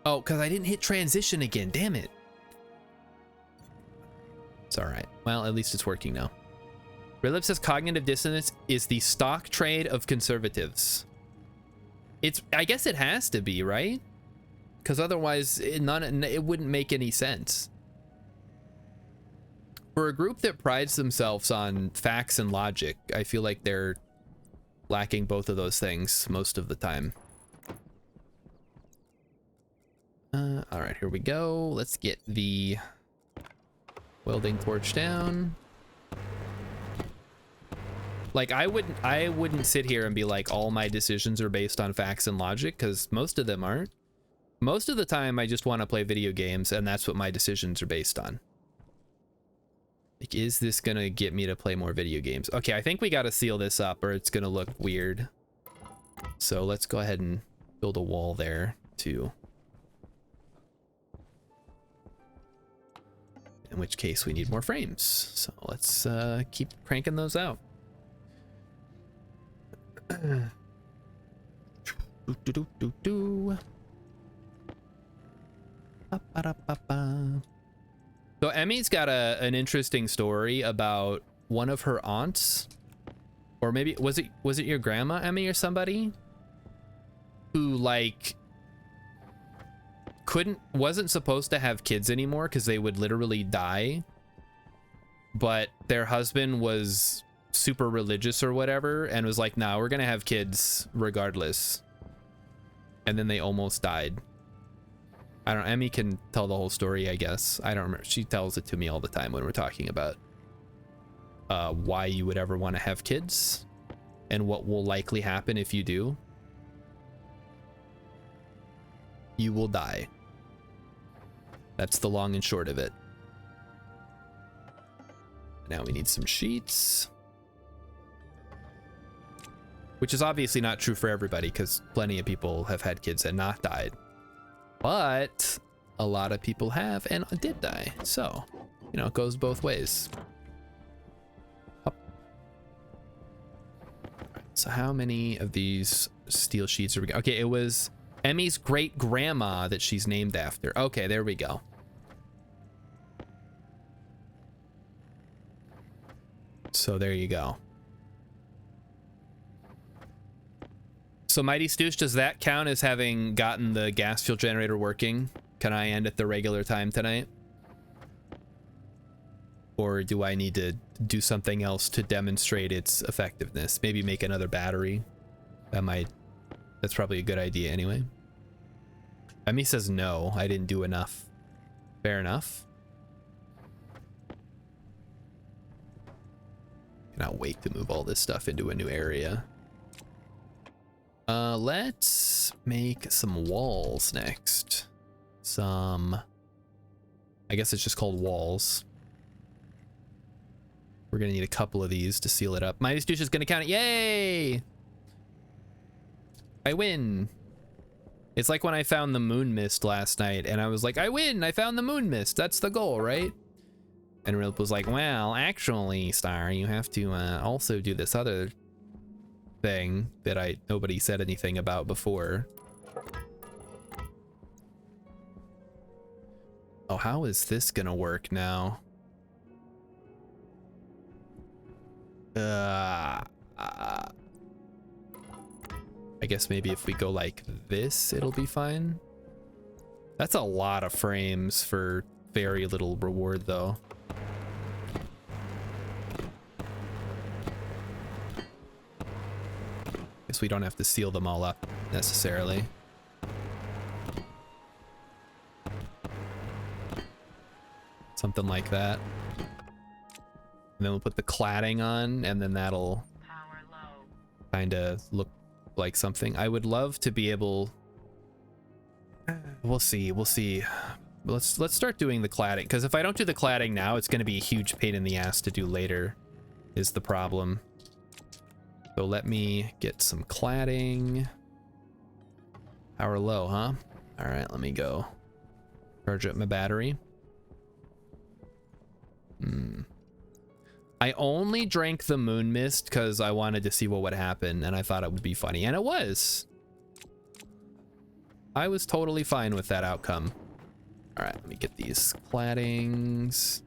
Oh, because I didn't hit transition again. Damn it. It's all right. Well, at least it's working now. Redlip says cognitive dissonance is the stock trade of conservatives. I guess it has to be, right? Because otherwise it wouldn't make any sense. For a group that prides themselves on facts and logic, I feel like they're lacking both of those things most of the time. All right, here we go. Let's get the welding torch down. Like, I wouldn't sit here and be like, all my decisions are based on facts and logic, because most of them aren't. Most of the time, I just want to play video games, and that's what my decisions are based on. Like, is this gonna get me to play more video games? Okay, I think we gotta seal this up, or it's gonna look weird. So let's go ahead and build a wall there, too. In which case, we need more frames. So let's keep cranking those out. So Emmy's got an interesting story about one of her aunts, or maybe was it your grandma, Emmy, or somebody who like wasn't supposed to have kids anymore because they would literally die, but their husband was super religious or whatever and was like, nah, we're gonna have kids regardless, and then they almost died. I don't know, Emmy can tell the whole story, I guess. I don't remember. She tells it to me all the time when we're talking about why you would ever want to have kids and what will likely happen if you do. You will die. That's the long and short of it. Now we need some sheets. Which is obviously not true for everybody, because plenty of people have had kids and not died. But a lot of people have and did die. So you know, it goes both ways. Up. So how many of these steel sheets are we got? Okay, it was Emmy's great grandma that she's named after. Okay, there we go. So there you go. So Mighty Stoosh, does that count as having gotten the gas fuel generator working? Can I end at the regular time tonight? Or do I need to do something else to demonstrate its effectiveness? Maybe make another battery. That's probably a good idea anyway. Emmy says no, I didn't do enough. Fair enough. Cannot wait to move all this stuff into a new area. Let's make some walls next. I guess it's just called walls. We're gonna need a couple of these to seal it up. Mighty Stoosh is gonna count it. Yay! I win. It's like when I found the moon mist last night and I was like, I win, I found the moon mist. That's the goal, right? And Rip was like, well, actually, Star, you have to also do this other thing that nobody said anything about before. Oh, how is this gonna work now? I guess maybe if we go like this, it'll be fine. That's a lot of frames for very little reward, though. Guess we don't have to seal them all up necessarily. Something like that. And then we'll put the cladding on, and then that'll kind of look like something. I would love to be able... We'll see. Let's start doing the cladding, because if I don't do the cladding now, it's going to be a huge pain in the ass to do later, is the problem. So let me get some cladding. Power low, huh? All right, let me go charge up my battery. I only drank the moon mist because I wanted to see what would happen, and I thought it would be funny, and it was. I was totally fine with that outcome. All right, let me get these claddings.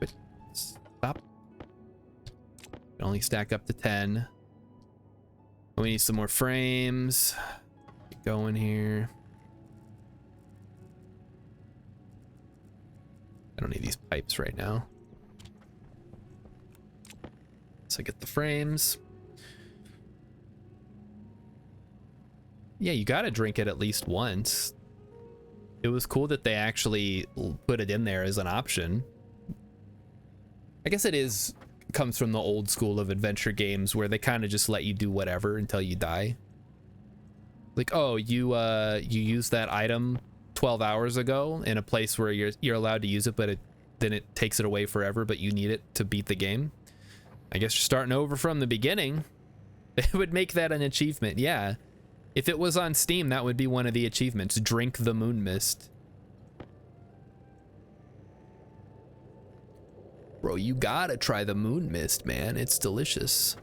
But stop. Can only stack up to 10. We need some more frames. Get going here. I don't need these pipes right now. So I get the frames. Yeah, you gotta drink it at least once. It was cool that they actually put it in there as an option. I guess it comes from the old school of adventure games where they kind of just let you do whatever until you die. Like, oh, you used that item 12 hours ago in a place where you're allowed to use it, but then it takes it away forever, but you need it to beat the game. I guess you're starting over from the beginning. It would make that an achievement, yeah. If it was on Steam, that would be one of the achievements. Drink the moon mist. Bro, you gotta try the moon mist, man. It's delicious.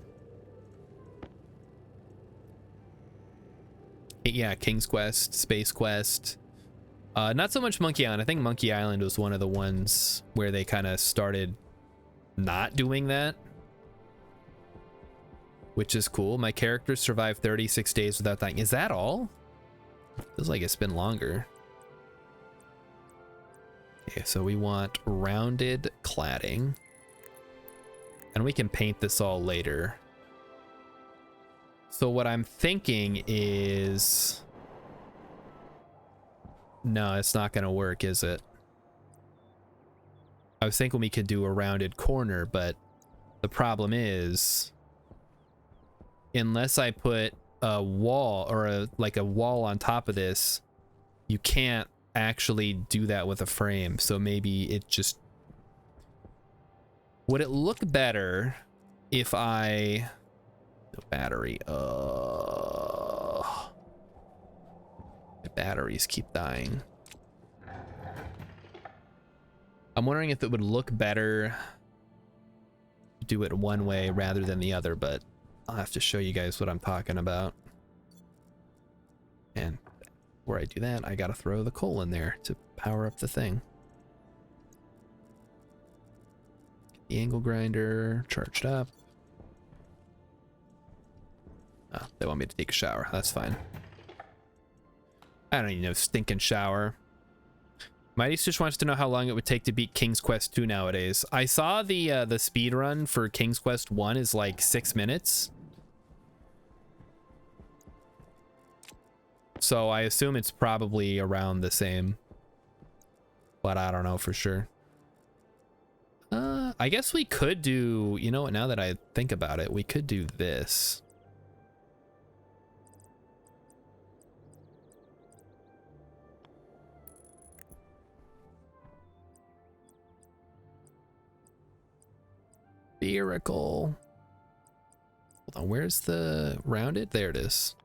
Yeah, King's Quest, Space Quest. Not so much Monkey Island. I think Monkey Island was one of the ones where they kind of started not doing that, which is cool. My character survived 36 days without dying. Is that all? Feels like it's been longer. Okay, so we want rounded cladding. And we can paint this all later. So what I'm thinking is... No, it's not going to work, is it? I was thinking we could do a rounded corner, but the problem is... Unless I put a wall or like a wall on top of this, you can't actually do that with a frame. So maybe it just... Would it look better if I... No battery. The batteries keep dying. I'm wondering if it would look better to do it one way rather than the other, but I'll have to show you guys what I'm talking about. And where I do that, I gotta throw the coal in there to power up the thing. Get the angle grinder charged up. Oh, they want me to take a shower. That's fine. I don't even know, stinking shower. Mighty just wants to know how long it would take to beat King's Quest 2 nowadays. I saw the speed run for King's Quest 1 is like 6 minutes. So I assume it's probably around the same. But I don't know for sure. I guess we could do, you know what, now that I think about it, we could do this. Spherical. Hold on, where's the rounded? There it is.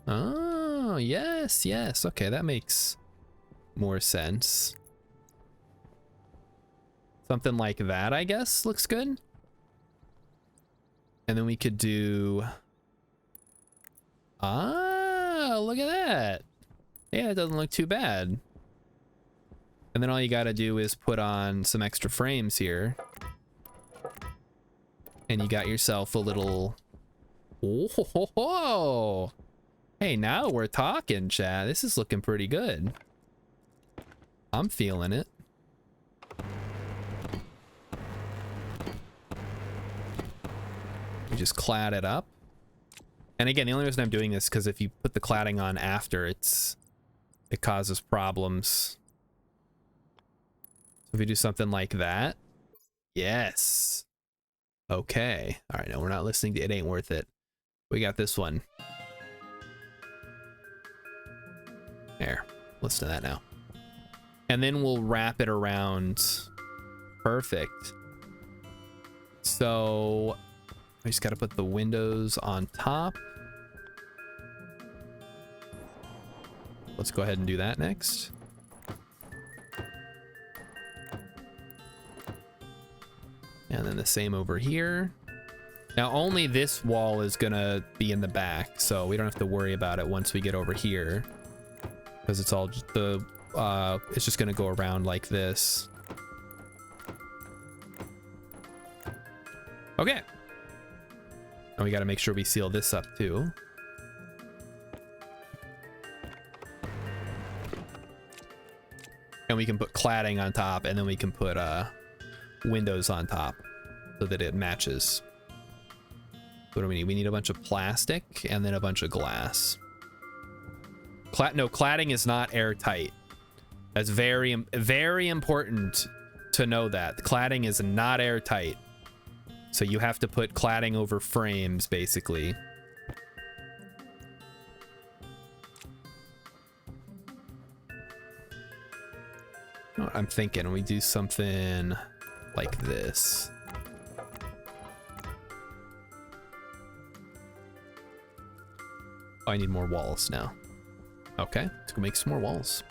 Oh, yes, yes. Okay, that makes more sense. Something like that, I guess, looks good. And then we could do... Ah, look at that. Yeah, it doesn't look too bad. And then all you gotta do is put on some extra frames here. And you got yourself a little... Oh, ho, ho, ho. Hey, now we're talking, chat. This is looking pretty good. I'm feeling it. You just clad it up. And again, the only reason I'm doing this is because if you put the cladding on after, it causes problems. If we do something like that. Yes. Okay. All right, no, we're not listening to It Ain't Worth It. We got this one. There. Listen to that now. And then we'll wrap it around. Perfect. So I just got to put the windows on top. Let's go ahead and do that next. And then the same over here. Now only this wall is gonna be in the back, so we don't have to worry about it once we get over here, because it's all just it's just gonna go around like this. Okay. And we gotta make sure we seal this up too. And we can put cladding on top, and then we can put windows on top so that it matches. What do we need? We need a bunch of plastic and then a bunch of glass. No, cladding is not airtight. That's very, very important to know that. Cladding is not airtight. So you have to put cladding over frames, basically. Oh, I'm thinking we do something like this. Oh, I need more walls now. Okay, let's go make some more walls.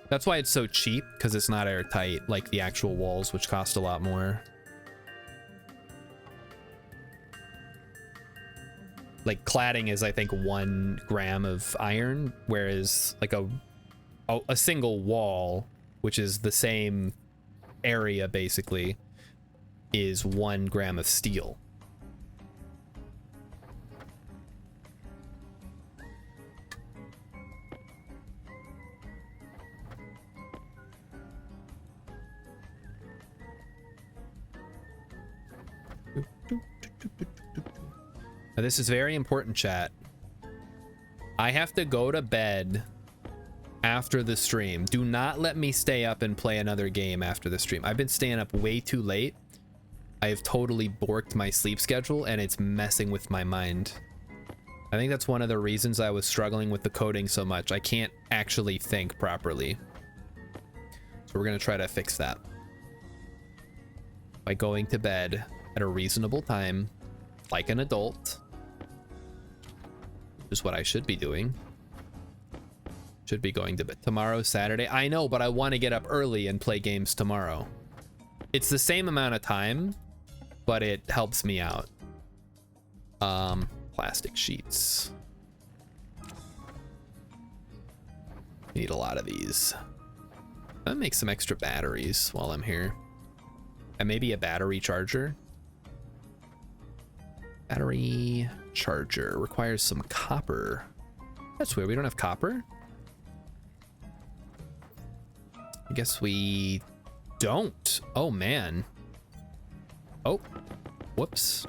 That's why it's so cheap, because it's not airtight like the actual walls, which cost a lot more. Like cladding is, I think, 1 gram of iron, whereas like a single wall, which is the same area basically, is 1 gram of steel. Now this is very important, chat. I have to go to bed after the stream. Do not let me stay up and play another game after the stream. I've been staying up way too late. I have totally borked my sleep schedule, and it's messing with my mind. I think that's one of the reasons I was struggling with the coding so much. I can't actually think properly. So we're gonna try to fix that by going to bed at a reasonable time, like an adult, which is what I should be doing. Should be going to bed. Tomorrow, Saturday. I know, but I want to get up early and play games tomorrow. It's the same amount of time, but it helps me out. Plastic sheets. Need a lot of these. I'll make some extra batteries while I'm here. And maybe a battery charger. Battery charger requires some copper. That's weird. We don't have copper? I guess we don't. Oh, man. Oh, whoops.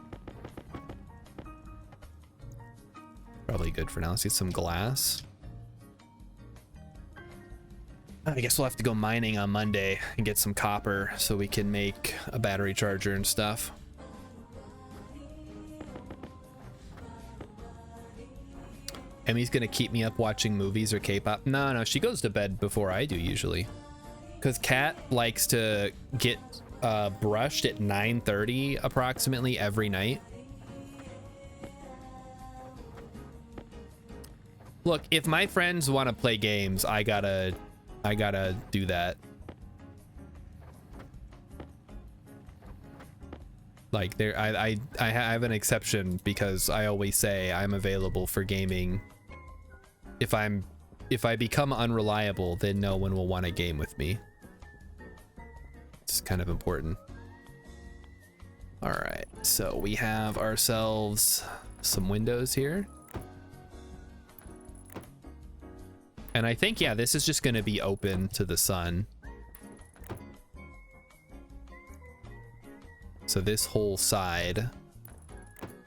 Probably good for now. Let's get some glass. I guess we'll have to go mining on Monday and get some copper so we can make a battery charger and stuff. Emmy's gonna keep me up watching movies or K-pop. No, she goes to bed before I do usually. Because Kat likes to get brushed at 9:30 approximately every night. Look, if my friends want to play games, I gotta do that. Like I have an exception because I always say I'm available for gaming. If I become unreliable, then no one will want to game with me. It's kind of important. All right, so we have ourselves some windows here. And I think, yeah, this is just going to be open to the sun. So this whole side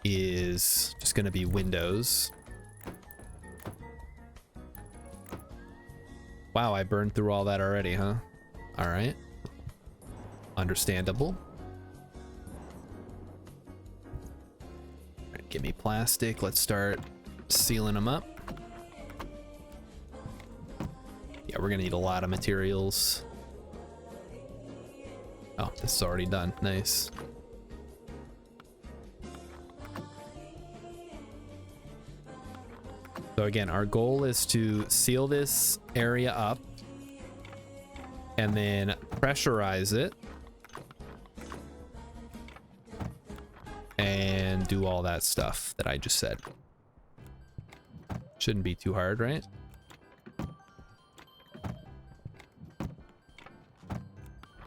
is just going to be windows. Wow, I burned through all that already, huh? All right. Understandable. All right, give me plastic. Let's start sealing them up. Yeah, we're gonna need a lot of materials. Oh, this is already done. Nice. So again, our goal is to seal this area up and then pressurize it and do all that stuff that I just said. Shouldn't be too hard, right?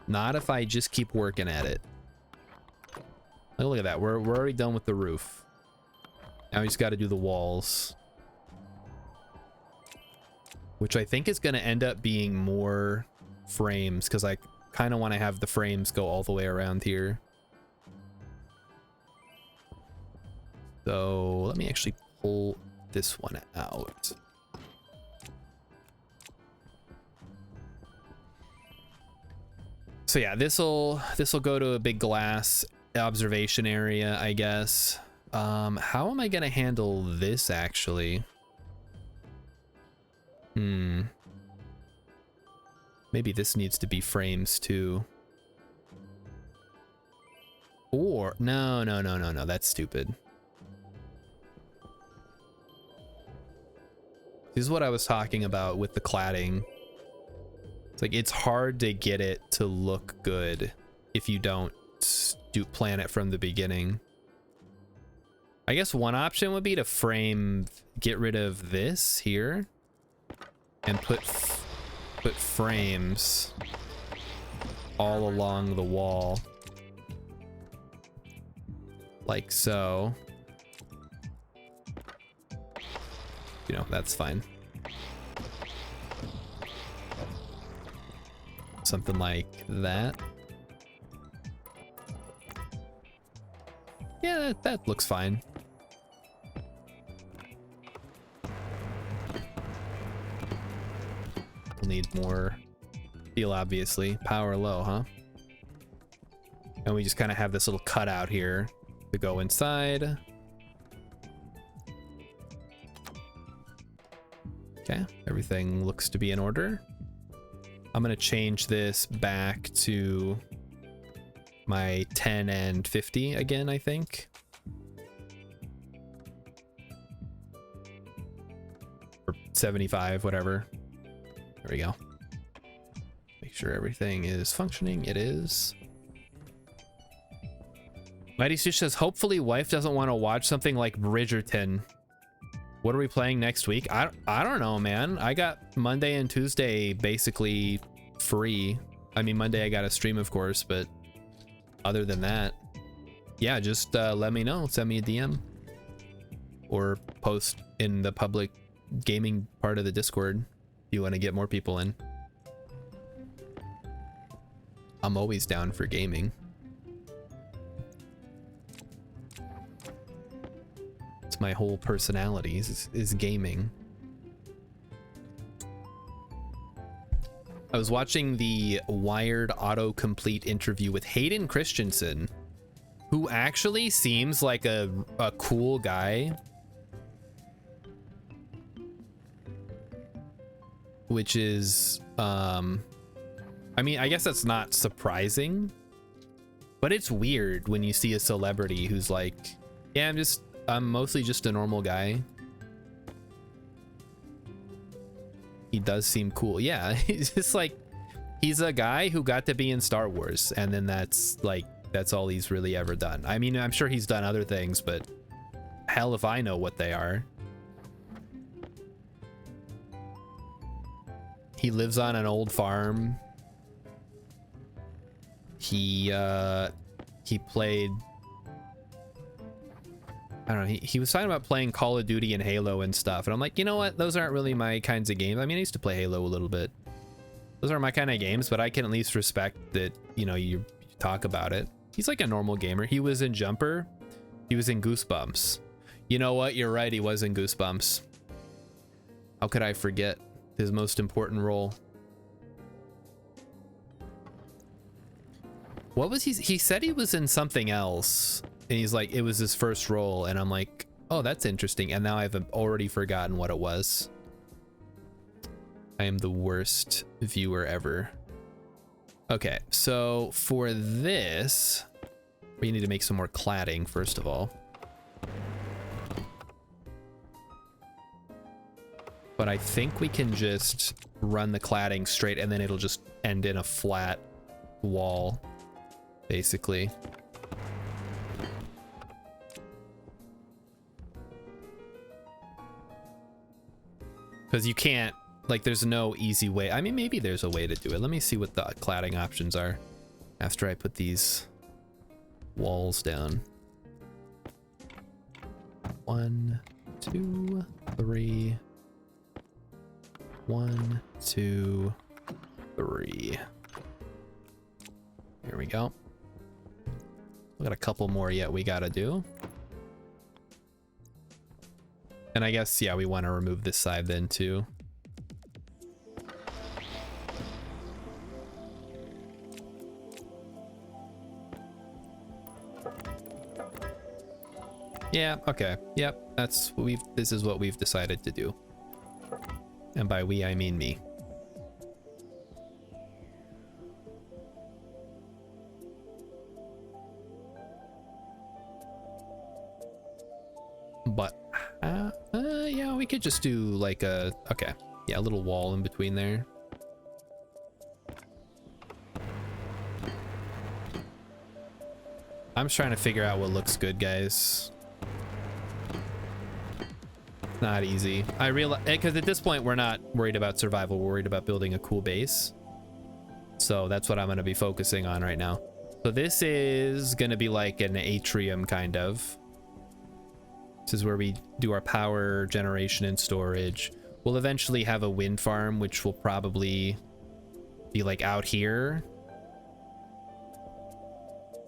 Not if I just keep working at it. Oh, look at that. We're already done with the roof. Now we just got to do the walls. Which I think is going to end up being more frames because I kind of want to have the frames go all the way around here. So let me actually pull this one out. So yeah, this'll go to a big glass observation area, I guess. How am I gonna handle this actually? Maybe this needs to be frames too. Or no, that's stupid. This is what I was talking about with the cladding. It's like it's hard to get it to look good if you don't plan it from the beginning. I guess one option would be to get rid of this here and put frames all along the wall like so. You know, that's fine. Something like that. Yeah, that looks fine. We'll need more steel, obviously. Power low, huh? And we just kind of have this little cutout here to go inside. Okay, everything looks to be in order. I'm gonna change this back to my 10 and 50 again, I think. Or 75, whatever. There we go. Make sure everything is functioning. It is. Mighty Stitch says, hopefully wife doesn't want to watch something like Bridgerton. What are we playing next week? I don't know, man. I got Monday and Tuesday basically free. I mean, Monday I got a stream, of course, but other than that, yeah, just let me know. Send me a DM or post in the public gaming part of the Discord if you want to get more people in. I'm always down for gaming. It's my whole personality is gaming. I was watching the Wired autocomplete interview with Hayden Christensen, who actually seems like a cool guy. Which is, I mean, I guess that's not surprising, but it's weird when you see a celebrity who's like, yeah, I'm mostly just a normal guy. He does seem cool. Yeah, he's just like, he's a guy who got to be in Star Wars, and then that's all he's really ever done. I mean, I'm sure he's done other things, but hell if I know what they are. He lives on an old farm. He played, I don't know, he was talking about playing Call of Duty and Halo and stuff, and I'm like, you know what, those aren't really my kinds of games. I mean, I used to play Halo a little bit. Those aren't my kind of games, but I can at least respect that, you know, you talk about it. He's like a normal gamer. He was in Jumper. He was in Goosebumps. You know what, you're right, he was in Goosebumps. How could I forget his most important role? What was he said he was in something else, and he's like, it was his first role, and I'm like, oh, that's interesting, and now I've already forgotten what it was. I am the worst viewer ever. Okay, so for this, we need to make some more cladding first of all. But I think we can just run the cladding straight, and then it'll just end in a flat wall, basically. Because you can't, like, there's no easy way. I mean, maybe there's a way to do it. Let me see what the cladding options are after I put these walls down. 1, 2, 3. 1, 2, 3. Here we go. We got a couple more yet we gotta do. And I guess, yeah, we want to remove this side then too. Yeah, okay. Yep, that's what this is what we've decided to do. And by we, I mean me. But, yeah, we could just do like a, okay. Yeah, a little wall in between there. I'm just trying to figure out what looks good, guys. Not easy. I realize, because at this point we're not worried about survival, we're worried about building a cool base. So that's what I'm going to be focusing on right now. So this is going to be like an atrium kind of. This is where we do our power generation and storage. We'll eventually have a wind farm, which will probably be like out here.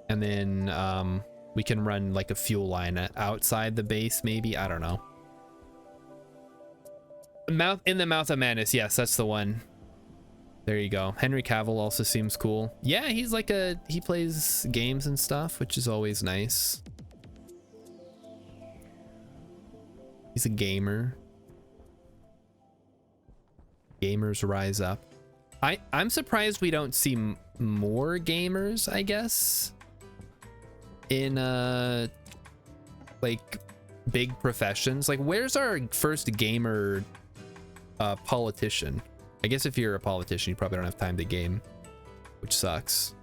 And then we can run like a fuel line outside the base, maybe. I don't know. In the Mouth of Madness, yes, that's the one. There you go. Henry Cavill also seems cool. Yeah, he's like he plays games and stuff, which is always nice. He's a gamer. Gamers rise up. I'm surprised we don't see more gamers, I guess, in like big professions. Like, where's our first gamer politician? I guess if you're a politician, you probably don't have time to game, which sucks.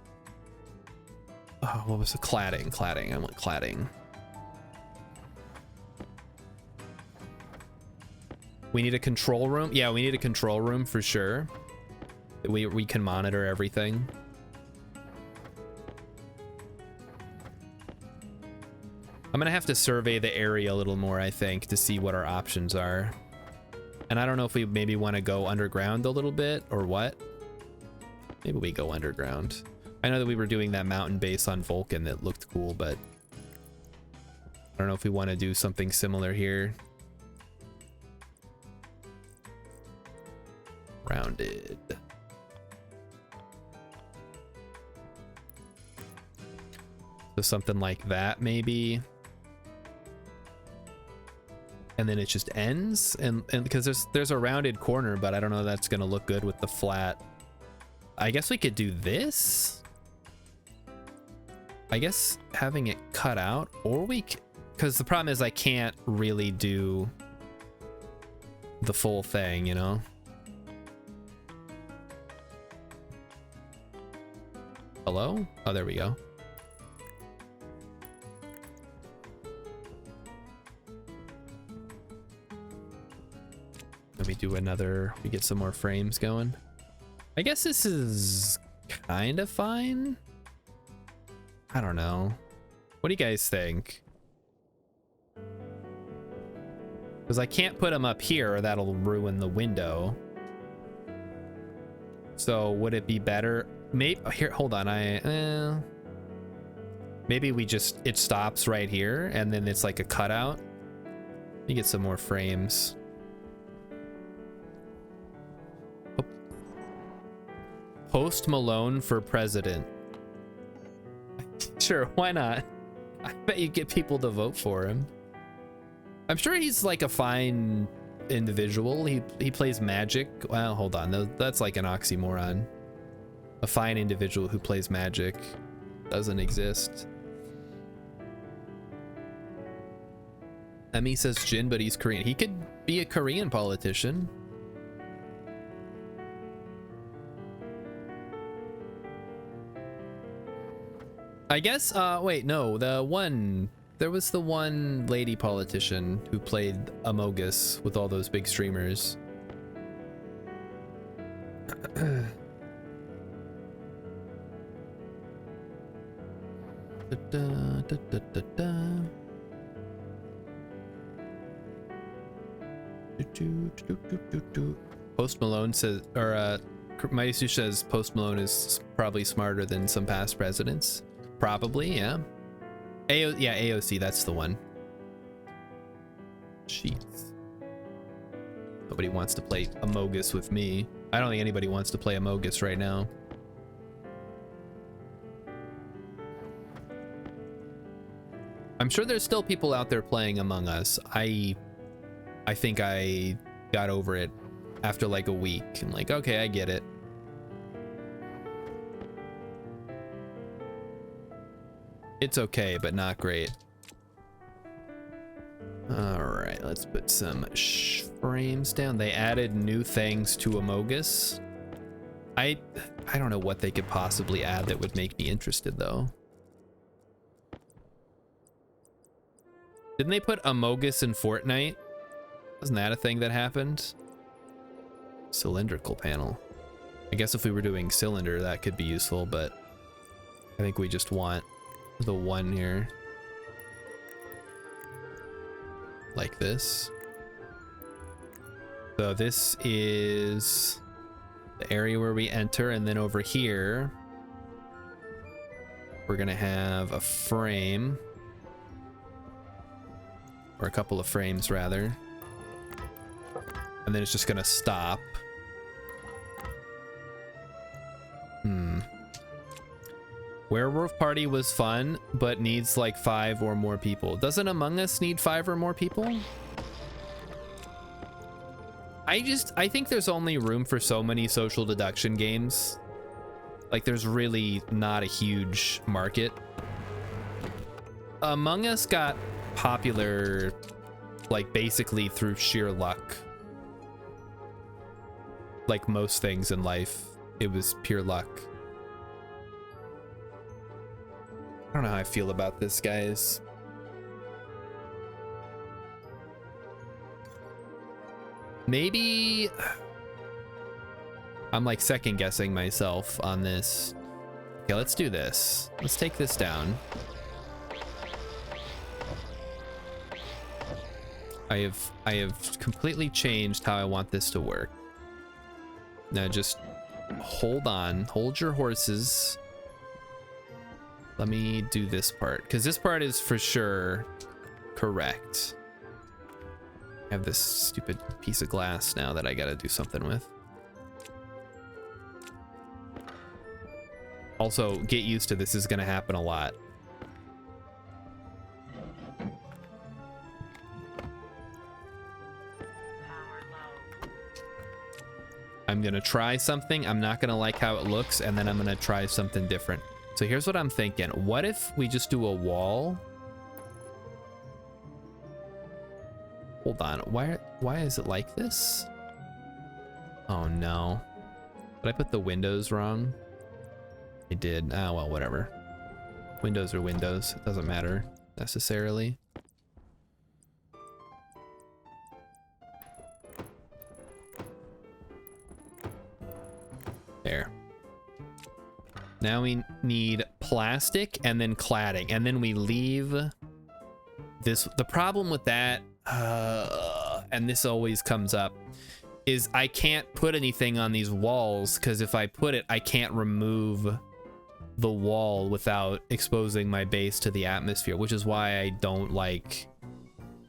Oh, what was the cladding? Cladding. I want cladding. We need a control room. Yeah, we need a control room for sure. We can monitor everything. I'm gonna have to survey the area a little more, I think, to see what our options are. And I don't know if we maybe want to go underground a little bit or what. Maybe we go underground. I know that we were doing that mountain base on Vulcan that looked cool, but I don't know if we want to do something similar here. Rounded. So something like that, maybe. And then it just ends, and because there's a rounded corner, but I don't know if that's gonna look good with the flat. I guess we could do this. I guess having it cut out, or because the problem is I can't really do the full thing, you know? Hello? Oh, there we go. Let me do another, we get some more frames going. I guess this is kind of fine. I don't know. What do you guys think? Because I can't put them up here or that'll ruin the window. So would it be better? Maybe here, hold on. Maybe we just, it stops right here and then it's like a cutout. Let me get some more frames. Post Malone for president. Sure, why not? I bet you get people to vote for him. I'm sure he's like a fine individual. He plays Magic. Well, hold on. That's like an oxymoron. A fine individual who plays Magic doesn't exist. Emmy says Jin, but he's Korean. He could be a Korean politician. I guess, wait, no, there was the one lady politician who played Amogus with all those big streamers. Post Malone says, or Maisu says Post Malone is probably smarter than some past presidents. Probably, yeah. Yeah, AOC, that's the one. Jeez. Nobody wants to play Amogus with me. I don't think anybody wants to play Amogus right now. I'm sure there's still people out there playing Among Us. I think I got over it after like a week. I'm like, okay, I get it. It's okay, but not great. All right, let's put some frames down. They added new things to Amogus. I don't know what they could possibly add that would make me interested though. Didn't they put Amogus in Fortnite? Wasn't that a thing that happened? Cylindrical panel. I guess if we were doing cylinder, that could be useful, but I think we just want the one here. Like this. So this is the area where we enter, and then over here we're gonna have a frame, or a couple of frames rather, and then it's just gonna stop. Werewolf Party was fun, but needs like 5 or more people. Doesn't Among Us need 5 or more people? I think there's only room for so many social deduction games. Like there's really not a huge market. Among Us got popular like basically through sheer luck. like most things in life, it was pure luck. I don't know how I feel about this, guys. Maybe I'm like second guessing myself on this. Okay, let's do this. Let's take this down. I have completely changed how I want this to work. Now just hold on, hold your horses. Let me do this part, because this part is for sure correct. I have this stupid piece of glass now that I gotta do something with. Also, get used to this is gonna happen a lot. I'm gonna try something, I'm not gonna like how it looks, and then I'm gonna try something different. So here's what I'm thinking. What if we just do a wall? Hold on, why is it like this? Oh no. Did I put the windows wrong? I did. Ah, well, whatever. Windows are windows. It doesn't matter necessarily. There. Now we need plastic and then cladding, and then we leave this. The problem with that, and this always comes up, is I can't put anything on these walls, because if I put it, I can't remove the wall without exposing my base to the atmosphere, which is why I don't like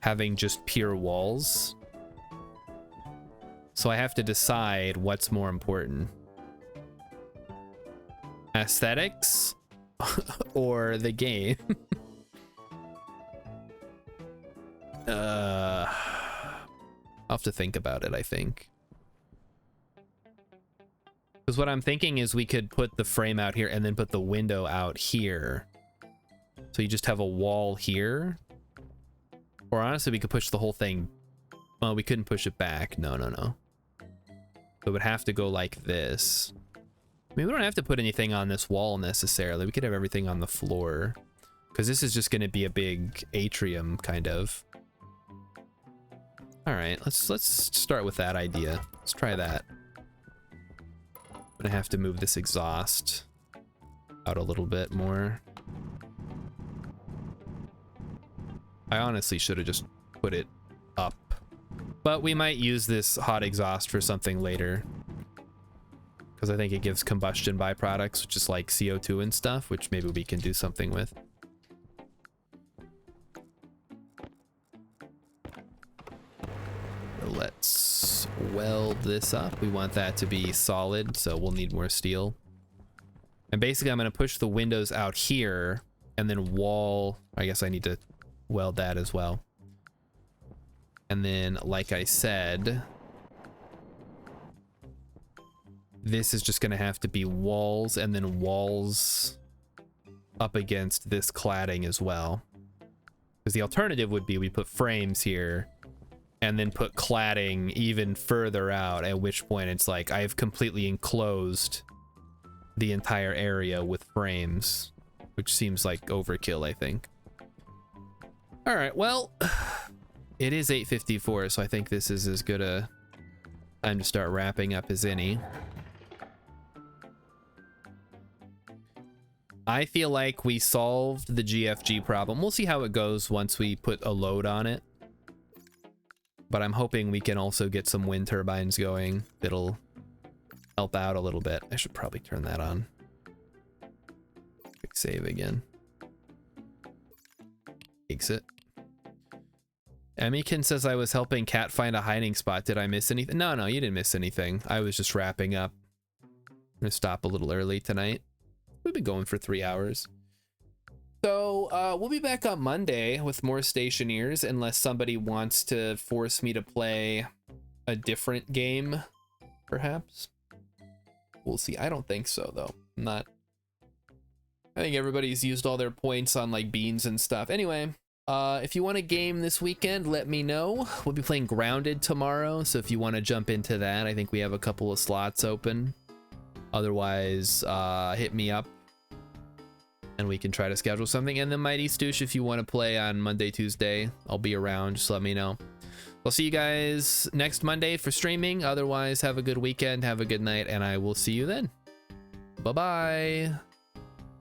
having just pure walls. So I have to decide what's more important. Aesthetics or the game? I'll have to think about it, I think. Because what I'm thinking is we could put the frame out here and then put the window out here. So you just have a wall here. Or honestly, we could push the whole thing. Well, we couldn't push it back. No. So it would have to go like this. I mean, we don't have to put anything on this wall necessarily. We could have everything on the floor. Because this is just going to be a big atrium, kind of. All right, let's start with that idea. Let's try that. I'm gonna have to move this exhaust out a little bit more. I honestly should have just put it up, but we might use this hot exhaust for something later, because I think it gives combustion byproducts, which is like CO2 and stuff, which maybe we can do something with. Let's weld this up. We want that to be solid, so we'll need more steel. And basically I'm going to push the windows out here and then wall. I guess I need to weld that as well. And then, like I said, this is just going to have to be walls and then walls up against this cladding as well. Because the alternative would be we put frames here and then put cladding even further out, at which point it's like I've completely enclosed the entire area with frames, which seems like overkill, I think. All right, well, it is 8:54, so I think this is as good a time to start wrapping up as any. I feel like we solved the GFG problem. We'll see how it goes once we put a load on it. But I'm hoping we can also get some wind turbines going that'll help out a little bit. I should probably turn that on. Quick save again. Exit. Emmykin says I was helping Kat find a hiding spot. Did I miss anything? No, you didn't miss anything. I was just wrapping up. I'm gonna stop a little early tonight. We've been going for 3 hours. So we'll be back on Monday with more Stationeers, unless somebody wants to force me to play a different game, perhaps. We'll see. I don't think so, though. I'm not. I think everybody's used all their points on like beans and stuff. Anyway, If you want a game this weekend, let me know. We'll be playing Grounded tomorrow, so if you want to jump into that, I think we have a couple of slots open. Otherwise, hit me up and we can try to schedule something. And then Mighty Stoosh, if you want to play on Monday, Tuesday, I'll be around. Just let me know. I'll see you guys next Monday for streaming. Otherwise, have a good weekend, have a good night, and I will see you then. Bye-bye.